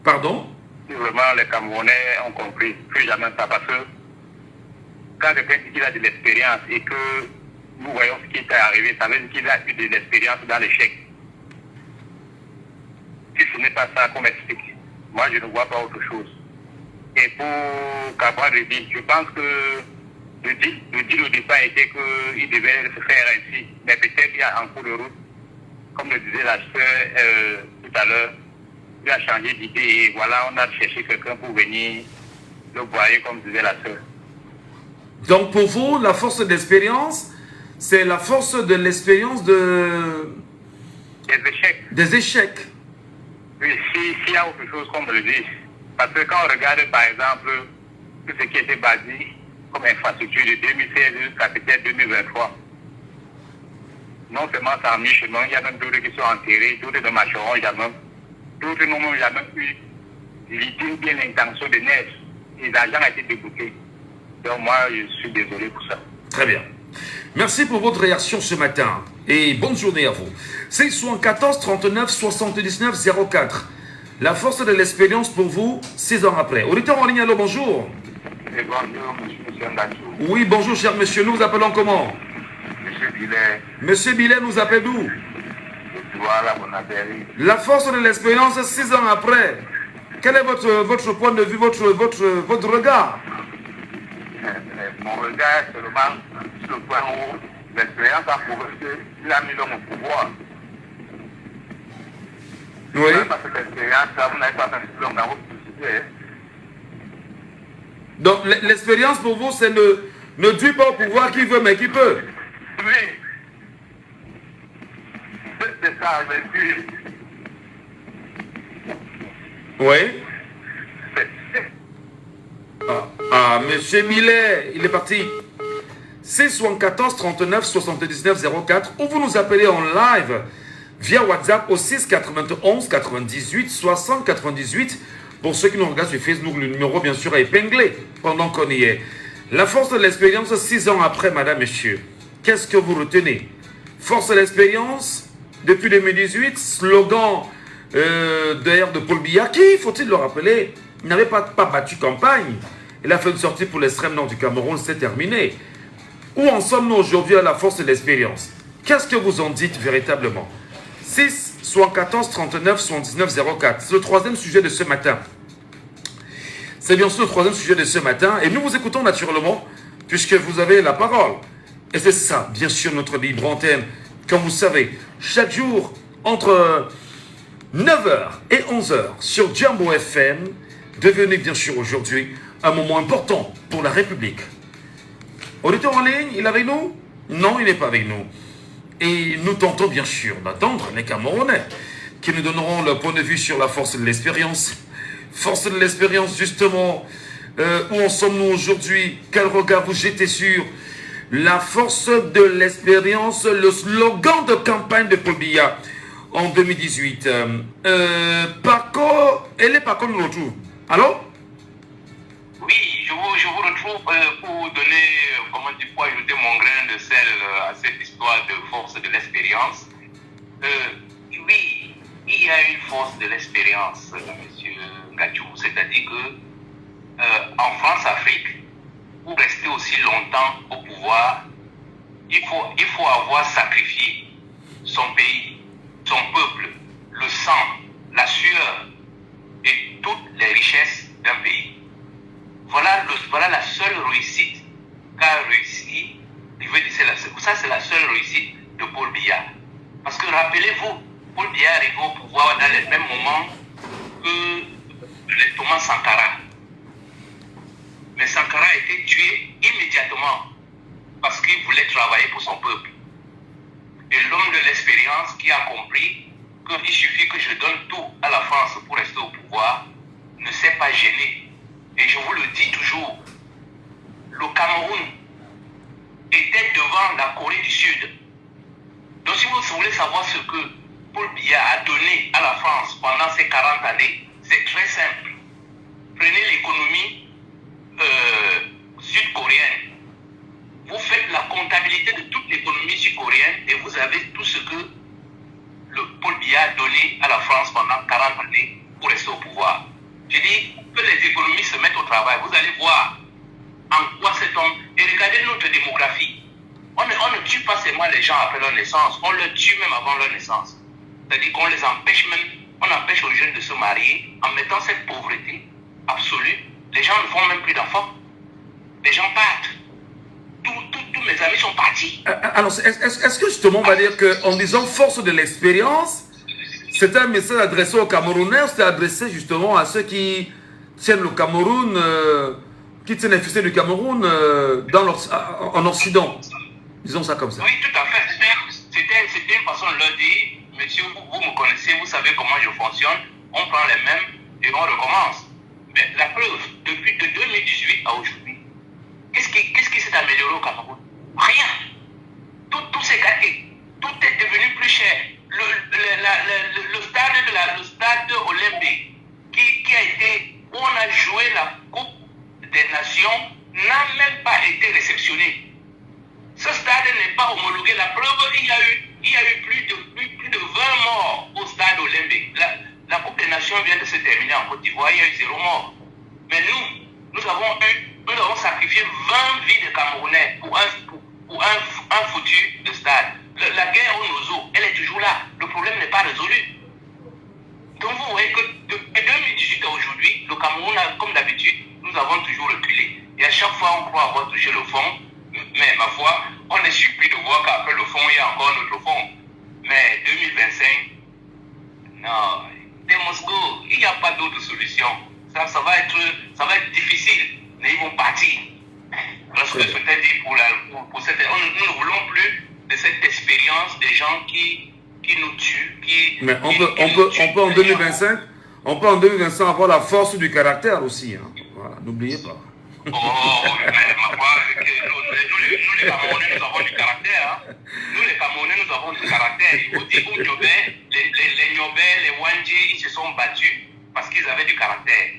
Pardon? Si vraiment les Camerounais ont compris, plus jamais ça, parce que quand quelqu'un dit qu'il a de l'expérience et que nous voyons ce qui est arrivé, ça veut dire qu'il a eu de l'expérience dans l'échec. Si ce n'est pas ça qu'on m'explique, moi je ne vois pas autre chose. Et pour Cabral Réby, je pense que le deal au départ était qu'il devait se faire ainsi, mais peut-être qu'il y a en cours de route, comme le disait la sœur tout à l'heure, il a changé d'idée et voilà, on a cherché quelqu'un pour venir le broyer comme disait la sœur. Donc pour vous, la force d'expérience, c'est la force de l'expérience de... Des échecs. Des échecs. Oui, s'il y a autre chose qu'on me le dise. Parce que quand on regarde par exemple tout ce qui était basé comme infrastructure de 2016 jusqu'à peut-être 2023, non seulement ça a mis chemin, il y a même d'autres qui sont enterrés, d'autres ne marcheront jamais. D'autres n'ont jamais eu l'idée bien l'intention de naître. Et l'argent a été débouté. Donc moi, je suis désolé pour ça. Très bien. Merci pour votre réaction ce matin. Et bonne journée à vous. C'est 74 39 79 04. La force de l'expérience pour vous, 6 ans après. Auditeur en ligne, allô, bonjour. Et bonjour, monsieur Ngachou. Oui, bonjour, cher monsieur. Nous vous appelons comment? Monsieur Billet. Monsieur Billet nous appelle d'où? Voilà, mon atterri. La force de l'expérience, 6 ans après. Quel est votre point de vue, votre regard? Mon regard est seulement sur le point où l'expérience a prouvé qu'il a mis l'homme au pouvoir. Oui. Parce que l'expérience, vous n'avez pas fait l'homme dans votre société. Donc l'expérience pour vous, c'est ne tue pas au pouvoir qui veut mais qui peut. Oui. C'est ça, monsieur. Oui. Monsieur Millet, il est parti. 674 39 79 04 ou vous nous appelez en live via WhatsApp au 6 91 98 60 98. Pour ceux qui nous regardent sur Facebook, le numéro bien sûr est épinglé pendant qu'on y est. La force de l'expérience 6 ans après, madame, monsieur. Qu'est-ce que vous retenez? Force de l'expérience depuis 2018, slogan d'ailleurs de Paul Biya, qui, faut-il le rappeler, n'avait pas battu campagne. Il a fait une sortie pour l'extrême nord du Cameroun, c'est terminé. Où en sommes-nous aujourd'hui à la force de l'expérience? Qu'est-ce que vous en dites véritablement? 6 74 39 79 04. C'est le troisième sujet de ce matin. C'est bien sûr le troisième sujet de ce matin. Et nous vous écoutons naturellement, puisque vous avez la parole. Et c'est ça, bien sûr, notre libre antenne. Comme vous savez, chaque jour, entre 9h et 11h, sur Jambo FM, devenu bien sûr aujourd'hui un moment important pour la République. Auditeur en ligne, il est avec nous? Non, il n'est pas avec nous. Et nous tentons bien sûr d'attendre les Camerounais qui nous donneront leur point de vue sur la force de l'expérience. Force de l'expérience, justement, où en sommes-nous aujourd'hui? Quel regard vous jetez sur la force de l'expérience, le slogan de campagne de Paul Biya en 2018. Paco, nous retrouve. Allô? Oui, je vous retrouve pour donner, pour ajouter mon grain de sel à cette histoire de force de l'expérience. Oui, il y a une force de l'expérience, monsieur Ngachou. C'est-à-dire que en France-Afrique, pour rester aussi longtemps au pouvoir, il faut avoir sacrifié son pays, son peuple, le sang, la sueur et toutes les richesses d'un pays. Voilà la seule réussite qu'a réussi, ça c'est la seule réussite de Paul Biya. Parce que rappelez-vous, Paul Biya est arrivé au pouvoir dans les mêmes moments que Thomas Sankara. Mais Sankara a été tué immédiatement parce qu'il voulait travailler pour son peuple. Et l'homme de l'expérience qui a compris qu'il suffit que je donne tout à la France pour rester au pouvoir, ne s'est pas gêné. Et je vous le dis toujours, le Cameroun était devant la Corée du Sud. Donc si vous voulez savoir ce que Paul Biya a donné à la France pendant ces 40 années, c'est très simple. Prenez l'économie sud-coréenne. Vous faites la comptabilité de toute l'économie sud-coréenne et vous avez tout ce que le Paul Biya a donné à la France pendant 40 années pour rester au pouvoir. Je dis que les économies se mettent au travail. Vous allez voir en quoi cet homme... Et regardez notre démographie. On ne tue pas seulement les gens après leur naissance, on les tue même avant leur naissance. C'est-à-dire qu'on les empêche même, on empêche aux jeunes de se marier en mettant cette pauvreté absolue. Les gens ne font même plus d'enfants. Les gens partent. Tous mes amis sont partis. Alors, est-ce que justement on va dire qu'en disant force de l'expérience, c'est un message adressé aux Camerounais, c'est adressé justement à ceux qui tiennent le Cameroun, qui tiennent les fusées du Cameroun en Occident. Disons ça comme ça. Oui, tout à fait. C'était une façon de leur dire, monsieur, vous me connaissez, vous savez comment je fonctionne, on prend les mêmes et on recommence. Mais la preuve, depuis de 2018 à aujourd'hui, qu'est-ce qui s'est amélioré au Cameroun? Rien. Tout s'est gâté. Tout est devenu plus cher. Le stade olympique qui a été, où on a joué la Coupe des Nations, n'a même pas été réceptionné. Ce stade n'est pas homologué. La preuve, il y a eu plus de 20 morts au stade olympique. La Coupe des Nations vient de se terminer en Côte d'Ivoire, il y a eu 0 mort. Mais nous avons eu une nous avons sacrifié 20 vies de Camerounais pour un foutu de stade. La guerre au Nozo, elle est toujours là. Le problème n'est pas résolu. Donc vous voyez que depuis 2018 à aujourd'hui, le Cameroun, comme d'habitude, nous avons toujours reculé. Et à chaque fois, on croit avoir touché le fond. Mais ma foi, on est surpris de voir qu'après le fond, il y a encore notre fond. Mais 2025, non, they must go. Il n'y a pas d'autre solution. Ça va être difficile. Mais ils vont partir. Parce que peut-être pour cette... Nous ne voulons plus de cette expérience des gens qui nous tuent. Mais on peut en 2025, avoir la force du caractère aussi. Hein. Voilà, n'oubliez pas. Mais ma foi, nous les Camerounais, nous avons du caractère. Hein. Nous les Camerounais, nous avons du caractère. Il faut dire qu'au Niobé, les Niobé, les Wandji, ils se sont battus parce qu'ils avaient du caractère.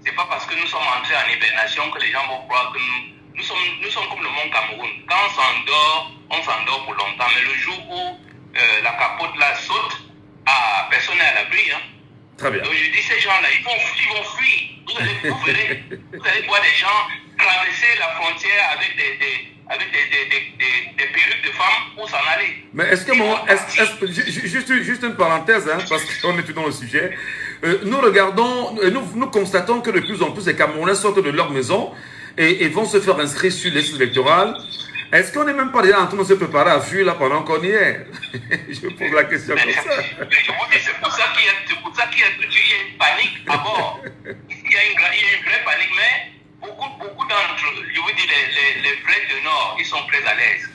C'est pas parce que nous sommes entrés en hibernation que les gens vont croire que nous sommes comme le monde Cameroun. Quand on s'endort pour longtemps. Mais le jour où la capote là saute, personne n'est à l'abri. Hein. Très bien. Donc je dis, ces gens-là, ils vont fuir. Vous allez voir des gens traverser la frontière avec des perruques de femmes pour s'en aller. Mais est-ce que juste une parenthèse, hein, parce qu'on est tout dans le sujet. Nous constatons que de plus en plus les Camerounais sortent de leur maison et vont se faire inscrire sur les listes électorales. Est-ce qu'on n'est même pas déjà en train de se préparer à fuir là pendant qu'on y est? Je pose la question comme ça. Mais je vous dis, c'est pour ça qu'il y a une panique à bord. Il y a une vraie panique, mais beaucoup d'entre eux, je vous dis, les vrais du Nord, ils sont très à l'aise.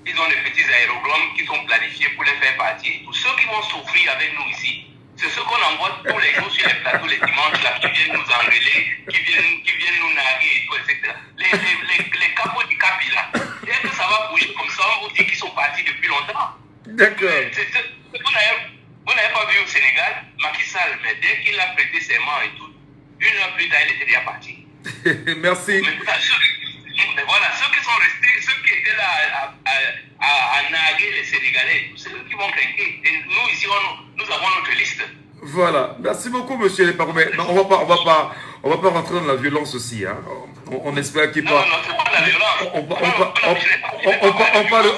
Ils ont des petits aérodromes qui sont planifiés pour les faire partir. Tous ceux qui vont souffrir avec nous ici, c'est ceux qu'on envoie tous les jours sur les plateaux les dimanches, là, qui viennent nous enrôler, qui viennent nous narguer et tout, etc. Les capots du Capi, là, dès que ça va bouger comme ça, on vous dit qu'ils sont partis depuis longtemps. D'accord. Vous n'avez pas vu au Sénégal, Macky Sall, mais dès qu'il a prêté serment et tout, 1 heure plus tard, il était déjà parti. Merci. Mais voilà, ceux qui sont restés, ceux qui étaient là à narguer les Sénégalais, c'est eux qui vont craquer. Et nous, ici, nous avons notre liste. Voilà. Merci beaucoup, monsieur Leparou. Mais on va pas rentrer dans la violence aussi. Hein. On espère qu'il Non, c'est pas de la violence.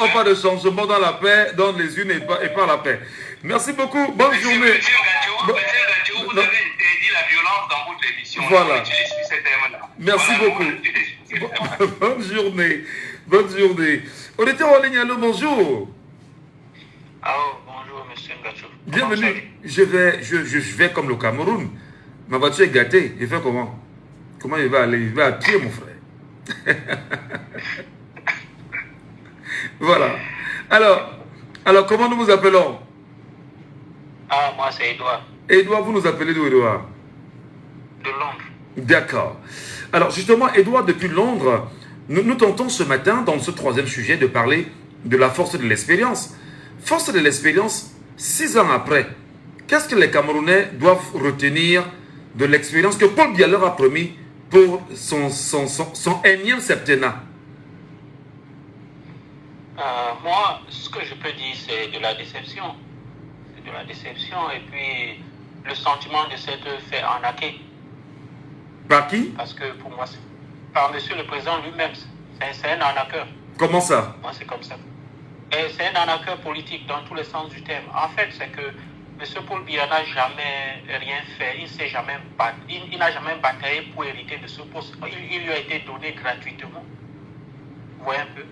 On parle de changement dans la paix, dans les unes et par la paix. Merci beaucoup. Bonne journée. Monsieur Gadjou, vous avez interdit la violence dans votre émission. Voilà. On utilise plus ces termes-là. Merci beaucoup. Bonne journée. Bonne journée. Auditeur en ligne, allô, bonjour. Allô, bonjour, monsieur Gadjou. Bienvenue. Je vais comme le Cameroun. Ma voiture est gâtée. Il fait comment? Comment il va aller? Il va à pied, mon frère. Voilà. Alors, comment nous vous appelons? Moi, c'est Edouard. Edouard, vous nous appelez d'où, Edouard? De Londres. D'accord. Alors, justement, Edouard, depuis Londres, nous tentons ce matin, dans ce troisième sujet, de parler de la force de l'expérience. Force de l'expérience, 6 ans après, qu'est-ce que les Camerounais doivent retenir de l'expérience que Paul Biya leur a promis pour son énième septennat? Moi, ce que je peux dire, c'est de la déception. C'est de la déception et puis le sentiment de s'être fait arnaquer. Par qui? Parce que pour moi, par monsieur le président lui-même, c'est un arnaqueur. Comment ça? Moi, c'est comme ça. Et c'est un arnaqueur politique dans tous les sens du terme. En fait, c'est que monsieur Paul Biya n'a jamais rien fait. Il n'a jamais bataillé pour hériter de ce poste. Il lui a été donné gratuitement. Vous voyez un peu?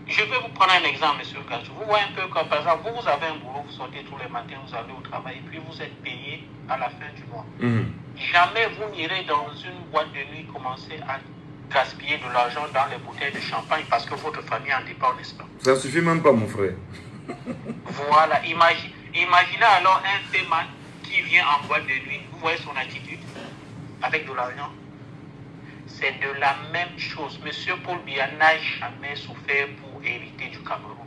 Je vais vous prendre un exemple, monsieur Gadjou. Vous voyez un peu comme, par exemple, vous avez un boulot, vous sortez tous les matins, vous allez au travail, et puis vous êtes payé à la fin du mois. Jamais vous n'irez dans une boîte de nuit commencer à gaspiller de l'argent dans les bouteilles de champagne parce que votre famille en dépend, n'est-ce pas? Ça ne suffit même pas, mon frère. Voilà. Imaginez alors un paiement qui vient en boîte de nuit. Vous voyez son attitude avec de l'argent. C'est de la même chose. Monsieur Paul Biya n'a jamais souffert pour hériter du Cameroun.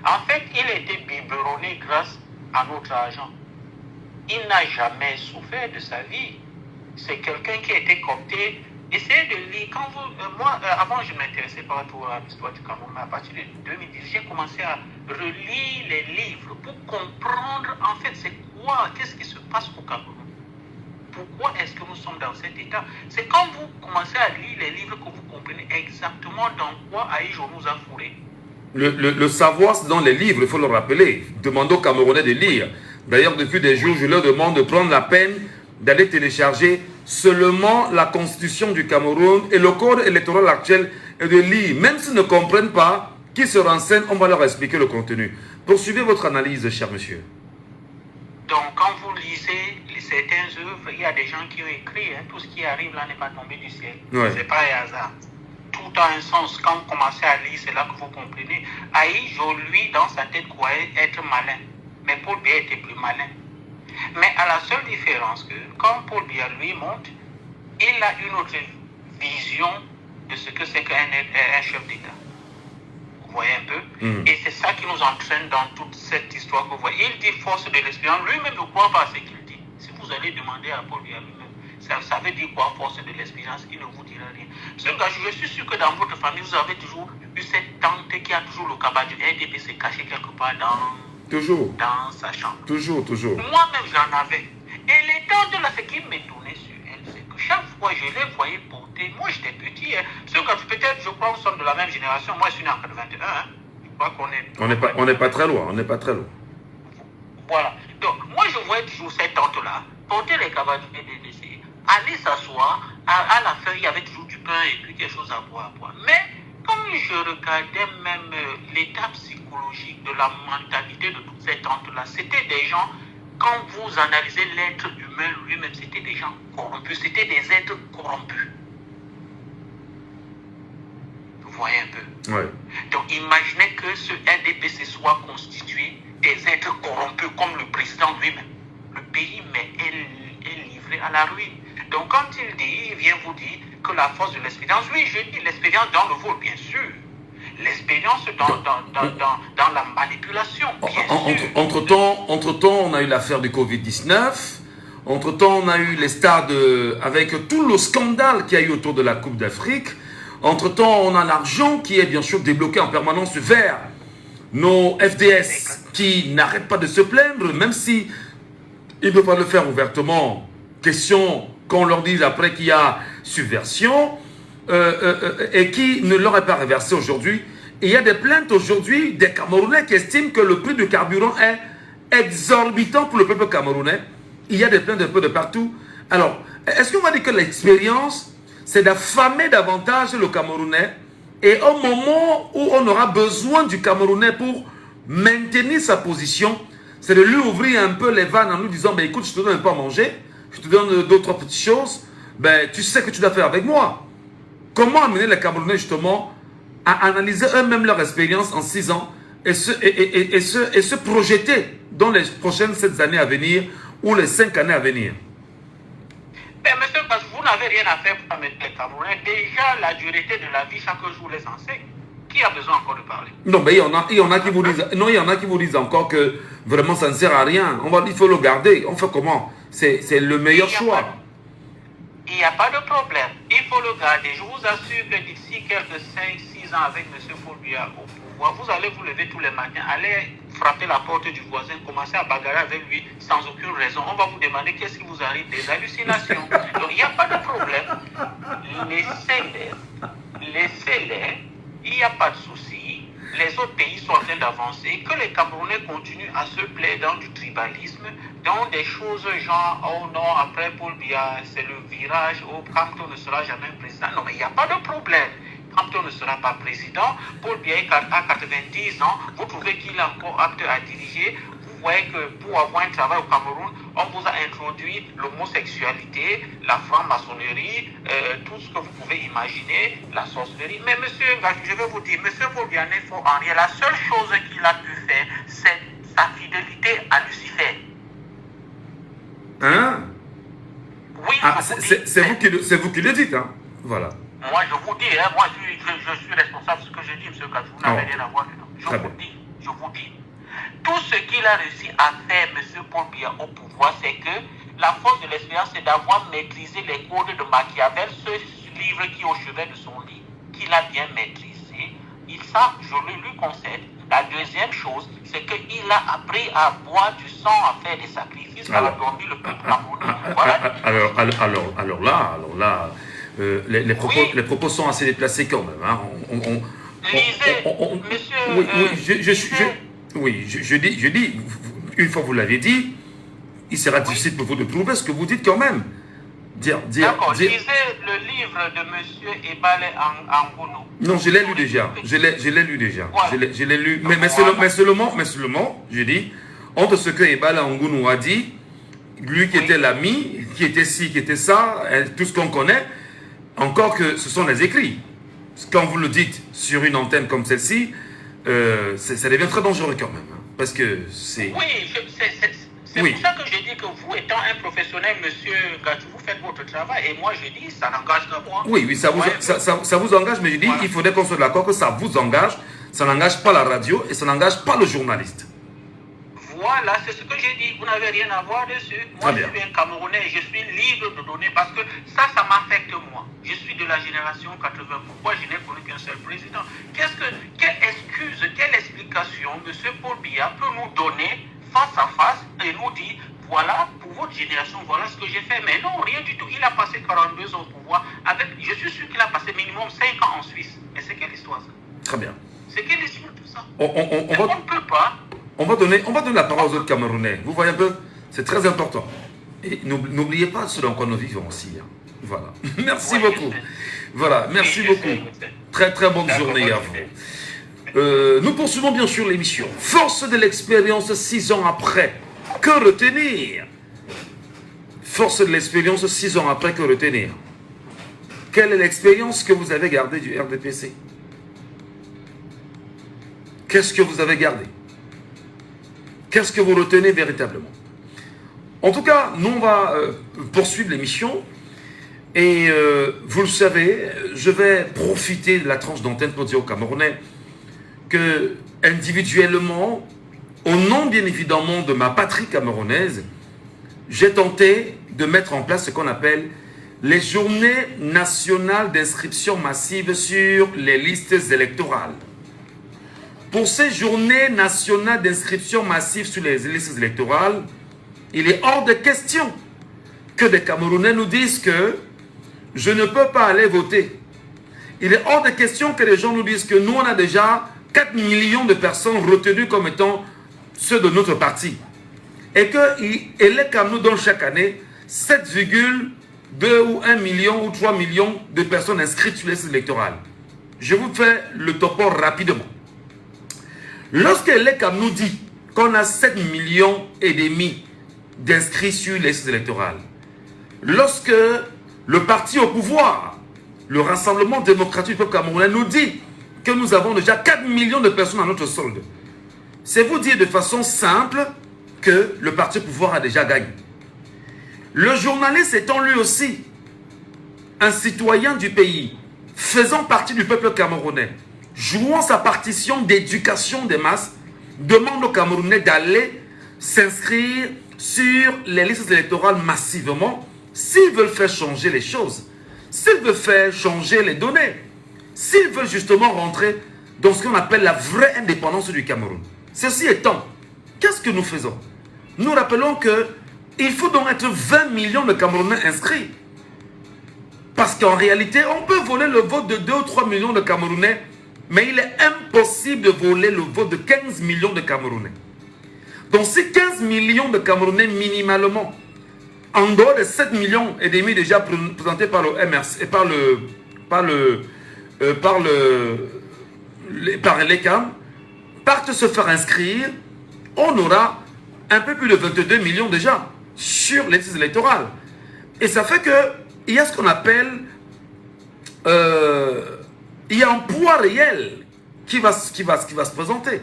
En fait, il a été biberonné grâce à notre argent. Il n'a jamais souffert de sa vie. C'est quelqu'un qui a été coopté. Essayez de lire. Moi, avant, je ne m'intéressais pas trop à l'histoire du Cameroun, mais à partir de 2010, j'ai commencé à relire les livres pour comprendre, en fait, c'est quoi, qu'est-ce qui se passe au Cameroun. pourquoi est-ce que nous sommes dans cet état? C'est quand vous commencez à lire les livres que vous comprenez exactement dans quoi Aïjo nous a fourré. Le savoir, c'est dans les livres, il faut le rappeler. Demandez aux Camerounais de lire. D'ailleurs, depuis des jours, je leur demande de prendre la peine d'aller télécharger seulement la constitution du Cameroun et le code électoral actuel et de lire. Même s'ils ne comprennent pas, qu'ils se renseignent, on va leur expliquer le contenu. Poursuivez votre analyse, cher monsieur. Donc, quand vous lisez certaines œuvres, il y a des gens qui ont écrit, hein, tout ce qui arrive là n'est pas tombé du ciel. Ouais. C'est pas un hasard. Tout a un sens. Quand vous commencez à lire, c'est là que vous comprenez. Aïjo, lui, dans sa tête, croyait être malin. Mais Paul Biya était plus malin. Mais à la seule différence que, quand Paul Biya, lui, monte, il a une autre vision de ce que c'est qu'un chef d'État. Vous voyez un peu? Et c'est ça qui nous entraîne dans toute cette histoire que vous voyez. Il dit force de l'espérance. Lui-même ne croit pas à ce qu'il dit. Si vous allez demander à Paul Biya lui-même, ça veut dire quoi, force de l'espérance? Il ne vous dira rien. Monsieur Gachou, je suis sûr que dans votre famille, vous avez toujours eu cette tante qui a toujours le cabas du RDPC caché quelque part dans sa chambre. Toujours. Moi-même, j'en avais. Et les tantes là, ce qui m'étonnait sur elle, c'est que chaque fois je les voyais porter, moi j'étais petit, hein. Monsieur Gachou, peut-être, je crois que nous sommes de la même génération. Moi, je suis né en 81, hein. Je crois qu'on est... On n'est pas très loin, Voilà. Donc, moi, je voyais toujours cette tante-là porter les cabas du RDPC, aller s'asseoir, à la fin, il y avait toujours du pain et puis quelque chose à boire. Mais, comme je regardais même l'état psychologique de la mentalité de toutes ces tantes-là, c'était des gens, quand vous analysez l'être humain lui-même, c'était des gens corrompus, c'était des êtres corrompus. Vous voyez un peu? Ouais. Donc, imaginez que ce RDPC soit constitué des êtres corrompus comme le président lui-même. Le pays est livré à la ruine. Donc quand il vient vous dire que la force de l'expérience, oui, je dis l'expérience dans le vol, bien sûr. L'expérience dans la manipulation, bien sûr. Entre-temps, on a eu l'affaire du Covid-19. Entre-temps, on a eu les stades avec tout le scandale qu'il y a eu autour de la Coupe d'Afrique. Entre-temps, on a l'argent qui est bien sûr débloqué en permanence vers nos FDS qui n'arrêtent pas de se plaindre, même si ils ne peuvent pas le faire ouvertement. Question qu'on leur dise après qu'il y a subversion et qui ne leur est pas reversé aujourd'hui. Et il y a des plaintes aujourd'hui des Camerounais qui estiment que le prix du carburant est exorbitant pour le peuple camerounais. Il y a des plaintes un peu de partout. Alors, est-ce qu'on va dire que l'expérience, c'est d'affamer davantage le Camerounais et au moment où on aura besoin du Camerounais pour maintenir sa position, c'est de lui ouvrir un peu les vannes en lui disant, ben, écoute, je te donne un peu à manger, je te donne d'autres petites choses, ben, tu sais que tu dois faire avec moi. Comment amener les Camerounais justement à analyser eux-mêmes leur expérience en 6 ans et se projeter dans les prochaines 7 années à venir ou les 5 années à venir? Ben, monsieur, parce que vous n'avez rien à faire pour mettre les Camerounais. Déjà, la dureté de la vie, chaque jour les enseigne. Qui a besoin encore de parler? Non, mais il y en a qui vous disent, non, il y en a qui vous disent encore que vraiment ça ne sert à rien. Il faut le garder. On fait comment? C'est le meilleur choix. Il n'y a pas de problème. Il faut le garder. Je vous assure que d'ici quelques 5-6 ans avec M. Paul Biya au pouvoir, vous allez vous lever tous les matins, aller frapper la porte du voisin, commencer à bagarrer avec lui sans aucune raison. On va vous demander qu'est-ce qui vous arrive, des hallucinations. Donc il n'y a pas de problème. Laissez-les. Il n'y a pas de souci. Les autres pays sont en train d'avancer. Que les Camerounais continuent à se plaire dans du tribalisme, dans des choses genre, oh non, après Paul Biya, c'est le virage, oh, Campton ne sera jamais président. Non, mais il n'y a pas de problème. Campton ne sera pas président. Paul Biya a 90 ans. Vous trouvez qu'il est encore apte à diriger. Vous voyez que pour avoir un travail au Cameroun, on vous a introduit l'homosexualité, la franc-maçonnerie, tout ce que vous pouvez imaginer, la sorcellerie. Mais monsieur, je vais vous dire, monsieur Paul Biya Henry, la seule chose qu'il a pu faire, c'est sa fidélité à Lucifer. Hein? Oui, ah, c'est vous qui le dites, hein? Voilà. Moi, je vous dis, hein, moi, je suis responsable de ce que je dis, monsieur Gachou. Vous n'avez rien à voir dedans. Je vous dis. Tout ce qu'il a réussi à faire, M. Paul Biya, au pouvoir, c'est que la force de l'expérience, c'est d'avoir maîtrisé les codes de Machiavel, ce livre qui est au chevet de son lit, qu'il a bien maîtrisé. Ça, je lui concède, La deuxième chose, c'est qu'il a appris à boire du sang, à faire des sacrifices, à endormir le peuple camerounais. Voilà. Alors là, les propos sont assez déplacés quand même. Hein. Lisez, monsieur... Oui, je dis, une fois que vous l'avez dit, il sera difficile pour vous de prouver ce que vous dites quand même. D'accord, lisez le livre de monsieur Ebale Angono. Non, je l'ai lu déjà. Je l'ai lu déjà. Voilà. Je l'ai lu. Mais seulement, je dis, entre ce que Ebale Angono a dit, lui qui était l'ami, qui était ci, qui était ça, tout ce qu'on connaît, encore que ce sont les écrits. Quand vous le dites sur une antenne comme celle-ci, ça devient très dangereux quand même. Hein, parce que c'est... Oui, c'est pour ça que je dis que vous, étant un professionnel, monsieur Gadjou, vous faites votre travail. Et moi, je dis, ça n'engage que moi. Oui, ça vous engage, mais je dis, voilà. Il faudrait qu'on soit d'accord que ça vous engage. Ça n'engage pas la radio et ça n'engage pas le journaliste. Voilà, c'est ce que j'ai dit. Vous n'avez rien à voir dessus. Moi, je suis un Camerounais et je suis libre de donner parce que ça m'affecte moi. Je suis de la génération 80. Pourquoi je n'ai connu qu'un seul président? Quelle excuse, quelle explication M. Paul Biya peut nous donner face à face et nous dire, voilà, pour votre génération, voilà ce que j'ai fait. Mais non, rien du tout. Il a passé 42 ans au pouvoir. Je suis sûr qu'il a passé minimum 5 ans en Suisse. Mais c'est quelle histoire ça? Très bien. C'est quelle histoire tout ça? On ne peut pas. On va donner la parole aux autres Camerounais. Vous voyez un peu, c'est très important. Et n'oubliez pas ce dans quoi nous vivons aussi. Hein. Voilà. Merci beaucoup. Voilà, merci beaucoup. Très très bonne journée à vous. Nous poursuivons bien sûr l'émission. Force de l'expérience 6 ans après. Que retenir? Force de l'expérience 6 ans après, que retenir? Quelle est l'expérience que vous avez gardée du RDPC? Qu'est-ce que vous avez gardé? Qu'est-ce que vous retenez véritablement? En tout cas, nous on va poursuivre l'émission. Et vous le savez, je vais profiter de la tranche d'antenne pour dire aux Camerounais que individuellement, au nom bien évidemment de ma patrie camerounaise, j'ai tenté de mettre en place ce qu'on appelle les journées nationales d'inscription massive sur les listes électorales. Pour ces journées nationales d'inscription massive sur les listes électorales, il est hors de question que des Camerounais nous disent que je ne peux pas aller voter. Il est hors de question que les gens nous disent que nous, on a déjà 4 millions de personnes retenues comme étant ceux de notre parti. Et les Camerounais nous donnent chaque année 7,2 ou 1 million ou 3 millions de personnes inscrites sur les listes électorales. Je vous fais le topo rapidement. Lorsque l'ECAM nous dit qu'on a 7,5 millions d'inscrits sur les listes électorales, lorsque le parti au pouvoir, le Rassemblement démocratique du peuple camerounais, nous dit que nous avons déjà 4 millions de personnes à notre solde, c'est vous dire de façon simple que le parti au pouvoir a déjà gagné. Le journaliste étant lui aussi un citoyen du pays, faisant partie du peuple camerounais, jouant sa partition d'éducation des masses, demande aux Camerounais d'aller s'inscrire sur les listes électorales massivement s'ils veulent faire changer les choses, s'ils veulent faire changer les données, s'ils veulent justement rentrer dans ce qu'on appelle la vraie indépendance du Cameroun. Ceci étant, qu'est-ce que nous faisons? Nous rappelons qu'il faut donc être 20 millions de Camerounais inscrits. Parce qu'en réalité, on peut voler le vote de 2 ou 3 millions de Camerounais, mais il est impossible de voler le vote de 15 millions de Camerounais. Donc si 15 millions de Camerounais minimalement, en dehors des 7,5 millions déjà présentés par le MRC et par l'ECAM, partent se faire inscrire, on aura un peu plus de 22 millions déjà sur les listes électorales. Et ça fait qu'il y a ce qu'on appelle il y a un poids réel qui va se présenter.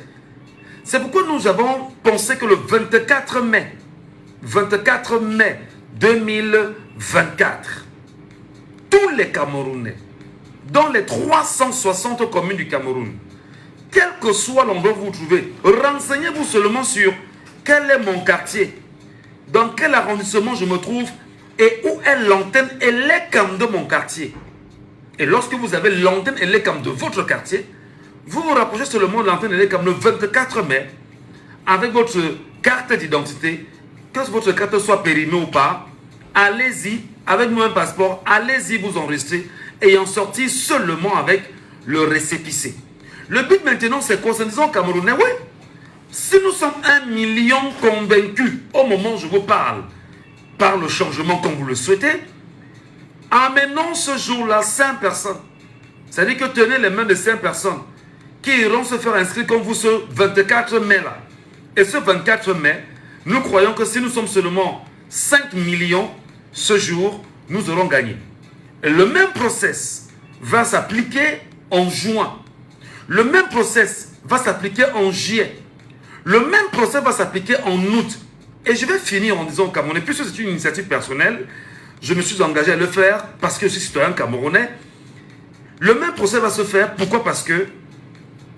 C'est pourquoi nous avons pensé que le 24 mai 2024, tous les Camerounais, dans les 360 communes du Cameroun, quel que soit l'endroit où vous vous trouvez, renseignez-vous seulement sur quel est mon quartier, dans quel arrondissement je me trouve et où est l'antenne et l'ECAM de mon quartier. Et lorsque vous avez l'antenne et l'ECAM de votre quartier, vous vous rapprochez seulement de l'antenne Elecam le 24 mai avec votre carte d'identité, que votre carte soit périmée ou pas, allez-y, avec nous un passeport, allez-y vous enregistrer et en sortir seulement avec le récépissé. Le but maintenant c'est quoi? C'est disons Camerounais, oui, si nous sommes 1 million convaincus au moment où je vous parle, par le changement comme vous le souhaitez, amenons ce jour-là 5 personnes. C'est-à-dire que tenez les mains de 5 personnes qui iront se faire inscrire comme vous ce 24 mai-là. Et ce 24 mai, nous croyons que si nous sommes seulement 5 millions, ce jour, nous aurons gagné. Et le même process va s'appliquer en juin. Le même process va s'appliquer en juillet. Le même process va s'appliquer en août. Et je vais finir en disant Camerounais, puisque c'est une initiative personnelle, je me suis engagé à le faire parce que je suis citoyen camerounais. Le même procès va se faire. Pourquoi? Parce que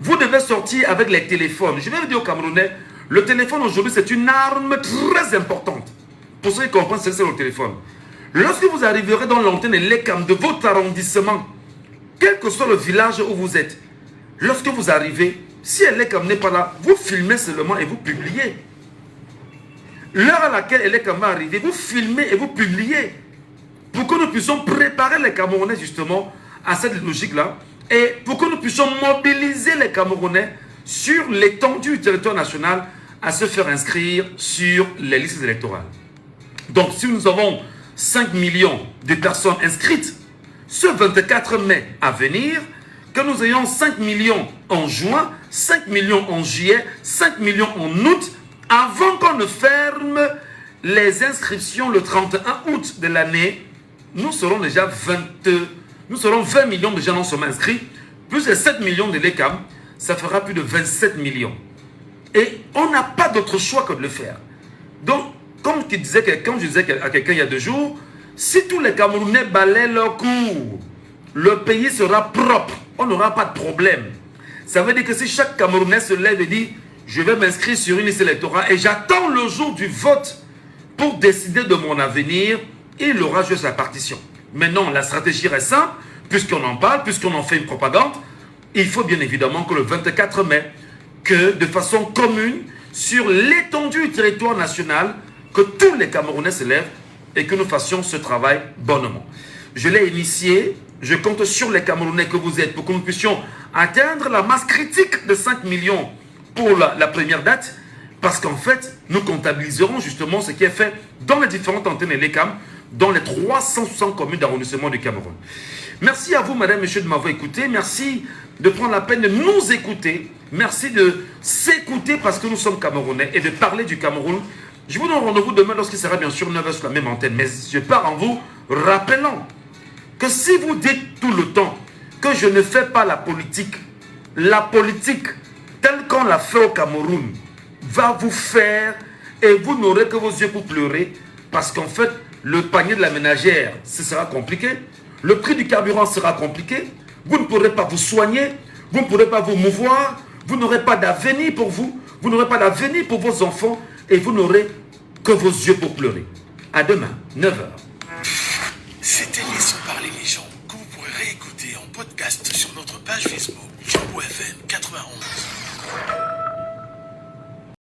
vous devez sortir avec les téléphones. Je vais vous dire aux Camerounais, le téléphone aujourd'hui c'est une arme très importante. Pour ceux qui comprennent ce que c'est le téléphone. Lorsque vous arriverez dans l'antenne Elecam de votre arrondissement, quel que soit le village où vous êtes, lorsque vous arrivez, si Elecam n'est pas là, vous filmez seulement et vous publiez. L'heure à laquelle Elecam va arriver, vous filmez et vous publiez. Pour que nous puissions préparer les Camerounais justement à cette logique-là et pour que nous puissions mobiliser les Camerounais sur l'étendue du territoire national à se faire inscrire sur les listes électorales. Donc si nous avons 5 millions de personnes inscrites ce 24 mai à venir, que nous ayons 5 millions en juin, 5 millions en juillet, 5 millions en août, avant qu'on ne ferme les inscriptions le 31 août de l'année, nous serons déjà 20 millions de gens non seulement inscrits, plus de 7 millions de l'ECAM, ça fera plus de 27 millions. Et on n'a pas d'autre choix que de le faire. Donc, comme je disais à quelqu'un il y a 2 jours, si tous les Camerounais balaient leur cours, le pays sera propre, on n'aura pas de problème. Ça veut dire que si chaque Camerounais se lève et dit « Je vais m'inscrire sur une liste électorale et j'attends le jour du vote pour décider de mon avenir », il aura joué sa partition. Maintenant, la stratégie reste simple, puisqu'on en parle, puisqu'on en fait une propagande, il faut bien évidemment que le 24 mai, que de façon commune, sur l'étendue du territoire national, que tous les Camerounais se lèvent et que nous fassions ce travail bonnement. Je l'ai initié, je compte sur les Camerounais que vous êtes pour que nous puissions atteindre la masse critique de 5 millions pour la première date, parce qu'en fait, nous comptabiliserons justement ce qui est fait dans les différentes antennes Elecam, dans les 360 communes d'arrondissement du Cameroun. Merci à vous, madame, monsieur, de m'avoir écouté. Merci de prendre la peine de nous écouter. Merci de s'écouter parce que nous sommes Camerounais et de parler du Cameroun. Je vous donne rendez-vous demain lorsqu'il sera bien sûr 9h sur la même antenne. Mais je pars en vous rappelant que si vous dites tout le temps que je ne fais pas la politique telle qu'on l'a fait au Cameroun va vous faire et vous n'aurez que vos yeux pour pleurer parce qu'en fait, le panier de la ménagère, ce sera compliqué. Le prix du carburant sera compliqué. Vous ne pourrez pas vous soigner. Vous ne pourrez pas vous mouvoir. Vous n'aurez pas d'avenir pour vous. Vous n'aurez pas d'avenir pour vos enfants. Et vous n'aurez que vos yeux pour pleurer. À demain, 9h. C'était Laissons parler les gens que vous pourrez réécouter en podcast sur notre page Facebook Jambo FM 91.